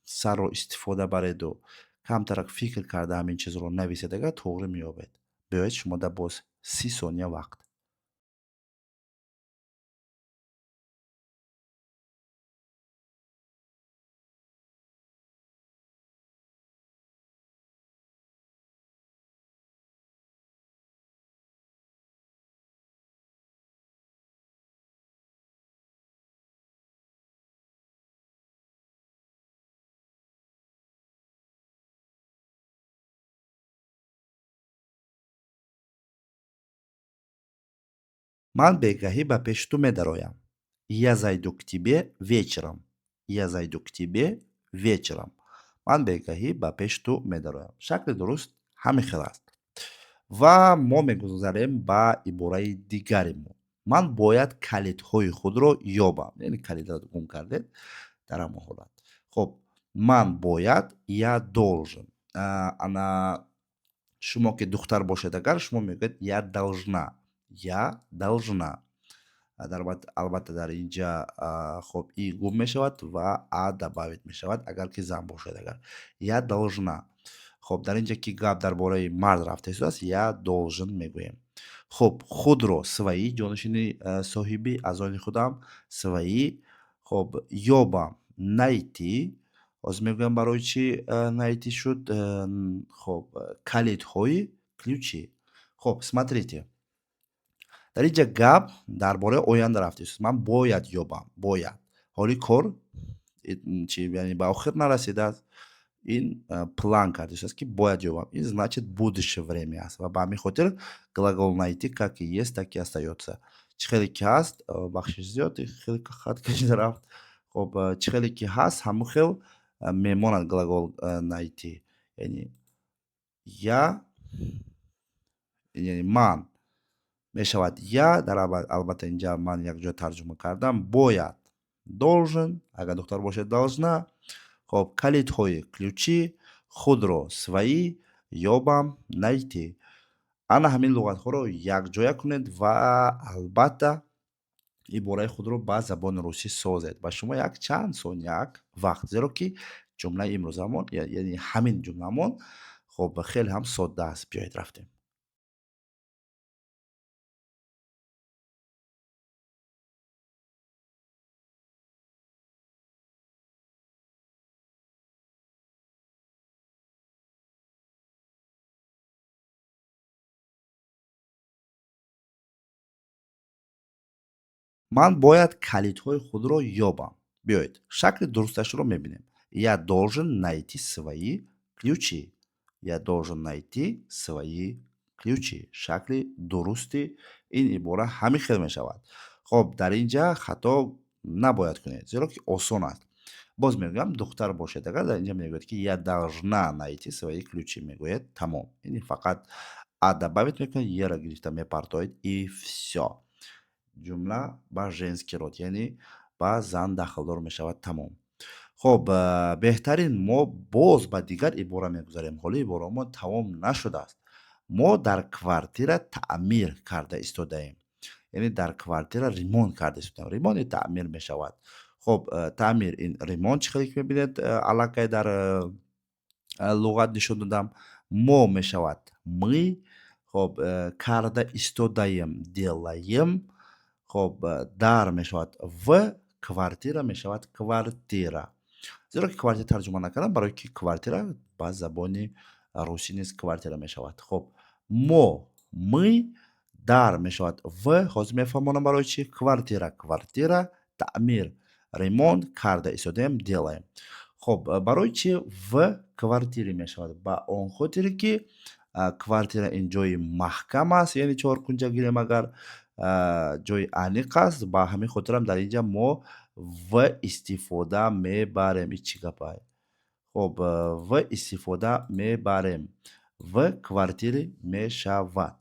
сарро истифода бареду камтарак фикр карда ҳамин чизро нависед, агар тоғри меёбед. биёед шумо дар боз 30 сония вақт. Ман бегаҳӣ ба пеши ту медароям. Я зайду к тебе вечером. Я зайду к тебе вечером. Ман бегаҳӣ ба пеши ту медароям. Шакли дуруст ҳамин хел аст. ва мо мегузарем ба ибораи дигари мо. Ман бояд калидҳои худро ёбам. Яъне калидро гум кардед дар ҳамон ҳолат. хоб ман бояд, я должен. ана шумо ки духтар бошед агар шумо мегӯед я должна. Я должна. Албатта дар ин ҷа хоб и гум мешавад ва а добавит мешавад агар ки зан бошед. Агар я должна. хоб дар ин ҷа ки гап дар бораи мард рафта истодааст, я должен мегӯем. хоб худро свои, ҷонишини соҳиби, азони худам свои. хоб ёбам найти. ҳозир мегӯям барои чӣ найти шуд. хоб калидҳои ключи. хоб смотрите, дар ин ҷа гап дар бораи оянда рафта истодааст. Ман бояд ёбам. Бояд ҳоли кор яъне ба охир нарасидааст. Ин план кардашааст ки бояд ёбам. Ин значит будущее время аст ва ба ҳамин хотир глагол найти как и есть, так и остаётся. Чӣ хеле ки ҳаст, бахшиш зиёд, хеле хат кашида рафт. Хоб чӣ хеле ки ҳаст, ҳамон хел мемонад глагол найти. Яъне я, яъне ман мешавад я, дар албатта инҷа ман якҷоя тарҷума кардам, бояд, должен, агар духтар бошад должна. Хоб калидҳои ключи, худро свои, ёбам, найти. Ана ҳамин луғатҳоро якҷоя кунед ва албатта ибораи худро ба забони русӣ созед. Ба шумо як чанд соняк вақт, зеро ки ҷумлаи имрӯзамон, яъне ҳамин ҷумламон хоб хеле ҳам содда аст. Биёед рафтем. Ман бояд калидҳои худро ёбам. Биёед шакли дурусташро мебинем. Я должен найти свои ключи. Я должен найти свои ключи. Шакли дурусти ин ибора ҳамин хел мешавад. Хоб дар ин ҷа хато набояд кунед, зеро ки осон аст. Боз мегӯям духтар бошед, агар дар ин ҷа мегӯед ки я должна найти свои ключи, мегӯед тамом. Яъне фақат а добавить мекунед, е-ро гирифта мепартоед и всё. Ҷумла ба женский род, яъне ба зан дахлдор мешавад, тамом. Хоб беҳтарин мо боз ба дигар ибора мегузарем. Ҳоли ибораҳомон тамом нашудааст. Мо дар квартира таъмир карда истодаем. Яъне дар квартира ремонт карда истодаем. Ремонти таъмир мешавад. Хоб таъмир ин ремонт чӣ хеле ки мебинед аллакай дар луғат нишон додам. Мо мешавад мы. Хоб карда истодаем, делаем. Хоб дар мешавад в, квартира мешавад квартира. Зеро ки квартира тарҷума накардам, барои ки квартира ба забони русӣ низ квартира мешавад. Хоб мо, мы, дар мешавад в, ҳозир мефаҳмонам барои чӣ. Квартира, квартира, таъмир, ремонт, карда истодаем, делаем. Хоб барои чӣ в квартире мешавад? Ба он хотире ки квартира ин ҷои маҳкам аст, яъне чоркунҷа гирем агар ҷои аниқ аст. Ба ҳамин хотирам дар ин ҷа мо в истифода мебарем. И чӣ гапай? Хоб в истифода мебарем. В квартире мешавад.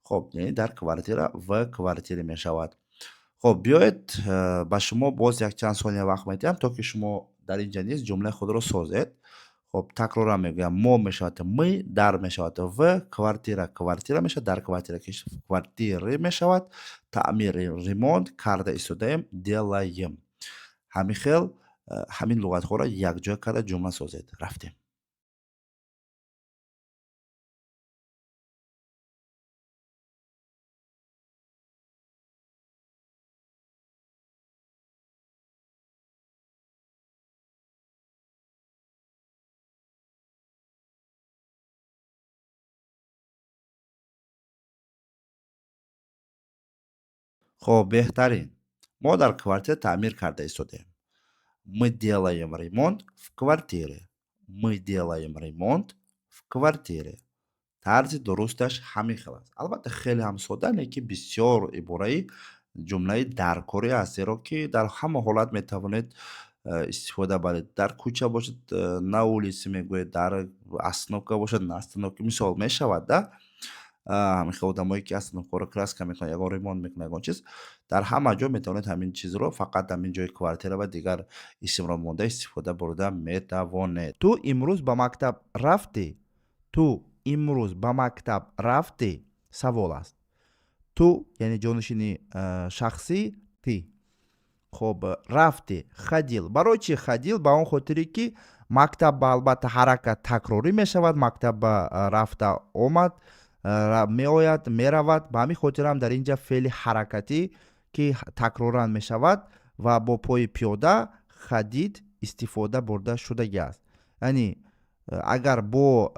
Хоб яъне дар квартира в квартире мешавад. Хоб биёед ба шумо боз якчанд сония вақт медиҳам, то ки шумо дар ин ҷа низ ҷумлаи худро созед. Хоб такроран мегӯям. Мо мешавад мы, дар мешавад в, квартира, квартира мешавад, дар квартира квартире мешавад, таъмир, ремонт, карда истодаем, делаем. Ҳамин хел ҳамин луғатҳоро якҷоя карда ҷумла созед. Рафтем. Хоб беҳтарин. Мо дар квартира таъмир карда истодаем. Мы делаем ремонт в квартире. Мы делаем ремонт в квартире. Тарзи дурусташ ҳамин хел аст. Албатта хеле ҳам содда, лекин бисёр ибораи ҷумлаи даркорӣ аст, зеро ки дар ҳама ҳолат метавонед истифода баред. Дар кӯча бошад, на улица мегӯед, дар остановка бошад, на остановка. Мисол мешавад да? Ҳамин хел одамое ки остановкаро краска мекунанд, ягон ремонт мекунанд, ягон чиз. Дар ҳама ҷо метавонед ҳамин чизро фақат ҳамин ҷои квартира ва дигар исмро монда истифода бурда метавонед. Ту имрӯз ба мактаб рафтӣ? Ту имрӯз ба мактаб рафтӣ? Савол аст. Ту яъне ҷонишини шахсӣ ти. Хоб рафтӣ, хадил. Барои чӣ хадил? Ба он хотире ки мактаб ба албатта ҳаракат такрорӣ мешавад. Мактаб ба рафта омад, меояд, меравад. Ба ҳамин хотирам дар ин ҷа феъли ҳаракатӣ ки такроран мешавад ва бо пои пиёда хадид истифода бурда шудагиаст. Яъне агар бо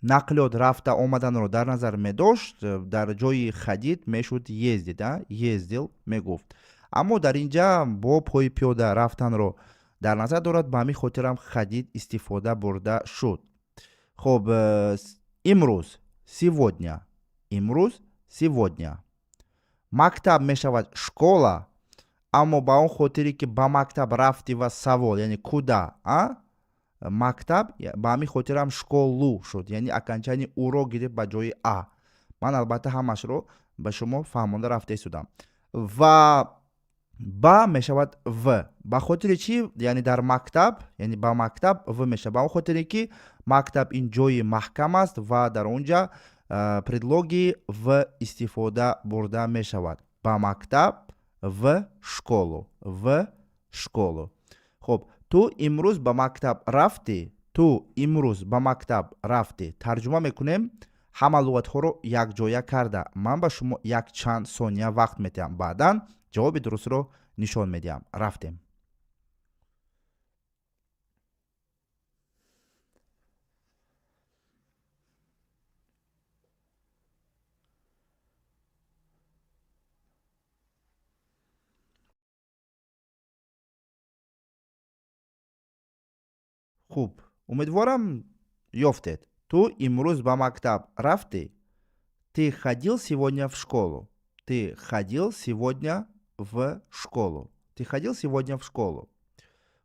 нақлиёт рафта омаданро дар назар медошт, дар ҷои хадид мешуд ездид, ездил мегуфт. Аммо дар ин ҷа бо пои пиёда рафтанро дар назар дорад ба ҳамин хотирам хадид истифода бурда шуд. хоб имрӯз сегодня, имрӯз сегодня. Мактаб мешавад школа, аммо ба он хотире ки ба мактаб рафтӣ ва савол, яъне куда, мактаб ба ҳамин хотирам школу шуд, яъне аканчани уро гирифт ба ҷои а. ман албатта ҳамашро ба шумо фаҳмонда рафта истодам. Ва ба мешавад в. Ба хотири чӣ? Яъне дар мактаб, яъне ба мактаб в мешавад. Ба он хотире ки мактаб ин ҷои маҳкам аст ва дар он ҷа предлоги в истифода бурда мешавад. Ба мактаб, в школу, в школу. хоб ту имрӯз ба мактаб рафтӣ? Ту имрӯз ба мактаб рафтӣ? Тарҷума мекунем ҳама луғатҳоро якҷоя карда. Ман ба шумо якчанд сония вақт медиҳам. Баъдан ҷавоби дурустро нишон медиҳам. Рафтем. хуб, умедворам ёфтед. Ту имрӯз ба мактаб рафтӣ? Ты ходил сегодня в школу? Ты ходил сегодня в школу? Ты ходил сегодня в школу?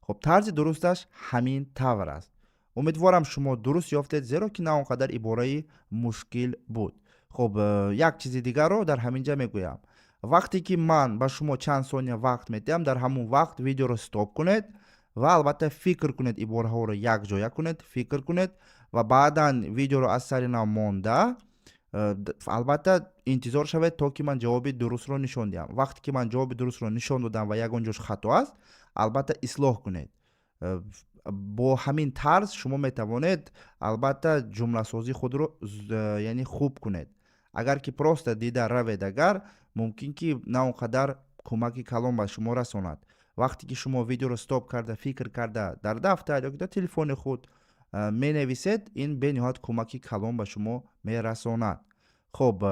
хоб тарзи дурусташ ҳамин тавр аст. умедворам шумо дуруст ёфтед, зеро ки на он қадар ибораи мушкил буд. хоб як чизи дигарро дар ҳамин ҷа мегӯям. вақте ки ман ба шумо чанд сония вақт медиҳам, дар ҳамун вақт видеоро стоп кунед ва албатта фикр кунед, ибораҳоро якҷоя кунед, фикр кунед ва баъдан видеоро аз сари нав монда албатта интизор шавед то ки ман ҷавоби дурустро нишон диҳам. вақте ки ман ҷавоби дурустро нишон додам ва ягон ҷош хато аст, албатта ислоҳ кунед. бо ҳамин тарз шумо метавонед албатта ҷумласозии худро яъне хуб кунед. агар ки просто дида равед, агар мумкин ки на он қадар кӯмаки калон ба шумо расонад. вақте ки шумо видеоро стоп карда, фикр карда дар дафтар ё дар телефони худ менависед, ин бениҳоят кӯмаки калон ба шумо мерасонад. хоб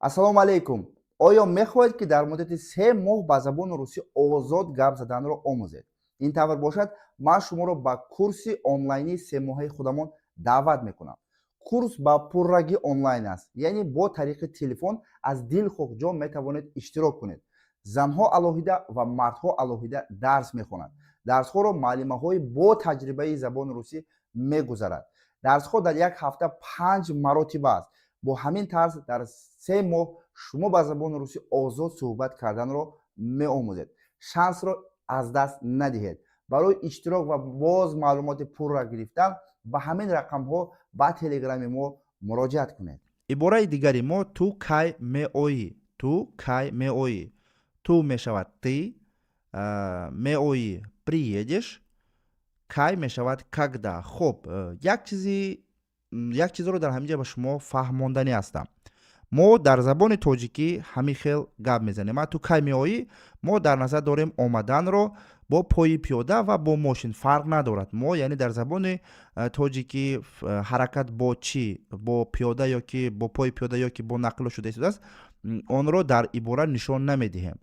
ассалому алайкум. оё мехоҳед ки дар муддати 3 моҳ ба забони русӣ озод гап заданро омӯзед? ин тавр бошад, ман шуморо ба курси онлайни 3 моҳаи худамон даъват мекунам. курс ба пуррагӣ онлайн аст, яъне бо тариқи телефон аз дилхоҳ ҷо метавонед иштирок кунед. занҳо алоҳида ва мардҳо алоҳида дарс мехонанд. дарсҳоро маълимаҳои бо таҷрибаи забони русӣ мегузарад. дарсҳо дар як ҳафта 5 маротиба аст. бо ҳамин тарз дар 3 моҳ шумо ба забони русӣ озод суҳбат карданро меомӯзед. шансро аз даст надиҳед. барои иштирок ва боз маълумоти пурра гирифтан ба ҳамин рақамҳо ба телеграми мо муроҷиат кунед. ибораи дигари мо ту кай меоӣ? Ту кай меоӣ? Ту мешавад ты, меоӣ приедешь, кай мешавад когда. хоб як чизро дар ҳамин ҷа ба шумо фаҳмонданӣ ҳастам. мо дар забони тоҷикӣ ҳамин хел гап мезанем. ту кай меоӣ? мо дар назар дорем омаданро бо пои пиёда ва бо мошин. фарқ надорад. мо яъне дар забони тоҷикӣ ҳаракат бо чӣ, бо пиёда ёки бо пои пиёда ёки бо нақло шуда истодааст, онро дар ибора нишон намедиҳем.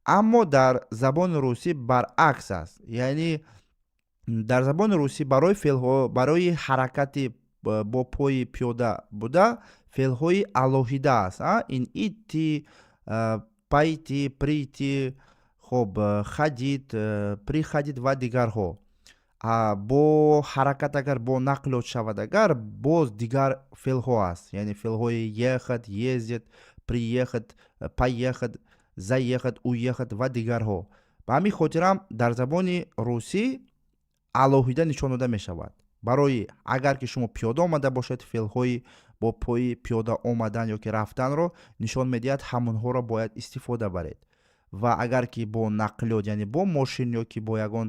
аммо дар забони русӣ баръакс аст. яъне дар забони русӣ барои феълҳо, барои ҳаракати бо пои пиёда буда феълҳои алоҳида аст. ин итти, пайти, прити, хоб хадид, приходид ва дигарҳо. бо ҳаракат агар бо нақлиёт шавад, агар боз дигар феълҳо аст. яъне феълҳои ехад, ездид, приехад, поехад, заехад, уехад ва дигарҳо. ба ҳамин хотирам дар забони русӣ алоҳида нишон дода мешавад. барои агар ки шумо пиёда омада бошед, феълҳои бо пои пиёда омадан ёки рафтанро нишон медиҳад, ҳамонҳоро бояд истифода баред. ва агар ки бо нақлиёт, яъне бо мошин ёки бо ягон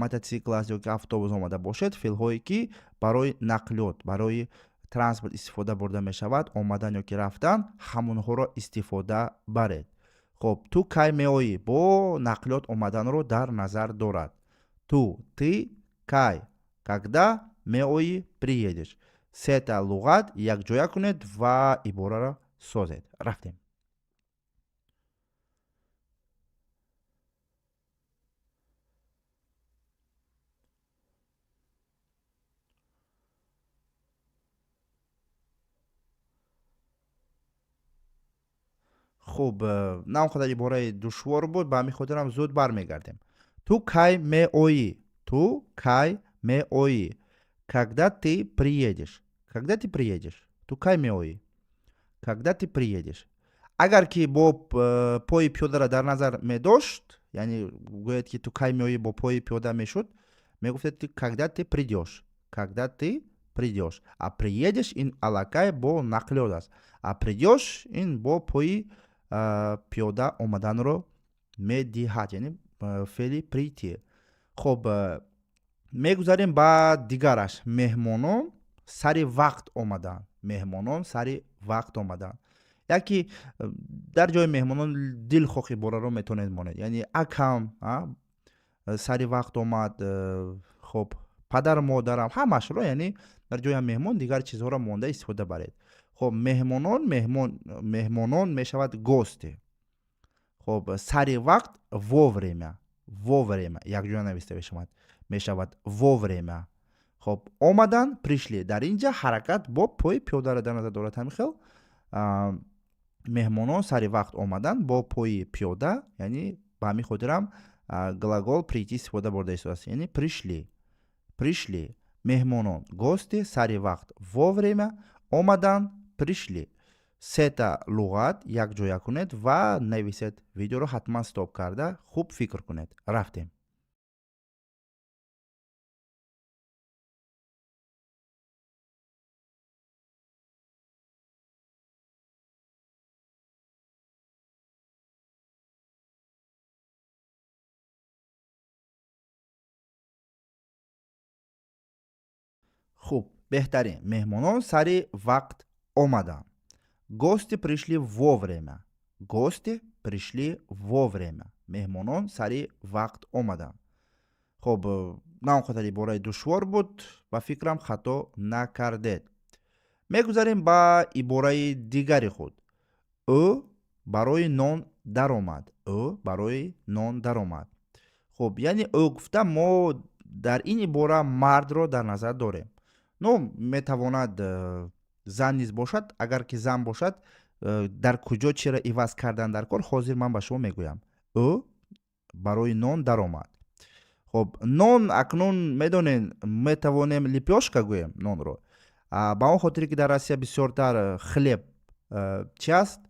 мототсикл аст ёки автобус омада бошед, феълҳое ки барои нақлиёт, барои транспорт истифода бурда мешавад, омадан ёки рафтан, ҳамонҳоро истифода баред. хоб ту кай меоӣ бо нақлиёт омаданро дар назар дорад. ту, ты, кай, когда, меоӣ, приедеш. сета луғат якҷоя кунед ва ибораро созед. рафтем. хуб, на он қадар ибораи душвор буд, ба ҳамин хотирам зуд бармегардем. Ту кай меоӣ? Ту кай меоӣ? Когда ты приедешь? Когда ты приедешь? Ту кай меоӣ? Когда ты приедешь? Агар ки бо пои пиёдара дар назар медошт, яъне гӯяд ки ту кай меоӣ бо пои пиёда мешуд, мегуфтед ки когда ты придёшь. Когда ты придёшь. А приедешь ин аллакай бо нақлиёт аст. А придёшь ин бо пои пиёда омаданро медиҳад, яъне феъли прийти. хуб, мегузарем ба дигараш. Меҳмонон сари вақт омаданд. Меҳмонон сари вақт омаданд. яки дар ҷои меҳмонон дилхоҳ ибораро метавонед монед. яъне акам сари вақт омад, хуб, падару модарам, ҳамашро, яъне дар ҷои меҳмон дигар чизҳоро монда истифода баред. хуб, меҳмонон мешавад гости. хуб, сари вақт вовремя. Вовремя якҷоя нависта мешавад вовремя. хуб, омадан пришли. дар ин ҷа ҳаракат бо пои пиёдаро дар назар дорад. ҳамин хел меҳмонон сари вақт омадан бо пои пиёда, яъне ба ҳамин хотирам глагол прийти истифода бурда истодаст, яъне пришли. Пришли. Меҳмонон гости сари вақт вовремя омадан пришли. сета луғат якҷоя кунед ва нависед. Видеоро ҳатман стоп карда хуб фикр кунед. рафтем. хуб, беҳтарин. Меҳмонон сари вақт омаданд. Гости пришли вовремя. Гости пришли вовремя. Меҳмонон сари вақт омаданд. хуб, на он қадар ибораи душвор буд, ба фикрам хато накардед. мегузарем ба ибораи дигари худ. ӯ барои нон даромад. ӯ барои нон даромад. хуб, яъне ӯ гуфта мо дар ин ибора мардро дар назар дорем. но метавонад зан низ бошад. агар ки зан бошад, дар куҷо чиро иваз кардан дар кор, ҳозир ман ба шумо мегӯям. ӯ барои нон даромад. хуб, нон акнун медонем метавонем липёшка гӯем нонро. ба он хотире ки дар Россия бисёртар хлеб чи аст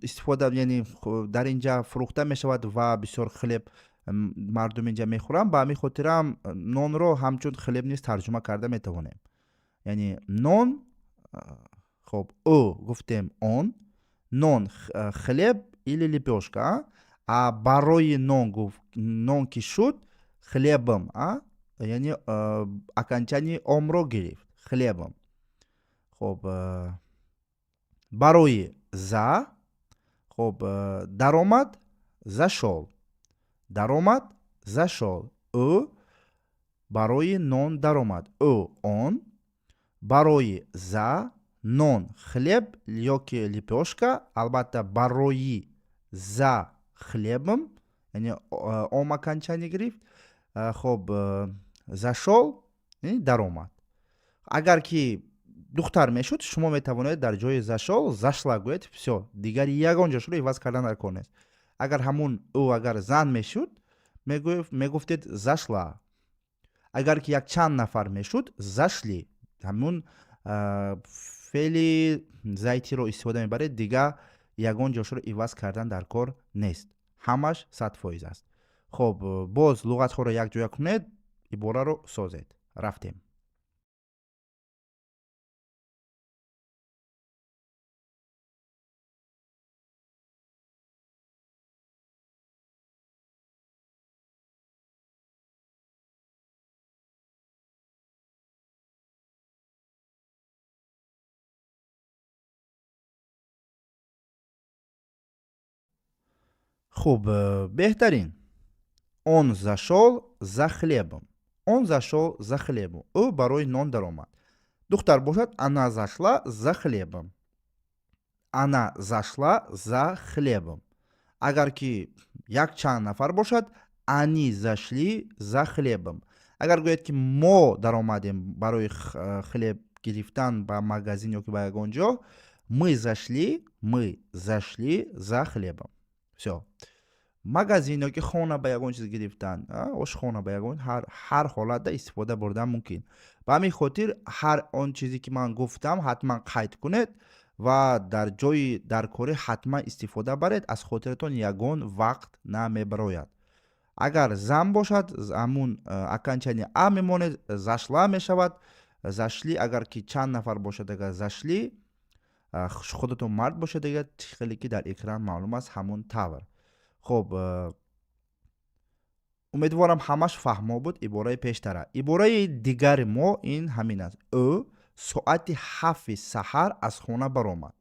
истифода, яъне дар ин ҷа фурӯхта мешавад ва бисёр хлеб мардум инҷа мехӯранд. ба ҳамин хотирам нонро ҳамчун хлеб низ тарҷума карда метавонем. яъне нон, хуб, ӯ гуфтем он, нон хлеб или липёшка. А барои нон ки шуд, хлебам, яъне аканчани омро гирифт. хлебам. хуб, барои за, хуб, даромад зашол. даромад зашол. ӯ барои нон даромад. ӯ он, барои за нон хлеб ёки липёшка. албатта барои за хлебам, яъне омаканчани гирифт. хуб, зашол яъне даромад. агар ки духтар мешуд, шумо метавонед дар ҷои зашол зашла гӯед. всё, дигар ягон ҷошро иваз кардан дар кор нест. агар ҳамун ӯ агар зан мешуд, мегуфтед зашла. агар ки якчанд нафар мешуд, зашли. ҳамун феъли зайтиро истифода мебаред. дигар ягон ҷошро иваз кардан дар кор нест. ҳамаш 100% аст. хуб, боз луғатҳоро якҷоя кунед, ибораро созед. рафтем. хуб, беҳтарин. он зашол за хлебом. он зашол за хлебом. ӯ барои нон даромад. духтар бошад, она зашла за хлебом. она зашла за хлебом. агар ки якчанд нафар бошад, они зашли за хлебом. агар гӯяд ки мо даромадем барои хлеб гирифтан ба магазин ёки ба ягон ҷо, мы зашли за хлебом. Все. магазин ёки хона ба ягон чиз гирифтан, ошхона ба ягон ҳар ҳолатда истифода бурдан мумкин. Ба ҳамин хотир ҳар он чизе ки ман гуфтам ҳатман қайд кунед ва дар корӣ ҳатман истифода баред, аз хотиратон ягон вақт намебарояд. Агар зам бошад, ҳамун аканчани а мемонед, зашла мешавад. Зашли агар ки чанд нафар бошад, агар зашли худатон мард бошад, агар хеле ки дар экран маълум аст ҳамун тавр. خب امیدوارم همش فهمو بود عباره پیشتره. عباره دیگر ما این همین است. او ساعت 7 سحر از خانه برآمد.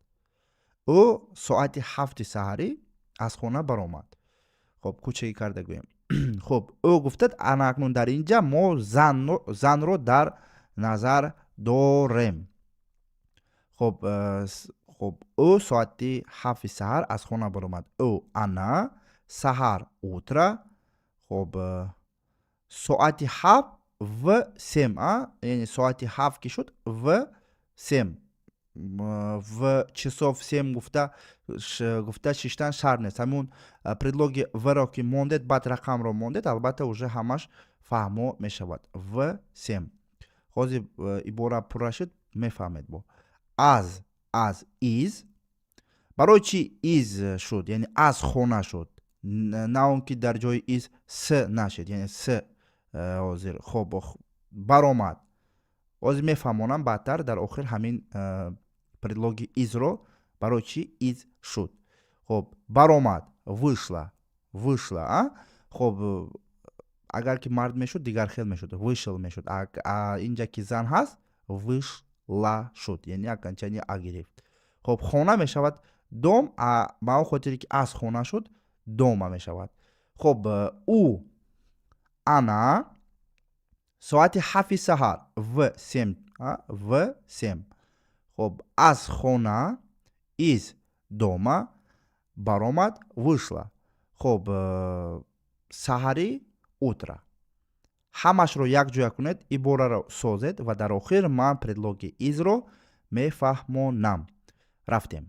او ساعت 7 سحری از خانه برآمد. خب کوچکی کرده گویم. خب او گفتد اکنون در اینجا ما زن رو در نظر داریم. خب او ساعت 7 سحر از خانه برآمد. او انا سحر утро. خب ساعت 7 و 7 یعنی ساعت 7 که شد و 7 в часов 7 гуфта шиштан шар нест. Ҳамун предлоги вро ки мондед, баъд рақамро мондед, албатта уже ҳамаш фаҳмо мешавад. в 7. ҳозир ибора пурра шуд, мефаҳмед бо. аз из. барои чӣ из шуд? Яъне аз хона шуд. на он ки дар ҷои из с нашид, яъне с ҳозир хоб баромад. ҳозир мефаҳмонам баъдтар дар охир ҳамин предлоги изро барои чӣ из шуд. хоб баромад, вышла. хоб агар ки мард мешуд дигар хел мешуд, вышл мешуд. инҷа ки зан ҳаст, вышла шуд, яъне аканчани а гирифт. хоб хона мешавад дом, ба он хотире ки аз хона шуд, дома мешавад. خب او انا ساعت 7 سحر в 7. خب از خانه из дома баромад, вышла. خب саҳари утро. ҳамашро якҷоя кунед, ибораро созед ва дар охир ман предлоги изро мефаҳмонам. рафтем.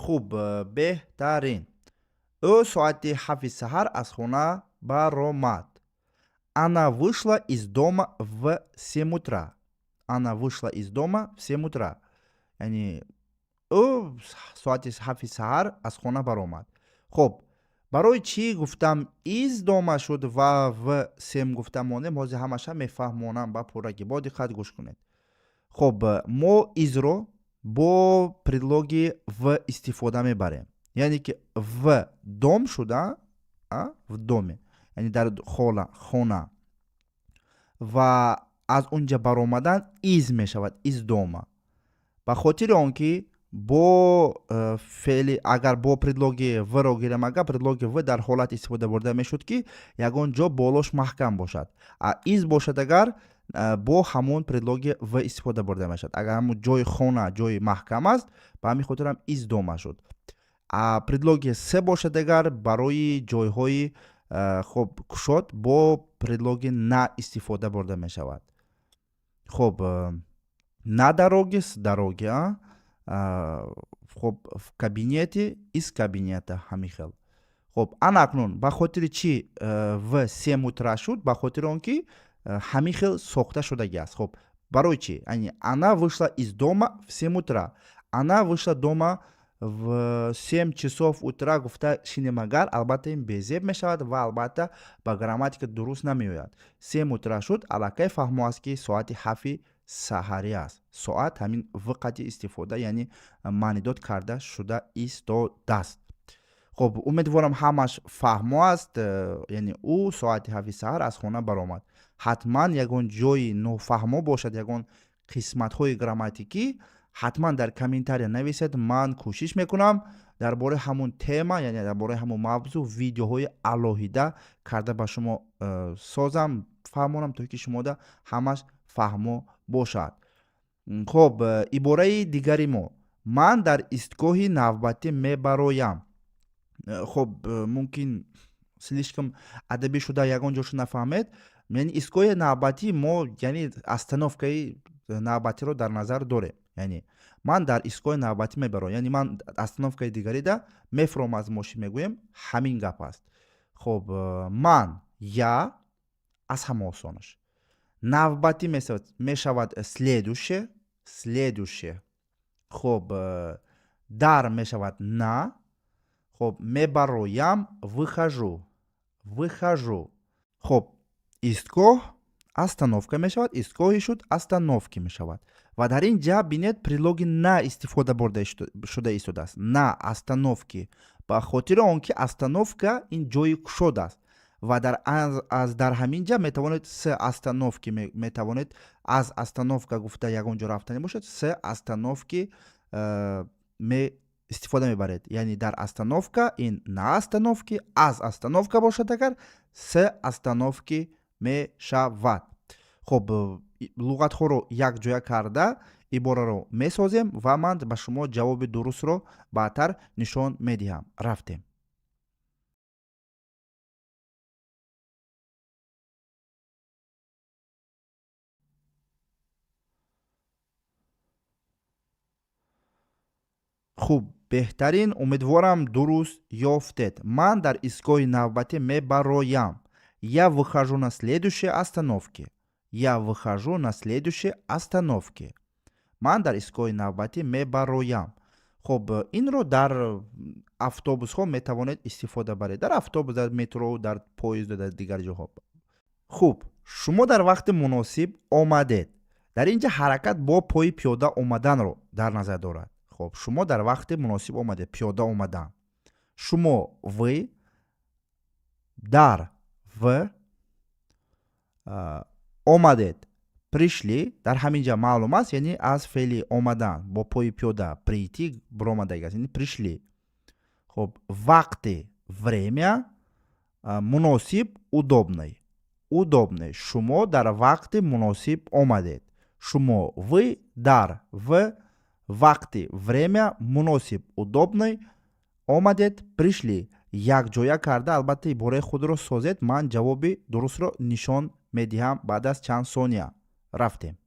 хуб, беҳтарин. ӯ соати 7 саҳар аз хона баромад. Она вышла из дома в 7 утра. Она вышла из дома в 7 утра. Яъне ӯ соати 7 саҳар аз хона баромад. хуб, барои чӣ гуфтам из дома шуд ва в 7 гуфтам монем? ҳозир ҳамаша мефаҳмонам ба пуррагӣ. бо диққат гӯш кунед. хуб, мо изро бо предлоги в истифода мебарем. яъне ки в дом шуда, в доме, яъне дар хона, ва аз унҷа баромадан из мешавад, из дома. ба хотири он ки бо феъли агар бо предлоги вро гирем, агар предлоги в дар ҳолати истифода бурда мешуд ки ягон ҷо болош маҳкам бошад. из бошад агар бо ҳамон предлоги в истифода бурда мешавад. агар ҳамун ҷои хона ҷои маҳкам аст, ба ҳамин хотирам из дома шуд. предлоги с бошад агар барои ҷойҳои хоб кушод, бо предлоги на истифода бурда мешавад. хоб, на дороги с дороги, хоб в кабинете из кабинета, ҳамин хел. хоб, анакнун ба хотири чӣ в 7 утра шуд? ба хотири он ки ҳамин хел сохта шудаги аст. хоб, барои чӣ? Она вышла из дома в 7 утра. Она вышла дома в 7 часов утра гуфта шинем агар, албатта ин безеб мешавад ва албатта ба грамматика дуруст намеояд. 7 утра шуд, аллакай фаҳмо аст ки соати 7 саҳарӣ аст. соат ҳамин вақати истифода, яъне маънидод карда шуда истодааст. хоб, умедворам ҳамаш фаҳмо аст. яъне ӯ соати 7 саҳар аз хона баромад. ҳатман ягон ҷои нофаҳмо бошад, ягон қисматҳои грамматикӣ, ҳатман дар комментария нависед. ман кӯшиш мекунам дар бораи ҳамун тема, яъне дар бораи ҳамун мавзӯъ видеоҳои алоҳида карда ба шумо созам, фаҳмонам, то ки шумода ҳамаш фаҳмо бошад. хоб, ибораи дигари мо: ман дар истгоҳи навбатӣ мебароям. хоб, мумкин слишком адабӣ шуда ягон ҷошо нафаҳмед. Яъни истгоҳи навбатӣ мо яъни остановкаи навбатиро дар назар дорем. Яъни ман дар истгоҳи навбатӣ мебароям, яъни ман остановкаи дигарида мефурам аз мошин мегӯем, ҳамин гап аст. хоб, ман я аз ҳама осонаш. Навбатӣ мешавад следующее. хоб, дар мешавад на. хоб, мебароям выхожу. хоб, истгоҳ остановка мешавад, истгоҳи шуд остановки мешавад. Ва дар ин ҷа бинед предлоги на истифода бурда шуда истодааст. На остановки, ба хотири он ки остановка ин ҷои кушод аст. ва дар ҳамин ҷа метавонед се остановки метавонед аз остановка гуфта ягон ҷо рафтанӣ бошад, се остановки истифода мебаред. Яъни дар остановка ин на остановки, аз остановка бошад агар, се остановки мешавад. хоб, луғатҳоро якҷоя карда ибораро месозем ва ман ба шумо ҷавоби дурустро баъдтар нишон медиҳам. Рафтем. хуб, беҳтарин, умедворам дуруст ёфтед. Ман дар истгоҳи навбатӣ мебароям. Я выхожу на следующей остановке. Я выхожу на следующей остановке. Ман дар истгоҳи навбатӣ мебароям. хоб, инро дар автобусҳо метавонед истифода баред. Дар автобус, дар метро, дар поезд, дар дигар ҷоҳо. хуб, шумо дар вақти муносиб омадед. дар ин ҷа ҳаракат бо пои пиёда омаданро дар назар дорад. хоб, шумо дар вақти муносиб омадед, пиёда омадан. шумо вы, дар вы, омадед, пришли. дар ҳамин ҷа маълум аст, яъни аз феъли омадан бо пои пиёда прийти биромадаги аст, яъни пришли. хоб, вақти, время, муносиб, удобный. шумо дар вақти муносиб омадед. шумо вы, дар вы, вақти, время, муносиб, удобный, омадед, пришли. Якҷоя карда албатта ибораи худро созед. Ман ҷавоби дурустро нишон медиҳам баъд аз чанд сония. Рафтем.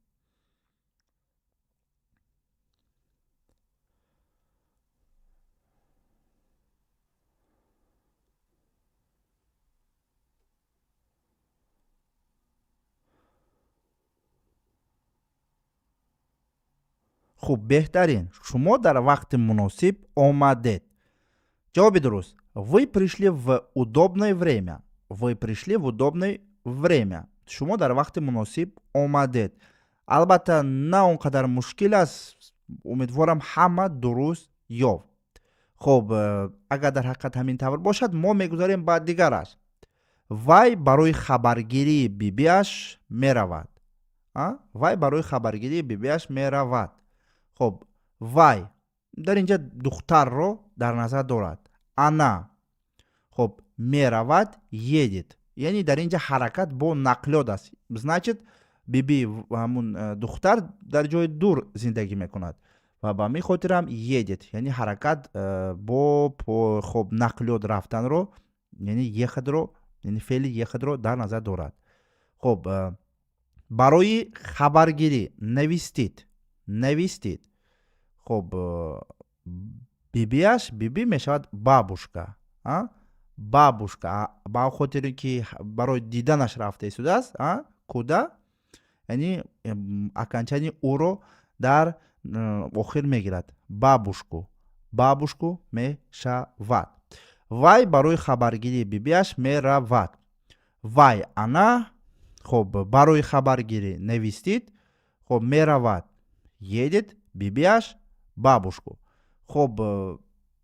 хуб, беҳтарин, шумо дар вақти муносиб омадед. ҷавоби дуруст: вы пришли в удобное время. Вы пришли в удобное время. шумо дар вақти муносиб омадед. албатта на он қадар мушкил аст. умедворам ҳама дуруст ёфт. хоб, агар дар ҳақиқат ҳамин тавр бошад, мо мегузарем ба дигараш. вай барои хабаргирии бибиаш меравад. вай барои хабаргирии бибиаш меравад. хоб, вай дар ин ҷа духтарро дар назар дорад. ана, хоб, меравад, едет. яъни дар ин ҷа ҳаракат бо нақлиёт аст. значит биби ҳамун духтар дар ҷои дур зиндагӣ мекунад ва ба ҳамин хотирам едет, яъни ҳаракат бо хоб нақлиёт рафтанро, яъни ехадро, яъни феъли ехадро дар назар дорад. хоб, барои хабаргирӣ навистид. хоб, бибиаш, биби мешавад бабушка. бабушка ба хотире ки барои диданаш рафта истодааст. куда, яъни аканчани уро дар охир мегирад. бабушку мешавад. вай барои хабаргирии бибиаш меравад. вай, ана, хоб, барои хабаргирӣ навистид. хоб, меравад, едет, бибиаш, бабушку. хоб,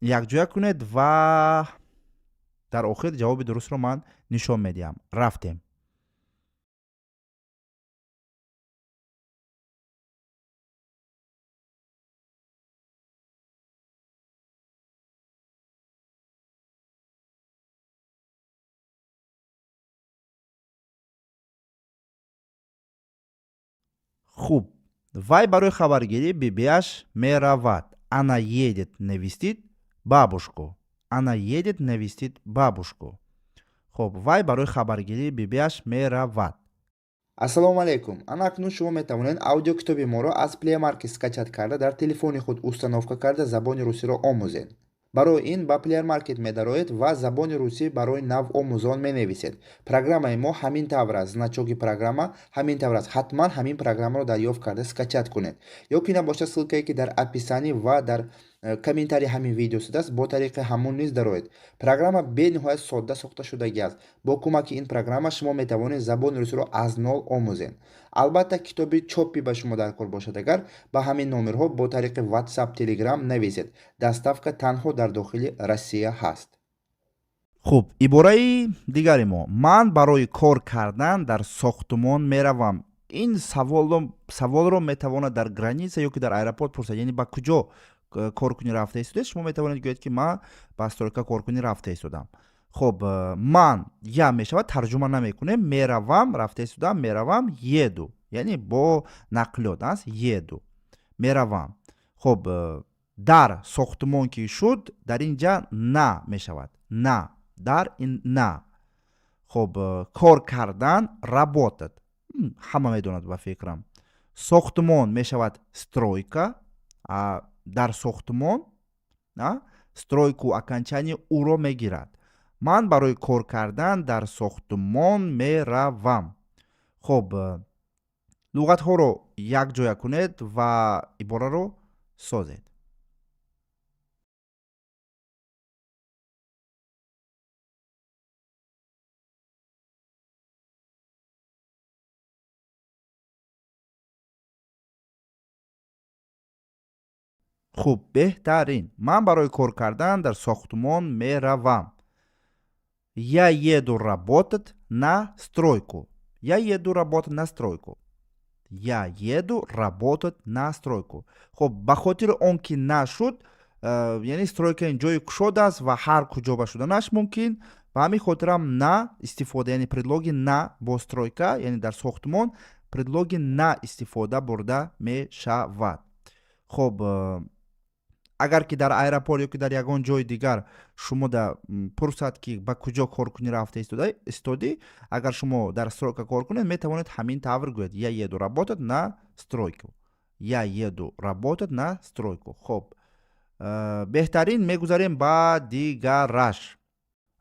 якҷоя кунед ва дар охир ҷавоби дурустро ман нишон медиҳам. Рафтем. хуб, вай барои хабаргирӣ бибиаш меравад. Она едет навестит бабушку. Она едет навестит бабушку. хуб, вай барои хабаргирӣ бибиаш меравад. ассалому алайкум. Ана акнун шумо метавонед аудиокитоби моро аз Play Market скачат карда дар телефони худ установка карда забони русиро омӯзед. барои ин ба Play Market медароед ва забони русӣ барои навомӯзон менависед. Программаи мо ҳамин тавр аст. Значоки программа ҳамин тавр аст. ҳатман ҳамин программаро дарёфт карда скачат кунед. ё ки набошад ссилкае ки дар описанӣ ва дар комментарии ҳамин видео шудааст, бо тариқи ҳамон низ дароед. Программа бениҳоят содда сохта шудагӣ аст. Бо кӯмаки ин программа шумо метавонед забони русиро аз нол омӯзед. албатта китоби чопӣ ба шумо дар кор бошад агар ба ҳамин номерҳо бо тариқи WhatsApp, Telegram нависед. Доставка танҳо дар дохили Россия ҳаст. хуб, ибораи дигари мо. Ман барои кор кардан дар сохтмон меравам. Ин саволро метавонад дар граница ё ки дар аэропорт пурсад. Яъне ба куҷо коркунӣ рафта истодед? Шумо метавонед гӯед ки ман ба стройка коркунӣ рафта истодам. хуб, ман я мешавад, тарҷума намекунем. Меравам, рафта истодам, меравам, еду. Яъне бо нақлиёт аст, еду. Меравам. хуб, дар сохтмон ки шуд, дар инҷа на мешавад. На. Дар ин на. хуб, кор кардан работат. Ҳама медонад ба фикрам. Сохтмон мешавад стройка. дар сохтмон стройку окончани уро мегирад. Ман барои кор кардан дар сохтмон меравам. хуб, луғатҳоро якҷоя кунед ва ибораро созед. хуб, беҳтарин. Ман барои кор кардан дар сохтмон меравам. Я еду работать на стройку. Я еду работать на стройку. Я еду работать на стройку. хуб, ба хотири он ки нашуд, яъне стройка ин ҷои кушод аст ва ҳар куҷо ба шуданаш мумкин. Ба ҳамин хотирам на истифода, яъне предлоги на бо стройка, яъне дар сохтмон предлоги на истифода бурда мешавад. хуб, агар ки дар аэропорт ё ки дар ягон ҷои дигар шумода пурсад ки ба куҷо коркунӣ рафта истодӣ, агар шумо дар стройка кор кунед, метавонед ҳамин тавр гӯед. Я еду работать на стройку. Я еду работать на стройку. хуб, беҳтарин, мегузарем ба дигараш.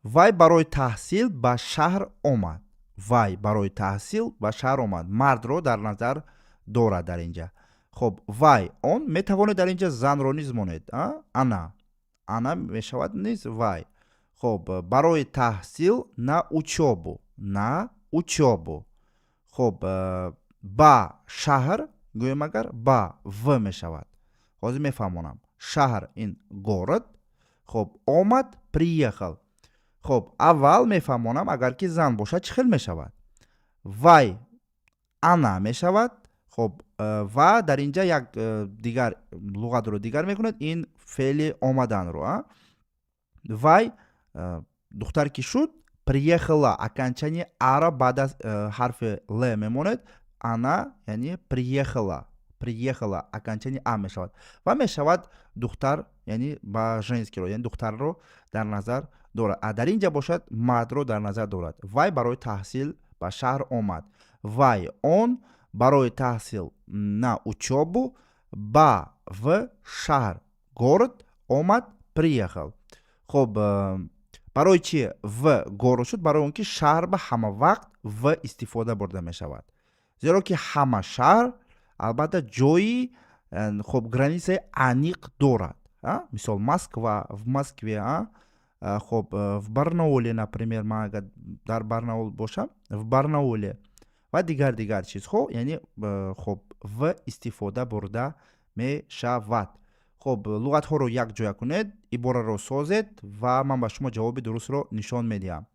Вай барои таҳсил ба шаҳр омад. Вай барои таҳсил ба шаҳр омад. Мардро дар назар дорад дар инҷа. хуб, вай, он метавонед дар инҷа занро низ монед. Ана. Ана мешавад низ вай. хуб, барои таҳсил на учёбу. На учёбу. хуб, ба шаҳр гӯем агар ба в мешавад. ҳозир мефаҳмонам. Шаҳр ин город. хуб, омад приехал. хуб, аввал мефаҳмонам агар ки зан бошад чӣ хел мешавад? Вай ана мешавад. хуб, ва дар инҷа як дигар луғатро дигар мекунад, ин феъли омаданро. Вай духтар ки шуд, приехала окончани ара баъд аз ҳарфи л мемонад. Ана яъне приехала. Приехала окончани а мешавад. Ва мешавад духтар, яъне ба женскиро, яъне духтарро дар назар дорад. Дар инҷа бошад мардро дар назар дорад. Вай барои таҳсил ба шаҳр омад. Вай он барои таҳсил на учёбу ба в шаҳр город омад приехал. хуб, барои чӣ в город шуд? Барои он ки шаҳр ба ҳама вақт в истифода бурда мешавад. зеро ки ҳама шаҳр албатта ҷои хуб границаи аниқ дорад. Мисол Москва, в Москве, хуб, в Барнауле, например, ман агар дар Барнаул бошам, в Барнауле ва дигар чизҳо, яъне хуб в истифода бурда мешавад. хуб, луғатҳоро якҷоя кунед, ибораро созед ва ман ба шумо ҷавоби дурустро нишон медиҳам.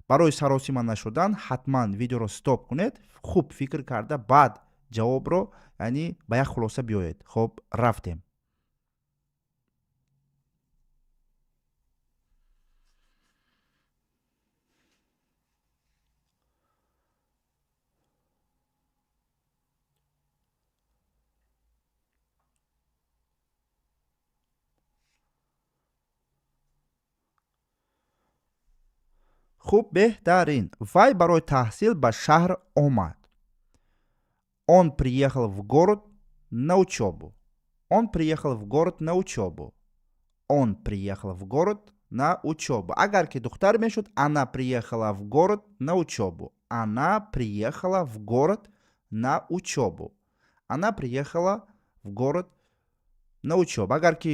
барои саросима нашудан ҳатман видеоро стоп кунед, хуб фикр карда баъд ҷавобро, яъне ба як хулоса биёед. хуб, рафтем. хуб, беҳтарин. Вай барои таҳсил ба шаҳр омад. Он приехал в город на учебу. Он приехал в город на учебу. Он приехал в город на учебу. Агар ки духтар мешуд, она приехала в город на учебу. Она приехала в город на учебу. Она приехала в город на учебу. Агар ки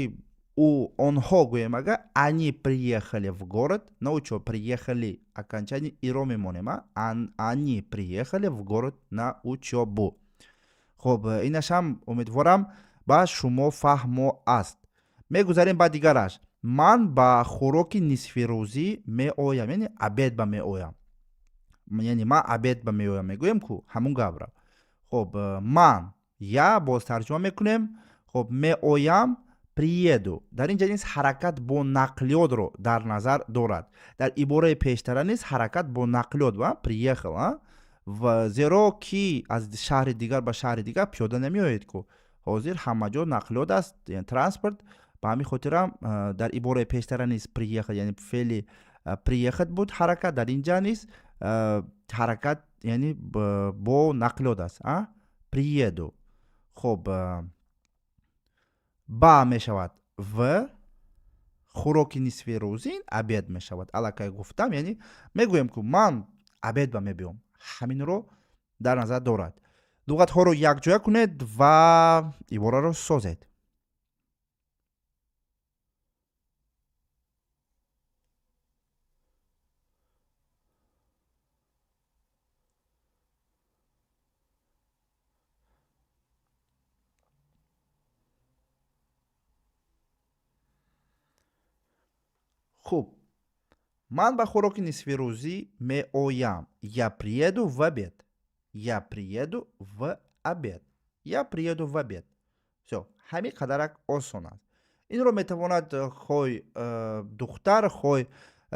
онҳо гӯем, ага они приехали в город на учебу. Приехали окончание иро мемонем. Они приехали в город на учебу. хуб, инаш ҳам умедворам ба шумо фаҳмо аст. мегузарем ба дигараш. Ман ба хӯроки нисфирӯзӣ меоям, яъне абед ба меоям. яъне ман абед ба меоям мегӯем ку ҳамун гапра. хуб, ман я боз тарҷума мекунем. хуб, меоям приеду. дар инҷа низ ҳаракат бо нақлиётро дар назар дорад. дар ибораи пештара низ ҳаракат бо нақлиёт ва приехал, зеро ки аз шаҳри дигар ба шаҳри дигар пиёда намеоед ку. ҳозир ҳама ҷо нақлиёт аст, яъне транспорт. ба ҳамин хотирам дар ибораи пештара низ приехал, яъне феъли приехат буд ҳаракат. дар инҷа низ ҳаракат яъне бо нақлиёт аст. приеду. хуб, ба мешавад в, хӯроки нисфи рӯзӣ абед мешавад. аллакай гуфтам, яъне мегӯем ку ман абед ба мебиём. ҳаминро дар назар дорад. луғатҳоро якҷоя кунед ва ибораро созед. хуб, ман ба хӯроки нисфирӯзӣ меоям. Я приеду в обед. Я приеду в обед. Я приеду в обед. Всё, ҳамин қадарак осон аст. инро метавонад хоҳ духтар, хоҳ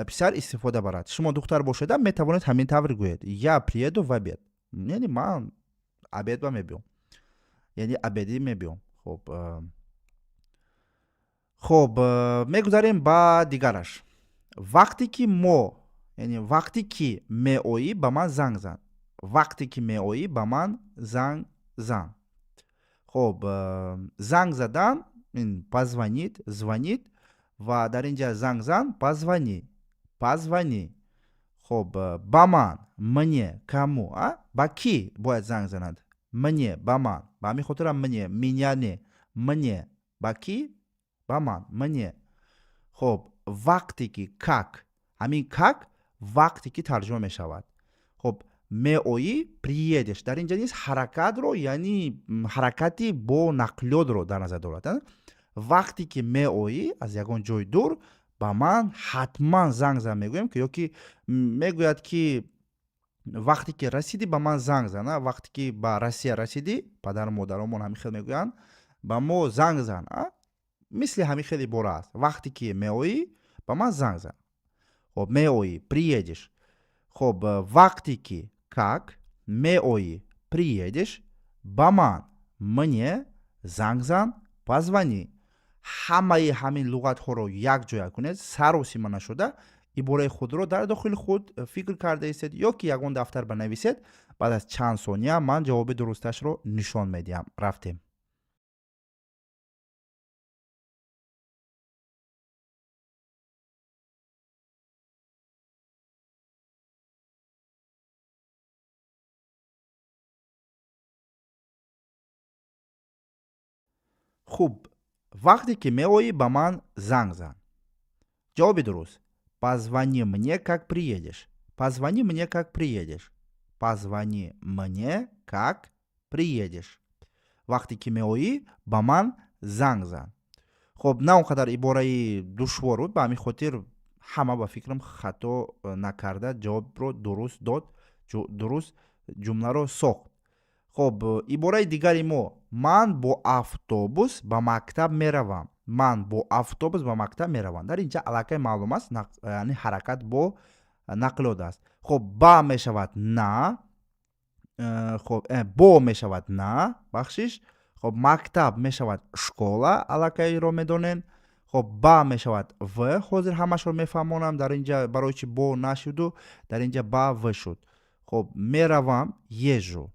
писар истифода барад. шумо духтар бошеда метавонед ҳамин тавр гӯед. Я приеду в обед. яъне ман абед ба мебиём. яъне абедӣ мебиём. хуб, мегузарем ба дигараш. вақте ки мо, яъне вақте ки меоӣ ба ман занг зан. вақте ки меоӣ ба ман занг зан. хуб, занг задан позвонит, звонит ва дар инҷа занг зан позвони. позвони. хуб, ба ман, мне, кому, ба ки бояд занг занад? мне, ба ман. ба ҳамин хотирам мне, меня не. мне, ба ки? ба ман, мне. хуб, вақте ки как, ҳамин как вақте ки тарҷума мешавад. хуб, меоӣ приедеш. дар инҷа низ ҳаракатро, яъни ҳаракати бо нақлиётро дар назар дорад. вақте ки меоӣ аз ягон ҷои дур ба ман ҳатман занг зан мегӯем, ё ки мегӯяд ки вақте ки расиди ба ман занг зан. вақте ки ба Россия расиди, падару модаромон ҳамин хел мегӯянд, ба мо занг зан. мисли ҳамин хел ибора аст. вақте ки меоӣ ба ман занг зан. хуб, меоӣ приедеш. хуб, вақте ки как меоӣ приедеш ба ман, мне занг зан, позвони. ҳамаи ҳамин луғатҳоро якҷоя кунед, саросима нашуда ибораи худро дар дохили худ фикр карда истед, ё ки ягон дафтар банависед. баъд аз чанд сония ман ҷавоби дурусташро нишон медиҳам. рафтем. хуб, вақте ки меоӣ ба ман занг зан. ҷавоби дуруст. позвони мне как приедешь. позвони мне как приедешь. позвони мне как приедешь. вақте ки меоӣ ба ман занг зан. хуб, на он қадар ибораи душвор буд, ба ҳамин хотир ҳама ба фикрам хато накарда ҷавобро дуруст дод, дуруст ҷумларо сохт. хуб, ибораи дигари мо. ман бо автобус ба мактаб меравам. ман бо автобус ба мактаб меравам. дар инҷа аллакай маълум аст, яъне ҳаракат бо нақлиёт аст. хуб, ба мешавад на. хуб, бо мешавад на, бахшиш. хуб, мактаб мешавад школа, аллакайро медонен. خب با میشود و حاضر همش رو میفهمونم در اینجا برای چی با نشد و در اینجا با و شد. خب میروم یجو.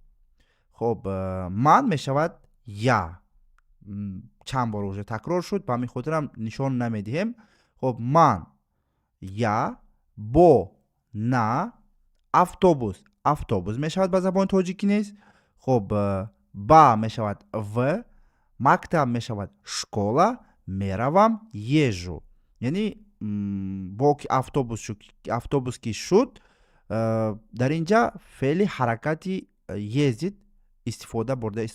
خب من میشود یا. چند بار уже تکرار شد با می خاطرم نشان نمیدیم. خب من یا با на автобус میشود به زبان تاجیکی نیست. خب با میشود و مکتب میشود школа میروم یجو. یعنی با که автобус کی شد در اینجا فعل حرکتی یزید استفاده برده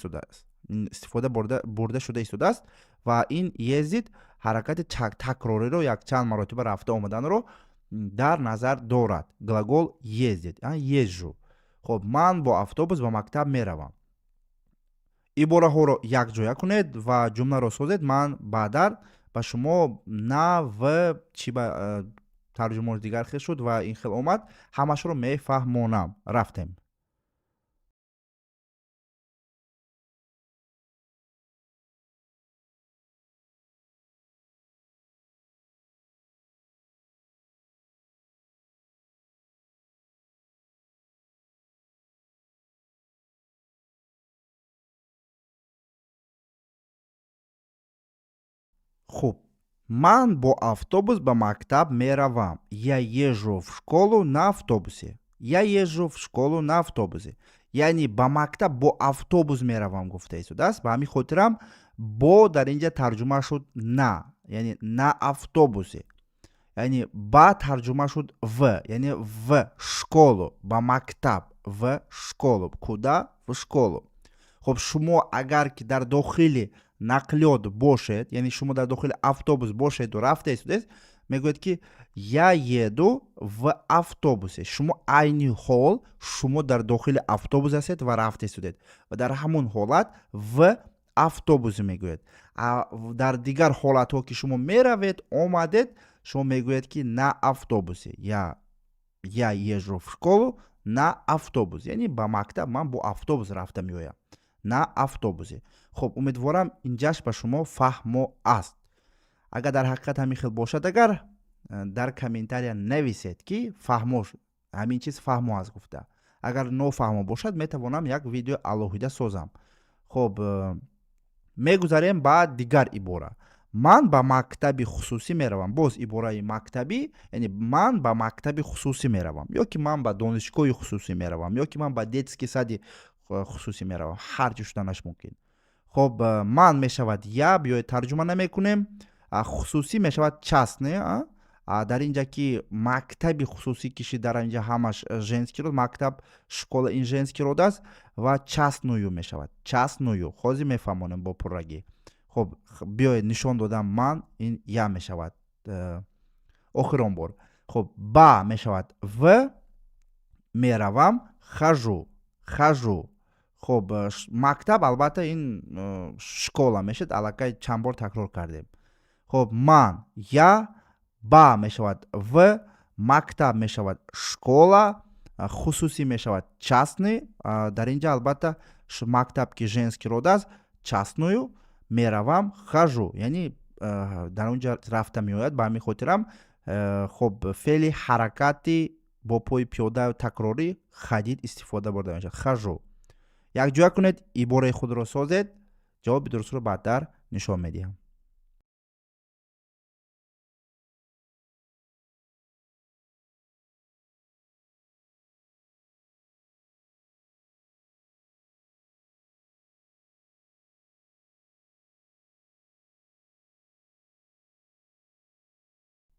شده است و این یزید حرکت تکراری رو یک چند مرتبه رفته آمدن رو در نظر دارد. گлагол ездить یجو. خب من با автобус به مکتب میروم. ибораҳоро якҷоя кунед ва ҷумларо созед. Ман баъдар ба шумо на ва чӣ ба тарҷумаи дигар хел шуд ва ин хел омад ҳамашро мефаҳмонам. рафтем. хуб, ман бо автобус ба мактаб меравам. Я езжу в школу на автобусе. Я езжу в школу на автобусе. яъне ба мактаб бо автобус меравам гуфта истодааст. ба ҳамин хотирам бо дар инҷа тарҷума шуд на, яъне на автобусе. яъне ба тарҷума шуд в, яъне в школу, ба мактаб, в школу. Куда? В школу. хуб, шумо агар ки дар дохили нақлиёт бошед, яъне шумо дар дохили автобус бошеду рафта истодед, мегӯед ки я еду в автобусе. шумо айни ҳол шумо дар дохили автобус ҳастед ва рафта истодед ва дар ҳамон ҳолат в автобусе мегӯед. дар дигар ҳолатҳо ки шумо меравед омадед, шумо мегӯед ки на автобусе. я езжу в школу на автобус. яъне ба мактаб ман бо автобус рафта меоям. на автобусе. хуб, умедворам инҷаш ба шумо фаҳмо аст. агар дар ҳақиқат ҳамин хел бошад, агар дар комментария нависед ки фаҳмо ҳамин чиз фаҳмо аст гуфта. агар нофаҳмо бошад, метавонам як видео алоҳида созам. хуб, мегузарем ба дигар ибора. ман ба мактаби хусусӣ меравам. боз ибораи мактабӣ, яъне ман ба мактаби хусусӣ меравам, ё ки ман ба донишгоҳи хусусӣ меравам, ё ки ман ба детский сади хусусӣ меравам. ҳар ҷо шуданаш мумкин. хуб, ман мешавад я, биёед тарҷума намекунем. хусусӣ мешавад частный. дар инҷа ки мактаби хусусӣ кишид, дар инҷа ҳамаш женский род, мактаб школа ин женский род аст ва частную мешавад. частную ҳозир мефаҳмонем бо пуррагӣ. хуб, биёед нишон додам ман, ин я мешавад. охирон бор. хуб, ба мешавад в, меравам хажу. хуб, мактаб албатта ин школа мешавад. аллакай чанд бор такрор кардем. хуб, ман я, ба мешавад в, мактаб мешавад школа, хусусӣ мешавад частный. дар инҷа албатта мактаб ки женский род аст, частную. меравам хажу, яъне дар онҷа рафта меояд. ба ҳамин хотирам хуб, феъли ҳаракати бо пои пиёда такрорӣ хадид истифода бурда мешавад. хажу. якҷоя кунед, ибораи худро созед. ҷавоби дурустро баъдтар нишон медиҳам.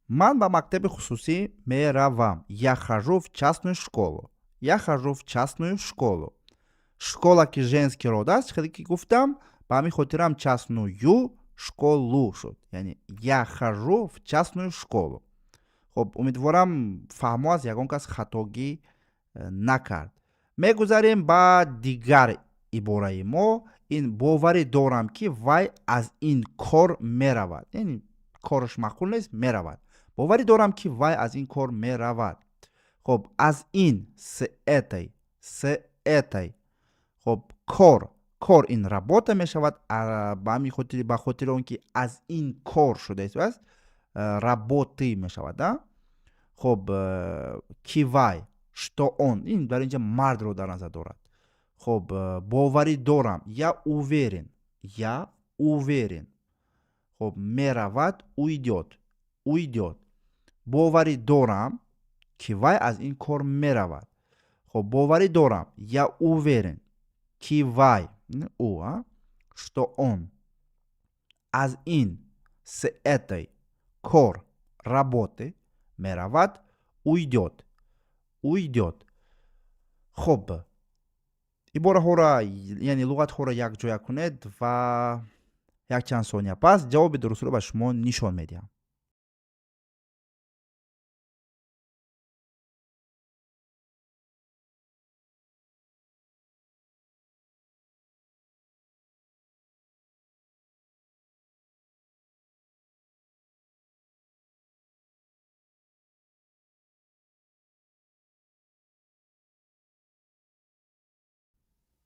ман ба мактаби хусусӣ меравам. Я хожу в частную школу. Я хожу в частную школу. школа ки женский род аст, хеле ки гуфтам, ба ҳамин хотирам частную школу шуд. яъне я хожу в частную школу. хуб, умедворам фаҳмо аст, ягон кас хатогӣ накард. мегузарем ба дигар ибораи мо. ин боварӣ дорам ки вай аз ин кор меравад. яъне кораш маъқул нест, меравад. боварӣ дорам ки вай аз ин кор меравад. хуб, аз ин с этой. хуб, کار این رابطه می شود به همین خاطر به خاطر اون که از این کار شده است رابطی می شود. خب کیوای що он این در اینجا مرد رو در نظر دارد. خب باوری دارم یا уверен خب میرود уйдет باوری دارم کیوای از این کار میرود. خب باوری دارم یا уверен کیوای او что он از این с этой کار работы میرود уйдет. خب ибора ҳоро яъне луғатҳоро якҷоя кунед ва якчанд сония пас ҷавоби дурустро ба шумо нишон медиҳам.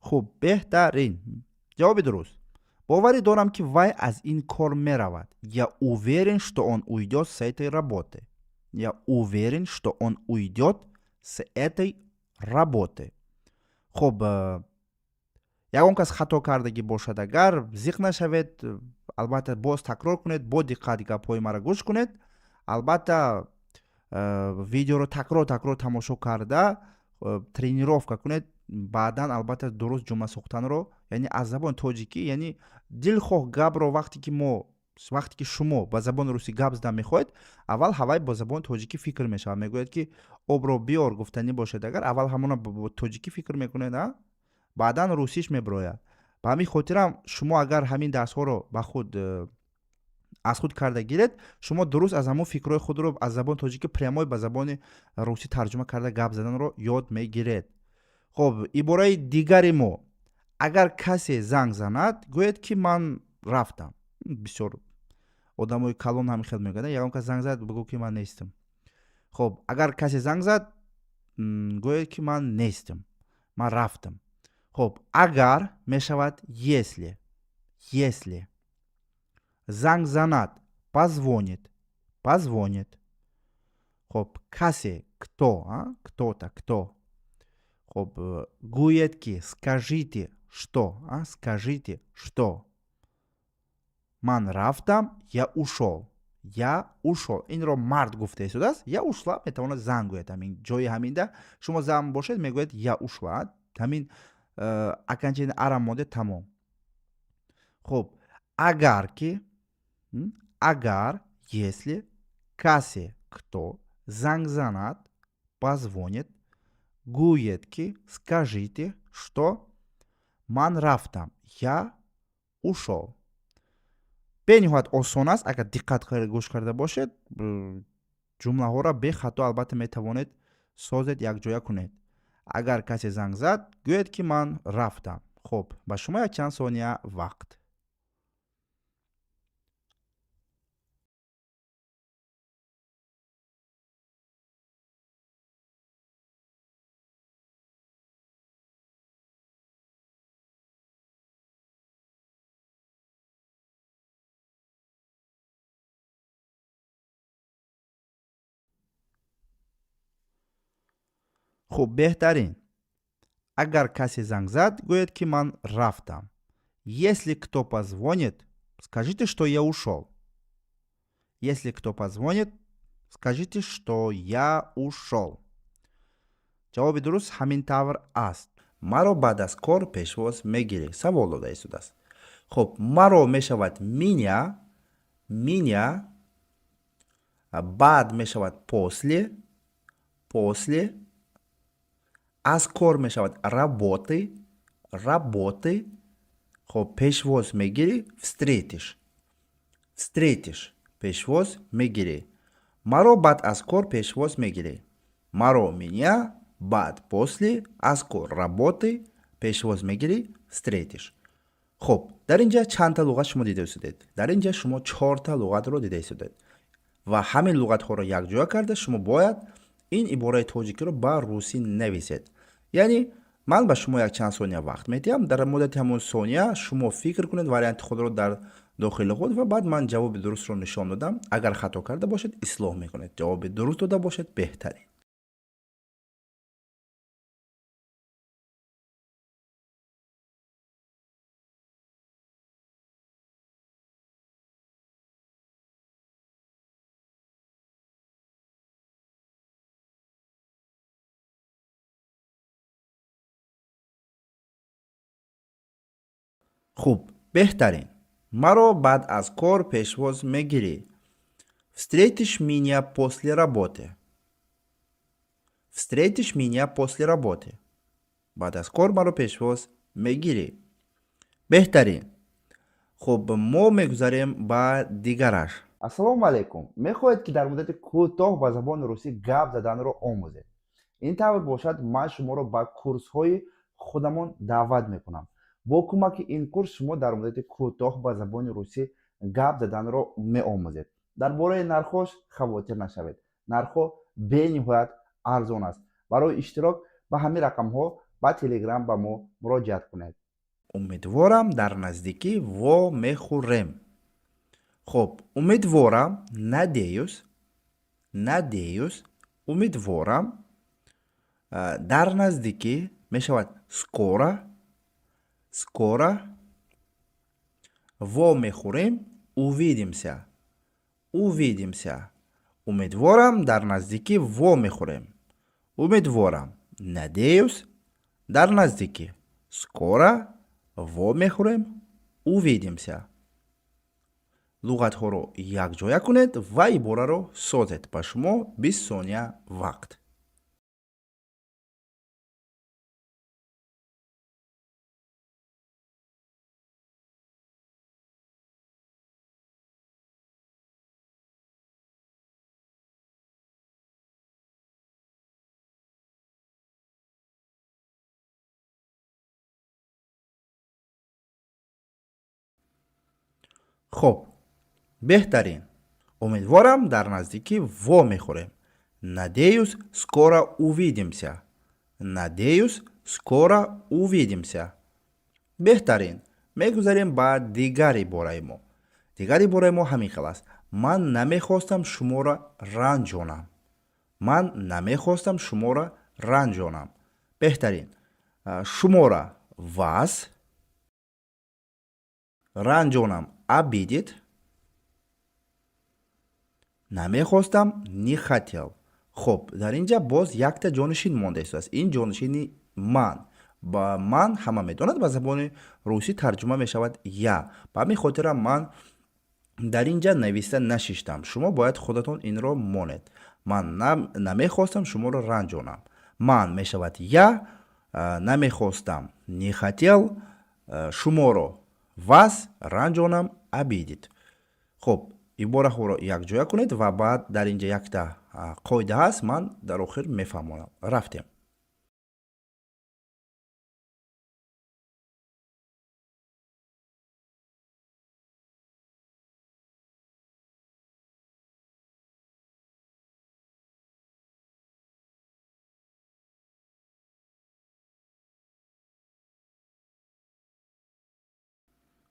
хуб беҳтарин ҷавоби дуруст. боварӣ дорам ки вай аз ин кор меравад. Я уверен что он уйдет с этой работы. Я уверен что он уйдет с этой работы. хуб ягон кас хато кардагӣ бошад агар зиқ нашавед албатта боз такрор кунед бо диққат гапҳои маро гӯш кунед. албатта видеоро такрор тамошо карда тренировка кунед. баъдан албатта дуруст ҷумла сохтанро яъне аз забони тоҷикӣ яъне дилхоҳ гапро вақте ки шумо ба забони русӣ гап зада мехоҳед аввал ҳавай ба забони тоҷикӣ фикр мешавад. мегӯяд ки обро биёр гуфтанӣ бошад агар аввал ҳамона ба тоҷикӣ фикр мекунед баъдан русиш мебирояд. ба ҳамин хотирам шумо агар ҳамин дарсҳоро ба худ аз худ карда гиред шумо дуруст аз ҳамон фикрҳои худро аз забони тоҷикӣ прямой ба забони русӣ тарҷума карда гап заданро ёд мегиред. خب ибораи дигари мо агар касе занг занад гӯед ки ман рафтам. бисёр одамои калон ҳамин хел мегӯяд ягон кас занг зад бигӯ ки ман нестам. хоб агар касе занг зад гӯед ки ман нестам ман рафтам. хоб агар мешавад если занг занад позвонит хоб касе кто خب گوید که скажите что من رفتم я ушел اینро مرد گفته شده است. я ушла метавонад зан гӯяд. ҳамин ҷои ҳаминда шумо зан бошед мегӯяд я ушла. ҳамин аканчени арам монде тамом. хуб агар если касе кто занг занад позвонит гӯед ки скажите что ман рафтам я ушел. бениҳоят осон аст. агар диққат гӯш карда бошед ҷумлаҳоро бехато албатта метавонед созед якҷоя кунед. агар касе занг зад гӯед ки ман рафтам. хуб ба шумо якчанд сония вақт. хуб беҳтарин. агар касе занг зад гӯед ки ман рафтам. если кто позвонит скажите что я ушел. если кто позвонит скажите что я ушел. ҷавоби дуруст ҳамин тавр аст. маро баъд аз кор пешвоз мегирӣ. савол дода истодааст. хуб маро мешавад меня баъд мешавад после аз кор мешавад работы хоб пешвоз мегирӣ встретиш пешвоз мегирӣ. маро баъд аз кор пешвоз мегирӣ. маро меня баъд после аз кор работы пешвоз мегирӣ встретиш. хуб дар инҷа чандта луғат шумо дида истодед? дар инҷа шумо 4та луғатро дида истодед ва ҳамин луғатҳоро якҷоя карда шумо бояд ин ибораи тоҷикиро ба русӣ нависед. яъне ман ба шумо як чанд сония вақт медиҳам. Дар муддати ҳамон сония шумо фикр кунед варианти худро дар дохили худ ва баъд ман ҷавоби дурустро нишон додам. Агар хато карда бошед ислоҳ мекунед. Ҷавоби дуруст дода бошед беҳтарин. Хуб, беҳтарин. Маро баъд аз кор пешвоз мегирӣ. Встретишь меня после работы. Встретишь меня после работы. Баъд аз кор маро пешвоз мегирӣ. беҳтарин. хуб, мо мегузарем ба дигараш. Ассалому алайкум. Мехоҳед ки дар муддати кӯтоҳ ба забони русӣ гап заданро омӯзед. ин тавр бошад, ман шуморо ба курсҳои худамон даъват мекунам. бо кӯмаки ин курс шумо дар муддати кӯтоҳ ба забони русӣ гап заданро меомӯзед. дар бораи нархош хавотир нашавед. нархҳо бениҳоят арзон аст. барои иштирок ба ҳамин рақамҳо ба телеграм ба мо муроҷиат кунед. умедворам дар наздикӣ во мехӯрем. хуб, умедворам, надеюс, умедворам. дар наздикӣ мешавад скоро. во мехӯрем, увидимся. умедворам, дар наздикӣ во мехӯрем. умедворам, надеюсь, дар наздикӣ. скоро, во мехӯрем, увидимся. луғатҳоро якҷоя кунед ва ибораро созед. ба шумо 20 сония вақт. хуб, беҳтарин. умедворам, дар наздикӣ во мехӯрем. надеюсь, скоро увидимся. беҳтарин. мегузарем ба дигари бораи мо. дигари бораи мо ҳамин хел аст. ман намехостам шуморо ранҷонам. беҳтарин. шумора вас, ранҷонам обидеть. намехостам не хотел. хуб, дар инҷа боз якта ҷонишин монда истааст. ин ҷонишини ман. ба ман ҳама медонад ба забони русӣ тарҷума мешавад я. ба ҳамин хотира ман дар инҷа нависта нашиштам. шумо бояд худатон инро монед. ман намехостам шуморо ранҷонам. ман мешавад я, намехостам не хотел, шуморо вас ранҷонам обидеть. хуб, ибораҳоро якҷоя кунед ва баъд дар инҷа якта қоида ҳаст. ман дар охир мефаҳмонам. рафтем.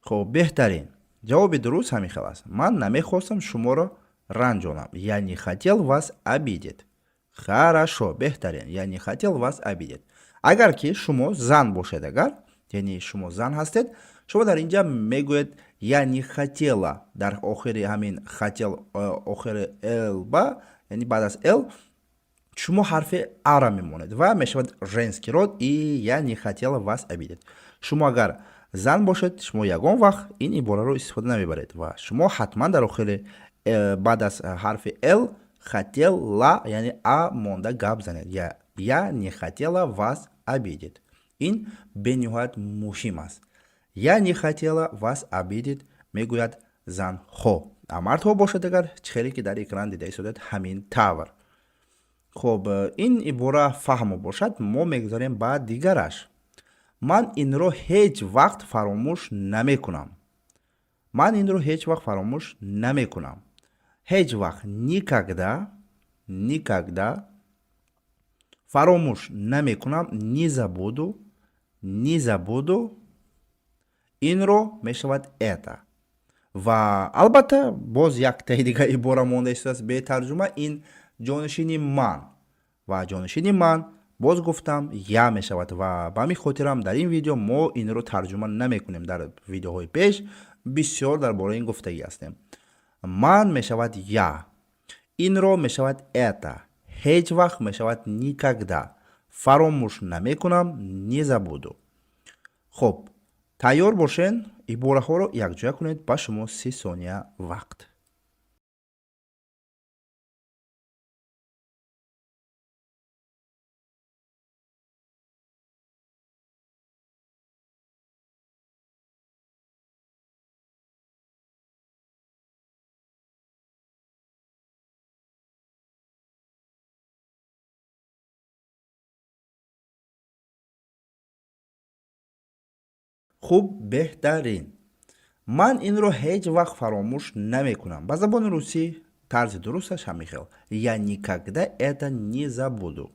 хуб, беҳтарин. ҷавоби дуруст ҳамин хел аст. ман намехостам шуморо ранҷонам. Я не хотел вас обидеть. хорошо, беҳтарин. Я не хотел вас обидеть. агар ки шумо зан бошед, агар яъне шумо зан ҳастед, шумо дар инҷа мегӯед я не хотела. дар охири ҳамин хотел охири лба, яъне баъд аз л шумо ҳарфи ара мемонед ва мешавад женский род и я не хотела вас обидеть. шумо агар зан бошед, шумо ягон вақт ин ибораро истифода намебаред ва шумо ҳатман дар охири баъд аз ҳарфи л хотела яъне а монда гап занед. я не хотела вас обидеть. ин бениҳоят муҳим аст. я не хотела вас обидеть мегӯяд занҳо. мардҳо бошад, агар чехеле ки дар экран дида истодед ҳамин тавр. хуб, ин ибора фаҳмо бошад, мо мегузарем ба дигараш. ман инро ҳеҷ вақт фаромӯш намекунам. ҳеҷ вақт никогда. фаромӯш намекунам, не забуду. не забуду. Инро мешавад это. Ва албатта боз яктаи дигар ибора монда истодаст бе тарҷума ин ҷонишини ман ва ҷонишини ман боз гуфтам я мешавад ва ба ҳамин хотирам дар ин видео мо инро тарҷума намекунем. Дар видеоҳои пеш бисёр дар бораи ин гуфтагӣ ҳастем. Ман мешавад я, инро мешавад это, ҳеҷ вақт мешавад никогда, фаромӯш намекунам, не забуду. хуб, тайёр бошен, ибораҳоро якҷоя кунед. ба шумо 30 сония вақт. хуб, беҳтарин. Ман инро ҳеҷ вақт фаромӯш намекунам. Ба забони русӣ тарзи дурусташ ҳамин хел. Я никогда это не забуду.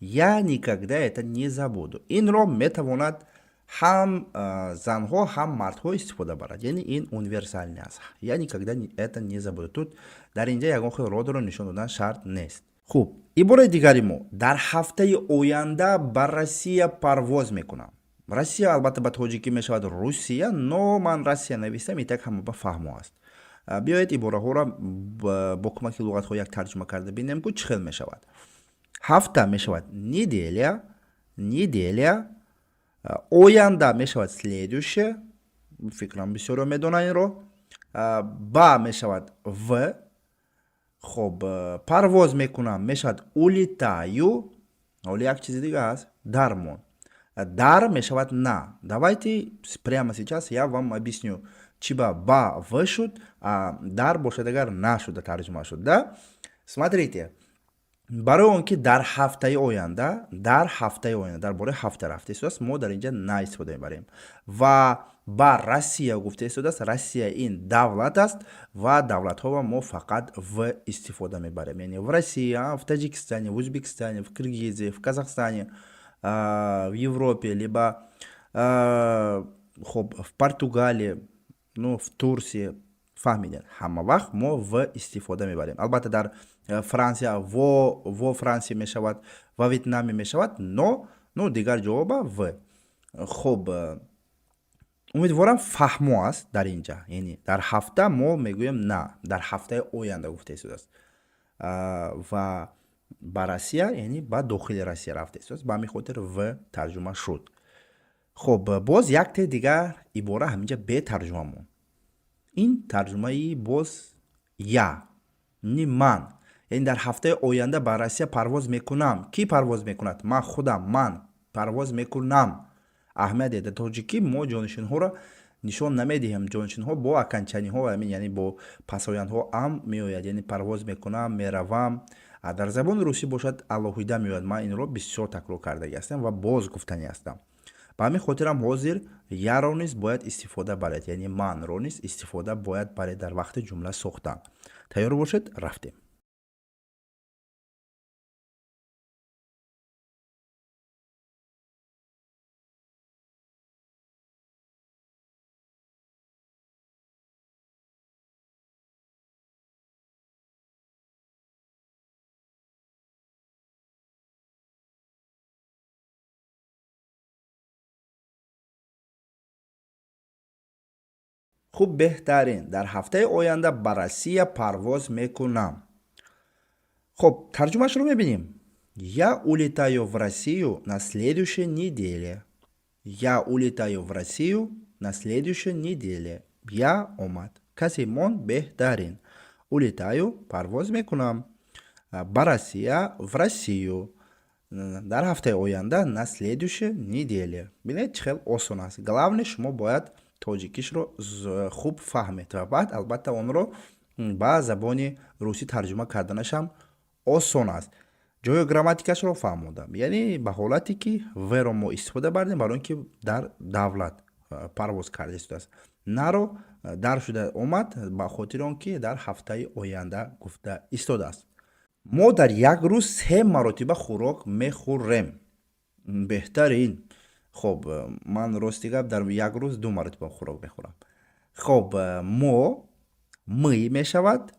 Я никогда это не забуду. Инро метавонад ҳам занҳо, ҳам мардҳо истифода барад. Яъне ин универсалӣ аст. Я никогда это не забуду. Тут дар инҷа ягон хел родро нишон додан шарт нест. хуб, ибораи дигари мо. Дар ҳафтаи оянда ба Россия парвоз мекунам. Россия албатта ба тоҷикӣ мешавад Русия, но ман Россия навистам, итак ҳама ба фаҳмо аст. Биёед ибораҳоро бо кӯмаки луғатҳо як тарҷума карда бинем ки чӣ хел мешавад. Ҳафта мешавад неделя, неделя. Оянда мешавад следующее. Фикрам бисёро медонанд инро. Ба мешавад в. хуб, парвоз мекунам мешавад улетаю. оли як чизи дига аст. Дармон. Дар мешавад на. Давайте прямо сейчас я вам объясню, чиба ба в шуд, а дар бошад агар на шуда тарҷума шуд. Да? Смотрите, барои он ки дар ҳафтаи оянда, дар бораи ҳафта рафта истодааст, мо дар инҷа на истифода мебарем. Ва ба Россия гуфта истодааст. Россия ин давлат аст ва давлатҳо мо фақат в истифода мебарем. Яъне в Россия, в Таҷикистоне, в Узбекистоне, в Киргизии, в Казахстане, в Европе, либо в Португалии, в Турции, фаҳмидед, ҳама вақт мо в истифода мебарем. Албатта дар Франсия во Франсия мешавад, ва Вьетнаме мешавад, но дигар ҷавоба в. хуб, умедворам фаҳмо аст дар инҷа. Яъне дар ҳафта мо мегӯем на, дар ҳафтаи оянда гуфта истодааст. Ва ба Россия, яъне ба дохили Россия рафта истодааст. Ба ҳамин хотир в тарҷума шуд. хуб, боз якте дигар ибора ҳаминҷа бе тарҷума монд. ин тарҷумаи боз я, не ман. яъне дар ҳафтаи оянда ба Россия парвоз мекунам. Ки парвоз мекунад? Ман худам, ман парвоз мекунам. аҳамият дида тоҷикӣ мо ҷонишинҳоро нишон намедиҳем. ҷонишинҳо бо аканчаниҳо, яъне бо пасояндҳо ам меояд. яъне парвоз мекунам, меравам. дар забони русӣ бошад алоҳида меояд. ман инро бисёр такрор кардаги ҳастам ва боз гуфтанӣ ҳастам. ба ҳамин хотирам ҳозир яро низ бояд истифода баред. яъне манро низ истифода бояд баред дар вақти ҷумла сохтан. тайёр бошед, рафтем. хуб, беҳтарин. дар ҳафтаи оянда ба Россия парвоз мекунам. хуб, тарҷумашро мебинем. Я улетаю в Россию на следующей неделе. Я улетаю в Россию на следующей неделе. Я омад. касе монд? беҳтарин. Улетаю, парвоз мекунам. Ба Россия, в Россию. дар ҳафтаи оянда на следующей неделе. бинед чӣ хел осон аст. главне шумо бояд тоҷикишро хуб фаҳмед ва баъд албатта онро ба забони русӣ тарҷума карданашам осон аст. ҷои грамматикашро фаҳмодам. яъне ба ҳолате ки веро мо истифода бардем барои он ки дар давлат парвоз карда истодааст. наро дар шуда омад ба хотири он ки дар ҳафтаи оянда гуфта истодааст. мо дар як рӯз 3 маротиба хӯрок мехӯрем. беҳтарин. خب من راستی گپ در یک روز 2 مرتبه خوراک میخورم. خب ми мешавад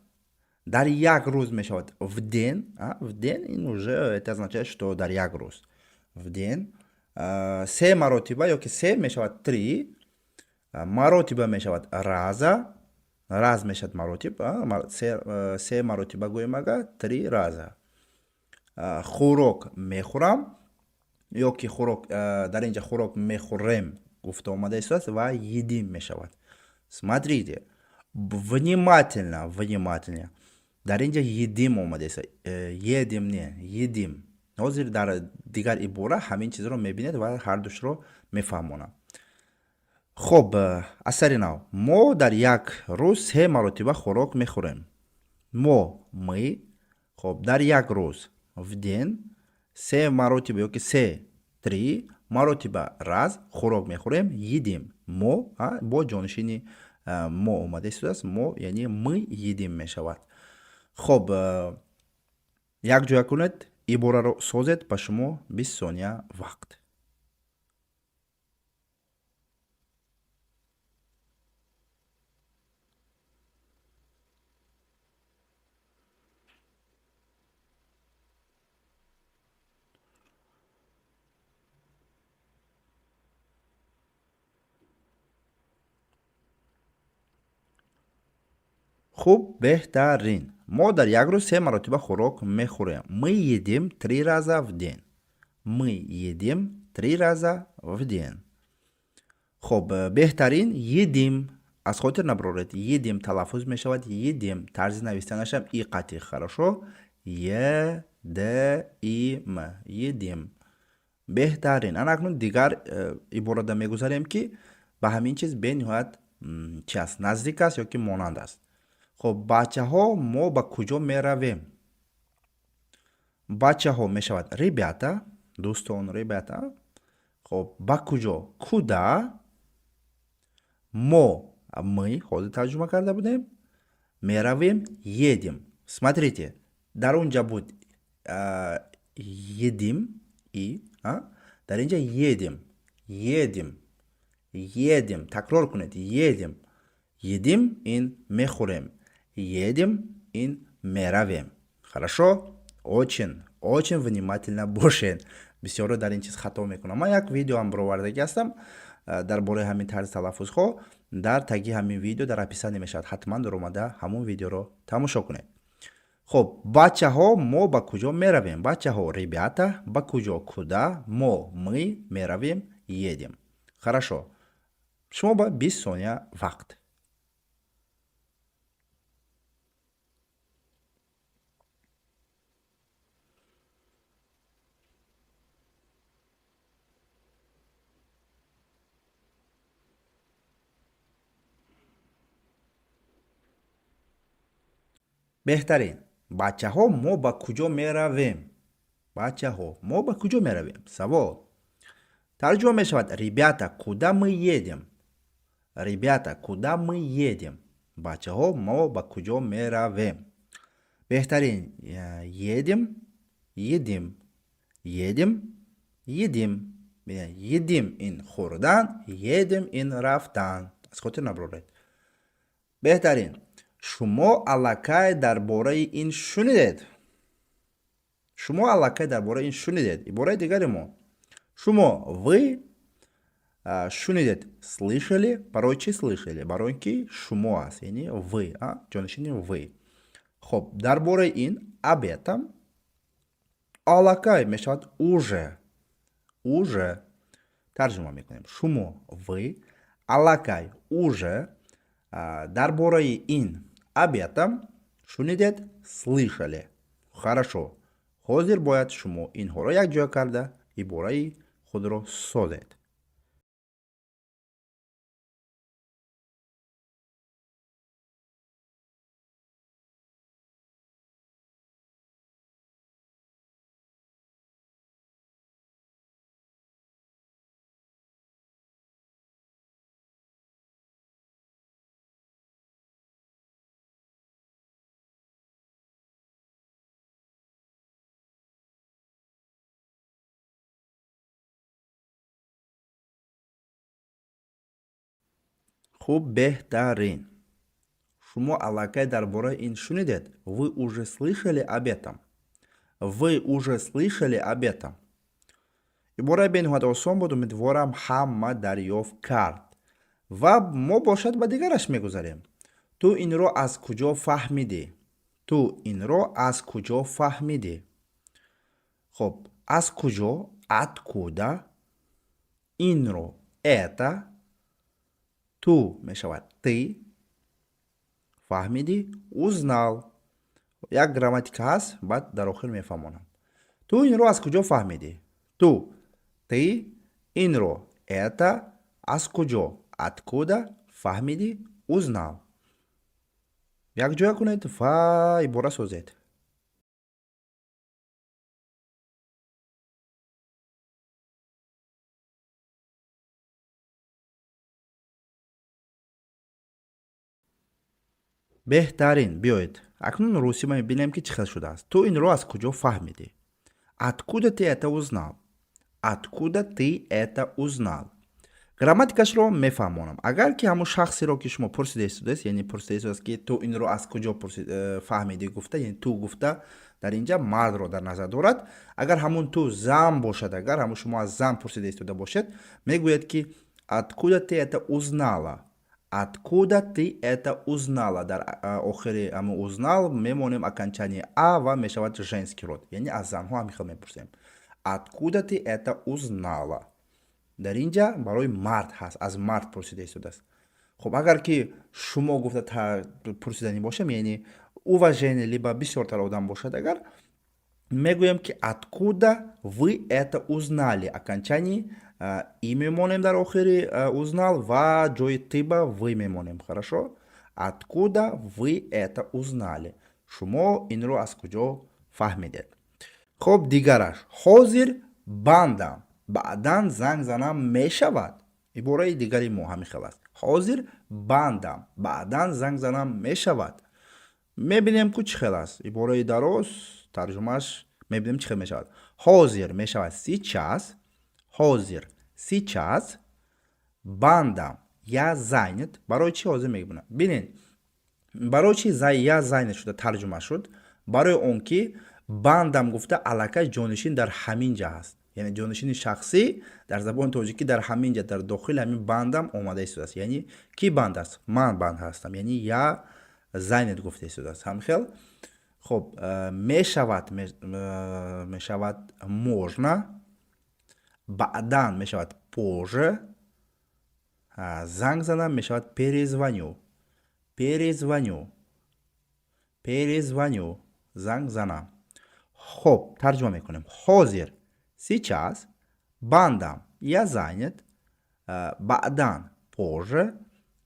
дар як рӯз мешавад в день. В день ин уже это означает что дар як рӯз в день. се маротиба ёки се мешавад три. маротиба мешавад раза. раз мешавад маротиб. се маротиба гӯем агар три раза. хӯрок мехӯрам ёки хӯрок дар инҷа хӯрок мехӯрем гуфта омада истояст ва едим мешавад. Смотрите, внимательно. Дар инҷа едим омада истояст. Едим не, едим. ҳозир дар дигар ибора ҳамин чизро мебинед ва ҳардушро мефаҳмонам. хоб аз сари нав мо дар як рӯз се маротиба хӯрок мехӯрем. мы хоб дар як рӯз в день се маротиба ёки се три маротиба раз хӯрок мехӯрем едим. мо бо ҷонишини мо омада истодааст. мо яъне мы едим мешавад. хоб якҷоя кунед ибораро созед. ба шумо 20 сония вақт. хуб беҳтарин. мо дар як рӯз се маротиба хӯрок мехӯрем. мы едим три раза в день. мы едим три раза в день. хоб беҳтарин едим аз хотир набароред. едим талаффуз мешавад едим. тарзи навистанашам и қатъи. хорошо. едим едим. беҳтарин. ана акнун дигар иборада мегузарем ки ба ҳамин чиз бениҳоят чи аст наздик аст ёки монанд аст. خب بچه ها ما با کجا می رویم؟ بچه ها می شود ребята دوستان ребята. خب با کجا کуда ما мы خود ترجمه کرده بودیم می رویم едем. Смотрите, در اونجا بود едим и در اینجا едем تکرار کنید едем این میخوریم. едем ин меравем. Хорошо? Очень внимательно бошед. Бисёро дар ин чиз хато мекунам. Ман як видеоам баровардаги ҳастам дар бораи ҳамин тарзи талаффузҳо. дар таги ҳамин видео дар описание мешавад. ҳатман дар омада ҳамон видеоро тамошо кунед. хоб бачаҳо мо ба куҷо меравем? бачаҳо ребята ба куҷо куда мы меравем едем. Хорошо. шумо ба 20 сония вақт. беҳтарин. бачаҳо мо ба куҷо меравем? бачаҳо мо ба куҷо меравем? савол. тарҷума мешавад ребята куда мы едем? ребята куда мы едем? бачаҳо мо ба куҷо меравем? беҳтарин. едим ин хӯрдан едем ин рафтан. аз хотир набароред. беҳтарин. шумо аллакай дар бораи ин шунидед? ибораи дигари мо. шумо вы шунидед. слышали? барои чӣ слышали? барои ин ки шумо аст. яъне вы ҷонишини вы. хоб дар бораи ин абетам аллакай мешавад уже тарҷума мекунем. шумо вы аллакай уже дар бораи ин абетам шунидед слышали. Хорошо. ҳозир бояд шумо инҳоро якҷоя карда ибораи худро созед. Хуб бехтарин. Шумо аллакай дарбораи ин шунидед? Вы уже слышали об этом? Вы уже слышали об этом? ибораи бениҳоят осон буд, умедворам ҳама дарёфт кард. ва мо бошад ба дигараш мегузарем. ту инро аз куҷо фаҳмидӣ? ту инро аз куҷо фаҳмидӣ? хуб, аз куҷо, откуда, инро, это, ту мешавад ты, фаҳмидӣ, узнал. як грамматика ҳаст, баъд дар охир мефаҳмонам. ту инро аз куҷо фаҳмидӣ? ту, ты, инро, это, аз куҷо, откуда, фаҳмидӣ, узнал. якҷоя кунед ва ибора созед. беҳтарин, биёед акнун русӣ ма бинем ки чӣ хел шудааст. ту инро аз куҷо фаҳмидӣ? Откуда ты это узнал? Откуда ты это узнал? грамматикашро мефаҳмонам. агар ки ҳамун шахсеро ки шумо пурсидаистудест, яъне пурсидаистудест ки ту инро аз куҷо фаҳмидӣ гуфта, яъне ту гуфта дар инҷа мардро дар назар дорад. агар ҳамун ту зан бошад, агар ҳамун шумо аз зан пурсидаистуда бошед, мегӯяд ки откуда ты это узнала? Откуда ты это узнала? дар охири ҳамун узнал мемонем окончание а ва мешавад женский род, яъне аз занҳо ҳамин хел мепурсем. Откуда ты это узнала? дар инҷа барои мард ҳаст, аз мард пурсида истодааст. хуб, агар ки шумо гуфта пурсидани бошам, яъне уважение либо бисёртар одам бошад, агар мегӯям ки откуда вы это узнали, окончани и мемонем дар охири узнал ва ҷои тиба вы мемонем. Хорошо? Откуда вы это узнали? шумо инро аз куҷо фаҳмидед? хуб, дигараш. ҳозир бандам, баъдан занг занам мешавад. ибораи дигари мо ҳамин хел аст. ҳозир бандам, баъдан занг занам мешавад. мебинем ку чӣ хел аст. ибораи дароз, тарҷумааш мебинем чӣ хел мешавад. ҳозир мешавад сейчас, ҳозир сейчас, бандам я занят. барои чӣ ҳозир мебинам? бинед, барои чӣ я занят шуда тарҷума шуд? барои он ки бандам гуфта аллакай ҷонишин дар ҳамин ҷа ҳаст. яъне ҷонишини шахсӣ дар забони тоҷикӣ дар ҳамин ҷа, дар дохили ҳамин бандам омада истодааст. яъне ки банд аст? ман банд ҳастам. яъне я занят гуфта истодааст. ҳамин хел. хуб, мешавад, мешавад можно, баъдан мешавад позже, занг занам мешавад перезвоню, перезвоню, перезвоню, занг занам. хуб, тарҷума мекунем. ҳозир сейчас, бандам я занят, баъдан позже,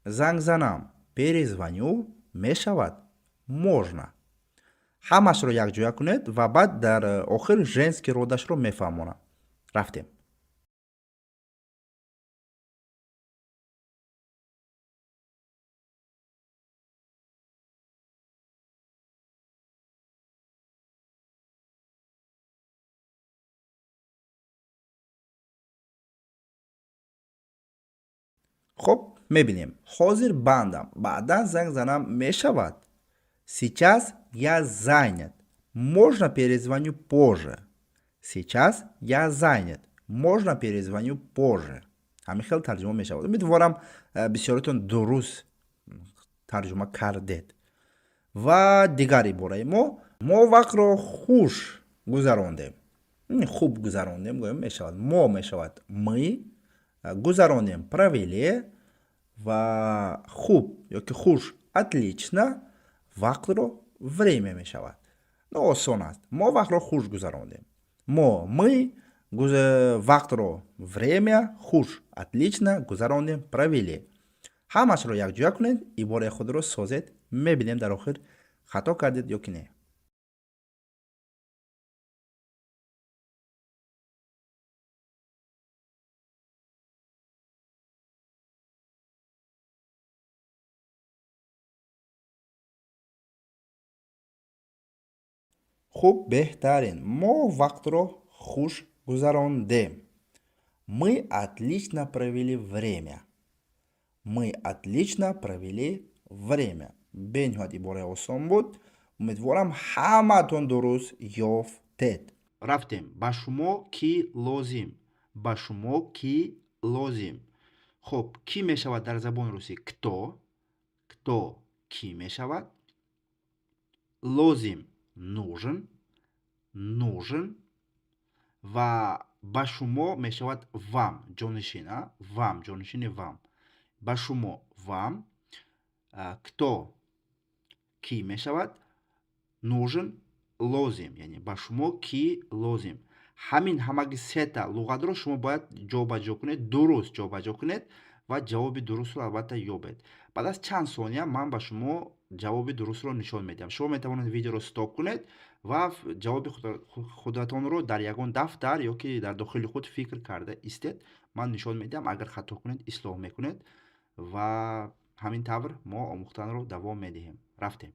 занг занам перезвоню, мешавад можно. ҳамашро якҷоя кунед ва баъд дар охир женский родашро мефаҳмонам. рафтем. хуб, мебинем. ҳозир бандам, баъдан занг занам мешавад. Сейчас я занят. Можно перезвоню позже. Сейчас я занят. Можно перезвоню позже. ҳамин хел тарҷума мешавад. умедворам бисёритон дуруст тарҷума кардед. ва дигар ибораи мо вақтро хуш гузарондем. хуб гузарондем гӯем мешавад. мо мешавад мы, гузарондем провели ва хуб ёки хуш отлично, вақтро время мешавад. ну осон аст. мо вақтро хуш гузарондем. мы вақтро время хуш отлично гузарондем провели. ҳамашро якҷоя кунед, ибораи худро созед. мебинем дар охир хато кардед ё ки не. хуб, беҳтарин. мо вақтро хуш гузарондем. Мы отлично провели время. Мы отлично провели время. бениҳоят ибораи осон буд. умедворам ҳаматон дуруст ёфтед. рафтем. Ба шумо ки лозим? Ба шумо ки лозим? хуб, ки мешавад дар забони русӣ? Кто? Кто ки мешавад? лозим нужен. Нужен. ва ба шумо мешавад вам, ҷонишин, вам, ҷонишини вам. ба шумо вам. Кто ки мешавад? нужен лозим, яъне ба шумо ки лозим. ҳамин ҳамаги сета луғатро шумо бояд ҷобаҷо кунед, дуруст ҷобаҷо кунед ва ҷавоби дурустро албатта ёбед. баъд аз чанд сония ман ба шумо ҷавоби дурустро нишон медиҳам. шумо метавонед видеоро стоп кунед ва ҷавоби худатонро дар ягон дафтар ё ки дар дохили худ фикр карда истед. ман нишон медиҳам, агар хато кунед ислоҳ мекунед ва ҳамин тавр мо омӯхтанро давом медиҳем. рафтем.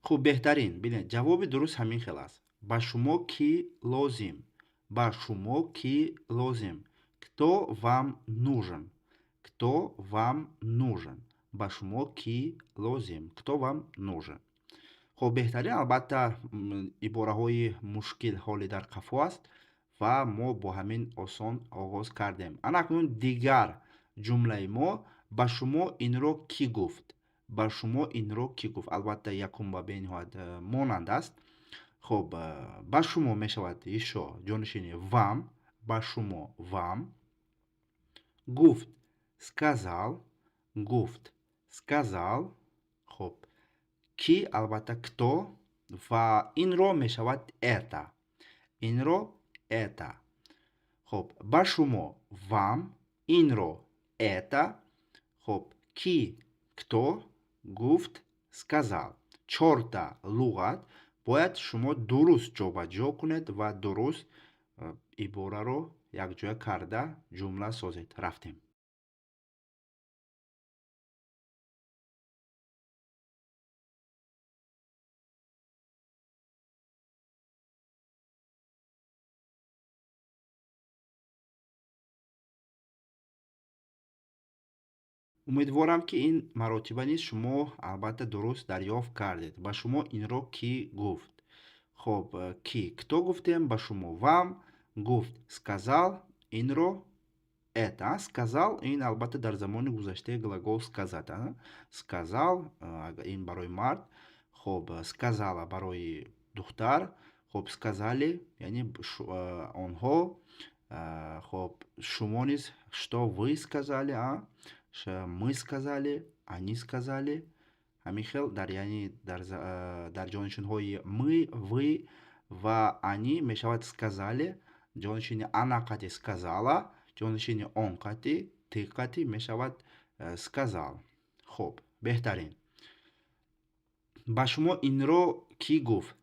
хуб, беҳтарин. Бинед, ҷавоби дуруст ҳамин хел аст. ба шумо ки лозим? ба шумо ки лозим? Кто вам нужен? Кто вам нужен? ба шумо ки лозим? Кто вам нужен? хуб, беҳтарин. Албатта ибораҳои мушкил ҳоли дар қафо аст ва мо бо ҳамин осон оғоз кардем. анакнун дигар ҷумлаи мо: ба шумо инро кӣ гуфт? ба шумо инро кӣ гуфт? Албатта якум ба бениҳоят монанд аст. хуб, ба шумо мешавад ишо ҷонишини вам. ба шумо вам. гуфт сказал. гуфт сказал. хуб, ки албатта кто ва инро мешавад это. инро это. хуб, ба шумо вам. инро это. хуб, ки кто гуфт сказал. чорта луғат бояд шумо дуруст ҷобаҷо кунед ва дуруст ибораро якҷоя карда ҷумла созед. рафтем. умедворам ки ин маротиба низ шумо албатта дуруст дарёфт кардед. ба шумо инро ки гуфт? хуб, ки кто гуфтем? ба шумо вам. гуфт сказал. инро это. сказал ин албатта дар замони гузаштаи глагол сказат. сказал ин барои мард. хуб, сказала барои духтар. хуб, сказали яъне онҳо. хуб, шумо низ что вы сказали? мы сказали, они сказали. ҳамин хел дар яъни дар ҷонишинҳои мы, вы ва они мешавад сказали. ҷонишини ана қати сказала. ҷонишини он қати, ты қати мешавад сказал. хуб, беҳтарин. ба шумо инро ки гуфт?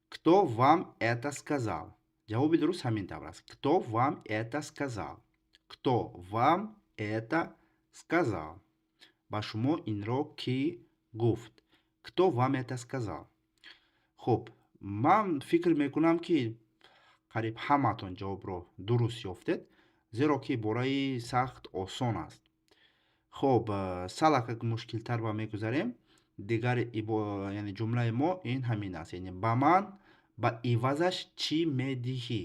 Кто вам это сказал? ҷавоби дуруст ҳамин тавр аст. Кто вам это сказал? Кто вам это сказал? ба шумо инро ки гуфт? Кто вам это сказал? хуб, ман фикр мекунам ки қариб ҳаматон ҷавобро дуруст ёфтед, зеро ки ибораи сахт осон аст. хуб, салака мушкилтар ба мегузарем. дигар яъне ҷумлаи мо ин ҳамин аст. яъне ба ман ба ивазаш чӣ медиҳӣ?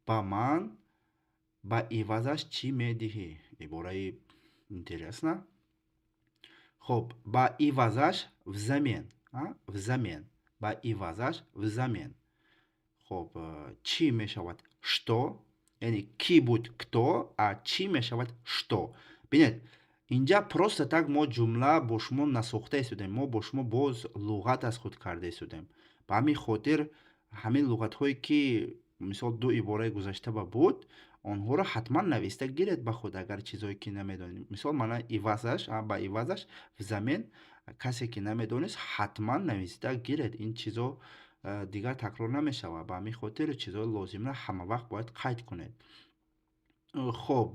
ба ман ба ивазаш чӣ медиҳӣ? ибораи интересна. хуб, ба ивазаш взамен. взамен. ба ивазаш взамен. хуб, чӣ мешавад что? яъне ки буд кто, а чӣ мешавад что? бинед, инҷа просто так мо ҷумла бо шумо насохта истодем. мо бо шумо боз луғат аз худ карда истодем. ба ҳамин хотир ҳамин луғатҳое ки мисол ду ибораи гузаштаба буд, онҳоро ҳатман нависта гиред ба худ, агар чизое ки намедонед. мисол мана ивазаш, ба ивазаш взамен, касе ки намедонист ҳатман нависта гиред. ин чизо дигар такрор намешавад. ба ҳамин хотир чизои лозимро ҳама вақт бояд қайд кунед. خب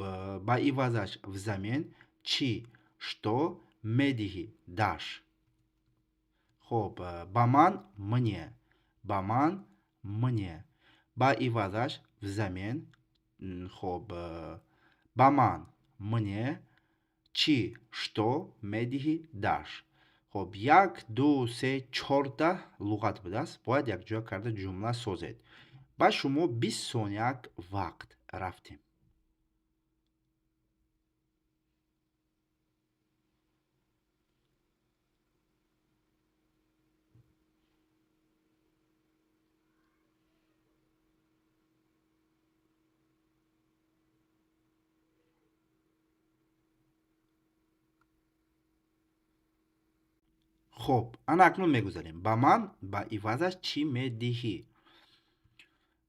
با ایوازش взамен چی что медиҳи даш. خب ба ман мне, ба ман мне. Ба ивазаш взамен خب ба ман мне чӣ что медиҳи даш. خب 1 2 3 14 луғат будааст. Бояд якҷоя карда ҷумла созед. Ба шумо 20 сонияк вақт рафтем. خب ана акнун мегузарем. Ба ман ба ивазаш чӣ медиҳӣ?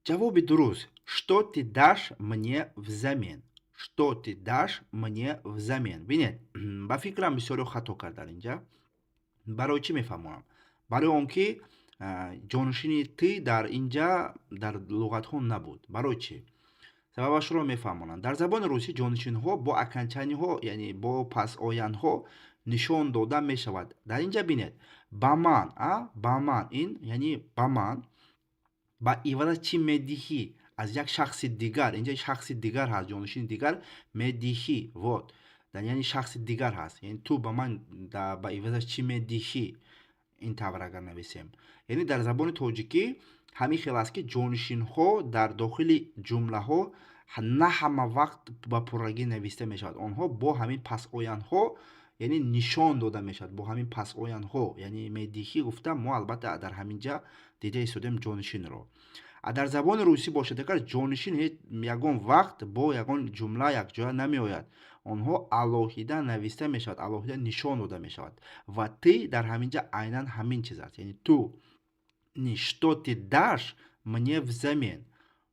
Ҷавоби дуруст. Что ты дашь мне взамен? Что ты дашь мне взамен? Бинед, ба фикрам бисёриё хато кардан инҷа. Барои чӣ мефаҳмонам? Барои он ки ҷонишини ты дар инҷа дар луғатҳо набуд. Барои чӣ? Сабабашро мефаҳмонанд. Дар забони русӣ ҷонишинҳо бо аканчаниҳо, яъне бо пасоянҳо нишон дода мешавад. Дар инҷа бинед. Ба ман, ба ман ин яъне ба ман ба ивазаш чӣ медиҳӣ? Аз як шахси дигар, инҷа шахси дигар ҳаст, ҷонишини дигар медиҳӣ. Вот. Яъне шахси дигар ҳаст. Яъне ту ба ман ба ивазаш чӣ медиҳӣ? Ин тавр агар нависем. Яъне дар забони тоҷикӣ ҳамин хел аст ки ҷонишинҳо дар дохили ҷумлаҳо на ҳама вақт ба пуррагӣ нависта мешавад. Онҳо бо ҳамин пасоянҳо яъне нишон дода мешавад. Бо ҳамин пасоянҳо яъне медиҳӣ гуфта мо албатта дар ҳамин ҷа дида истодем ҷонишинро. Дар забони русӣ бошад агар ҷонишин ягон вақт бо ягон ҷумла якҷоя намеояд. Онҳо алоҳида нависта мешавад, алоҳида нишон дода мешавад. Ва ты дар ҳамин ҷа айнан ҳамин чиз аст. Яъне ту что ты дашь мне взамен?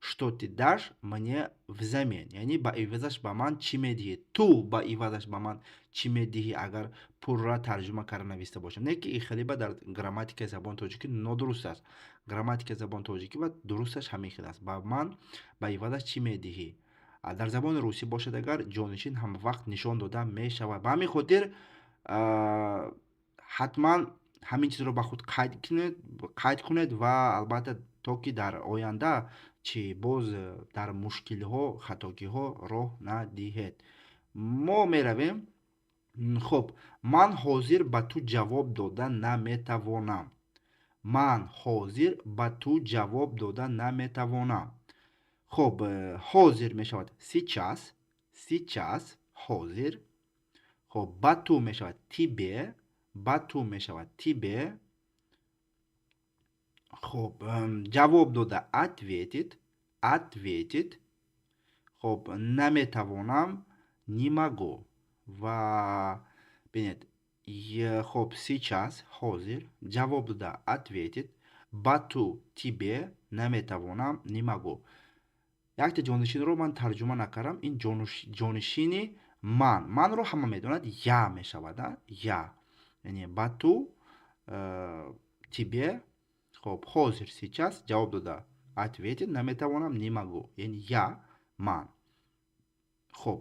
Что ты дашь мне взамен? Яъне ба ивазаш ба ман чӣ медиҳӣ? Ту ба ивазаш ба ман чӣ медиҳӣ? Агар пурра тарҷума карда нависта бошад. Не ки ихелиба дар грамматикаи забони тоҷикӣ нодуруст аст. Грамматикаи забони тоҷикӣ ва дурусташ ҳамин хел аст. Ба ман ба ивазаш чӣ медиҳӣ? Дар забони русӣ бошад агар ҷонишин ҳамавақт нишон дода мешавад. Ба ҳамин хотир ҳатман ҳамин чизро ба худ қайд кунед ва албатта то ки дар оянда чӣ боз дар мушкилиҳо, хатогиҳо роҳ надиҳед. Мо меравем. Хуб, ман ҳозир ба ту ҷавоб дода наметавонам. Ман ҳозир ба ту ҷавоб дода наметавонам. Хуб, ҳозир мешавад сейчас, сейчас ҳозир. Хуб, ба ту мешавад тебе, ба ту мешавад тебе. Хуб, ҷавоб дода ответит, ответит. Хуб, наметавонам, не могу. Ва бинед, хуб, сейчас ҳозир ҷавоб дода ответит. Ба ту тебе, наметавонам, не могу. Якта ҷонишинро ман тарҷума накардам. Ин ҷонишини ман. Манро ҳама медонад я мешавад. Я. Яъне ба ту тебе. Хуб, ҳозир сейчас ҷавоб дода ответит, наметавонам, не могу. Яъне я, ман. Хуб,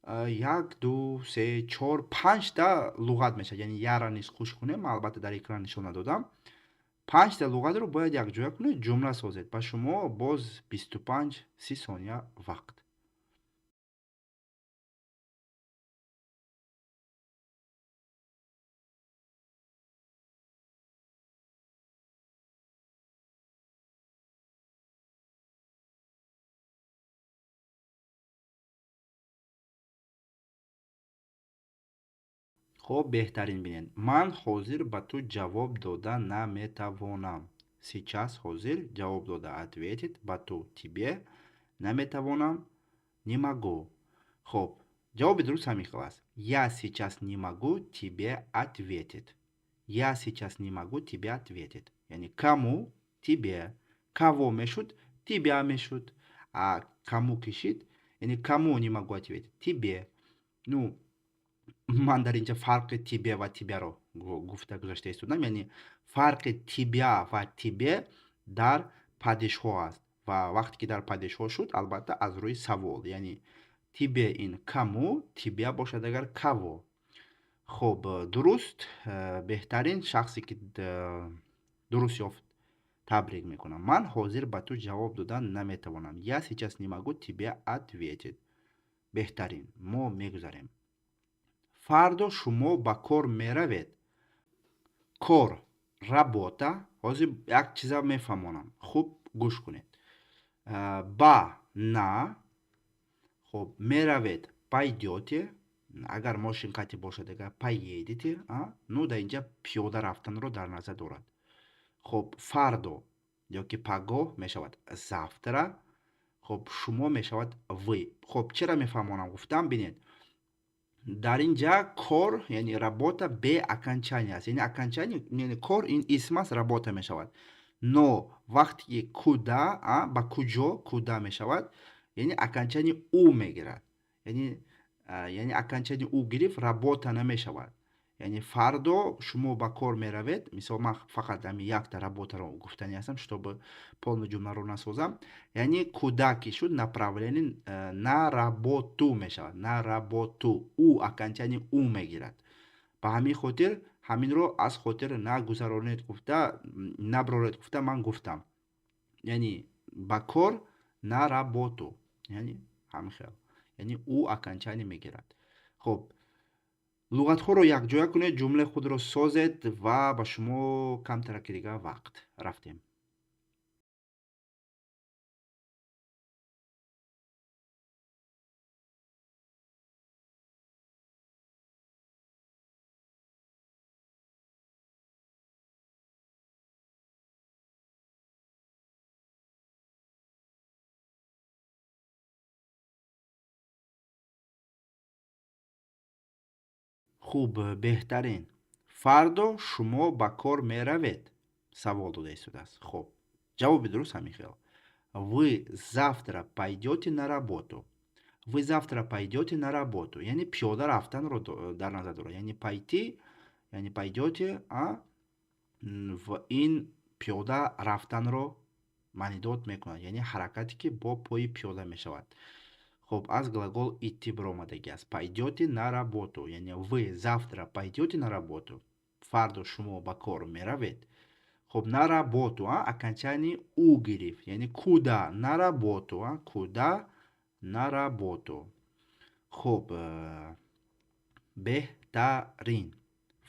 1 2 3 4 5 та луғат мешавад. Яъне яра низ хушк кунем. Албатта дар экран нишон надодам. 5 та луғатро бояд якҷоя кунед, ҷумла созед. Ба шумо боз 25-30 сония вақт. خب بهترین بینید. من حاضر به تو جواب داده نمیتوانم. Сейчас حاضر جواب داده ответить به تو тебе نمیتوانم не могу. خب جواب درست همین است. Я сейчас не могу тебе ответить. Я сейчас не могу тебе ответить. یعنی кому тебе. Кого мешуд? Тебя мешуд. А кому кишид? یعنی кому не могу ответить? Тебе. Ну ман дар инҷа фарқи тебе ва тебяро гуфта гузашта истодам. Яъне фарқи тебя ва тебе дар падишҳо аст ва вақте ки дар падешҳо шуд, албатта аз рӯи савол, яъне тебе ин каму, тибя бошад агар каво. хуб, дуруст, беҳтарин шахсе ки дуруст ёфт табрик мекунам. Ман ҳозир ба ту ҷавоб додан наметавонам. Я сейчас не могу тебе ответить. беҳтарин, мо мегузарем. Фардо шумо ба кор меравед? Кор, работа. ҳозир як чиза мефаҳмонам. хуб, гӯш кунед. Ба, на. хуб, меравед, пайдёте. агар мошинкати бошад, агар поедете, ну дар инҷа пиёда рафтанро дар назар дорад. хуб, фардо ёки пагоҳ мешавад завтра. хуб, шумо мешавад вы. хуб, чера мефаҳмонам гуфтам, бинед. дар инҷа кор, яъне работа бе окончания аст. Яъне окончания, яъне кор ин исм аст, работа мешавад. Но вақте ки куда, ба куҷо куда мешавад, яъне окончания у мегирад. яъне окончания у гирифт, работа намешавад. яъне фардо шумо ба кор меравед. мисол, ман фақат ами якта работаро гуфтани ҳастам, чтобы полну ҷумларо насозам. яъне куда ки шуд, направление на работу мешавад. на работу, у окончания у мегирад. ба ҳамин хотир ҳаминро аз хотир нагузаронед гуфта, наброред гуфта ман гуфтам. яъне ба кор на работу, яъне ҳамин хел, яъне у окончания мегирад. хуб, луғатҳоро якҷоя кунед, ҷумлаи худро созед ва ба шумо камтара ки дигар вақт. рафтем. хуб, беҳтарин. фардо шумо ба кор меравед? Савол дода истодааст. хуб, ҷавоби дуруст ҳамин хел. Вы завтра пойдете на работу? Вы завтра пойдете на работу. яъне пиёда рафтанро дар назар дорад. яъне пайти, яъне пойдете, ин пиёда рафтанро маънидод мекунад. яъне ҳаракате ки бо пои пиёда мешавад. хуб, аз глагол идти баромадагӣ аст. Пойдете на работу, яъне вы завтра пойдете на работу. фардо шумо ба кор меравед? хуб, на работу, окончание у гирифт. яъне куда, на работу, куда, на работу. хуб, беҳтарин.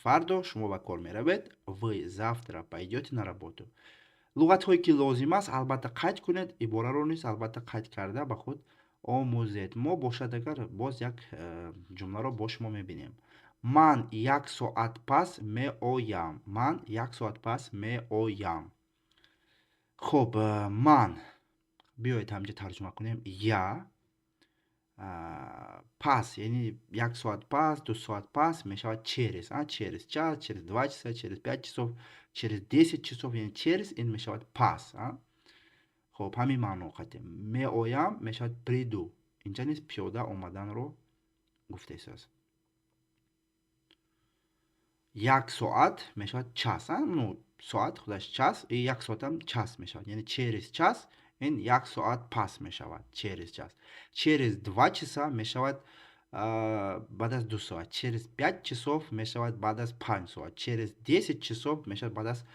фардо шумо ба кор меравед? Вы завтра пойдете на работу. луғатҳое ки лозим аст, албатта қайд кунед. ибораро низ албатта қайд карда ба худ омӯзед. мо бошад агар боз як ҷумларо бо шумо мебинем. Ман як соат пас меоям. Ман як соат пас меоям. хуб, ман, биёед ҳамҷа тарҷума кунем. Я, пас, яъне як соат пас, ду соат пас мешавад через. через час, через 2 часа, через 5 часов, через 10 часов, яъне через ин мешавад пас. хуб, ҳамин маъно қатем. Меоям мешавад приду. инҷа низ пиёда омаданро гуфта истодааст. як соат мешавад час. ну соат худаш час, и як соатам час мешавад. яъне через час ин як соат пас мешавад. через час. через 2 часа мешавад баъд аз 2 соат. через 5 часов мешавад баъд аз 5 соат. через 10 часов мешавад баъд аз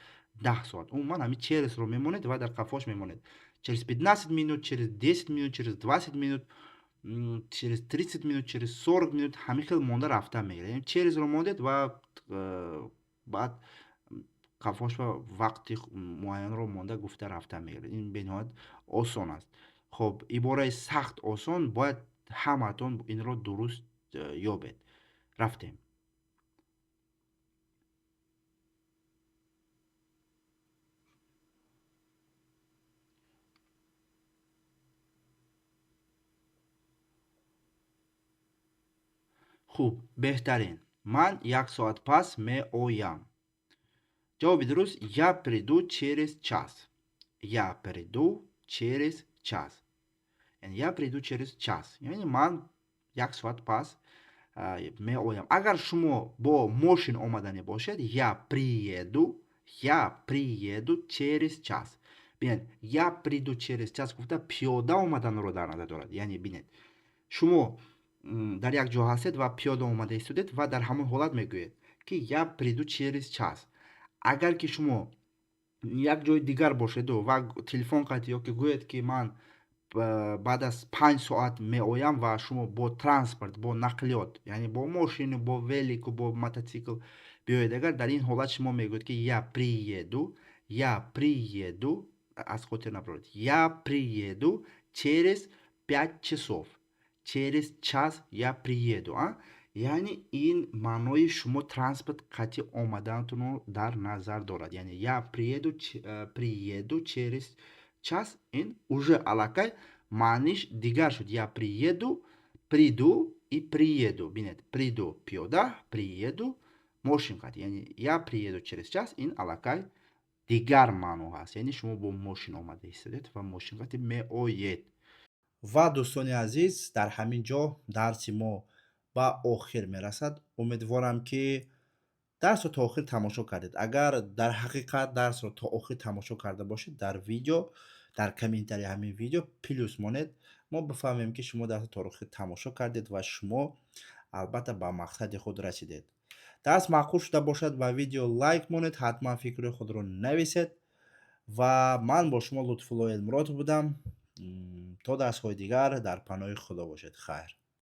10 соат. умуман ҳамин чересро мемонед ва дар қафош мемонед. через 15 минут, через 10 минут, через 20 минут, через 30 минут, через 40 минут, ҳамин хел монда рафта мегирад. яъне чересро мондед ва баъд қафош ва вақти муайянро монда гуфта рафта мегирад. ин бениҳоят осон аст. хуб, ибораи сахт осон, бояд ҳамаатон инро дуруст ёбед. рафтем. хуб, беҳтарин. Ман як соат пас меоям. ҷавоби дуруст. Я приду через час. Я приду через час. яъне я приду через час. яъне ман як соат пас меоям. агар шумо бо мошин омадане бошед, я приеду через час. бинед я приду через час гуфта пиёда омаданро дар назар дорад. Яъне бинед шумо дар як ҷо ҳастед ва пиёда омада истодед ва дар ҳамон ҳолат мегӯед ки я приду через час. Агар ки шумо як ҷои дигар бошеду ва телефон қатӣ ё ки гӯед ки ман баъд аз 5 соат меоям ва шумо бо транспорт, бо нақлиёт, яъне бо мошину, бо велику, бо мототсикл биёед, агар дар ин ҳолат шумо мегӯед ки я приеду, аз хотир набаред, я приеду через 5 часов, через час я приеду, яъне ин маънои шумо транспорт қатъи омаданатонро дар назар дорад. Яъне я приеду через час, ин уже аллакай маъниш дигар шуд. Я приду и приеду. Бинед, приду пиёда, приеду мошин қатъи. Яъне я приеду через час, ин аллакай дигар маъно ҳаст. Яъне шумо бо мошин омада истодед ва мошин қатъи меоед. ва дӯстони азиз, дар ҳамин ҷо дарси мо ба охир мерасад. Умедворам ки дарсро то охир тамошо кардед. Агар дар ҳақиқат дарсро то охир тамошо карда бошед, дар видео, дар комментарии ҳамин видео плюс монед, мо бифаҳмем ки шумо дарсро то охир тамошо кардед ва шумо албатта ба мақсади худ расидед. дарс маъқул шуда бошад ба видео лайк монед, ҳатман фикрҳои худро нависед ва ман бо шумо Лутфулло Элмуродов будам. То дарсҳои дигар дар паноҳи Худо бошед. Хайр.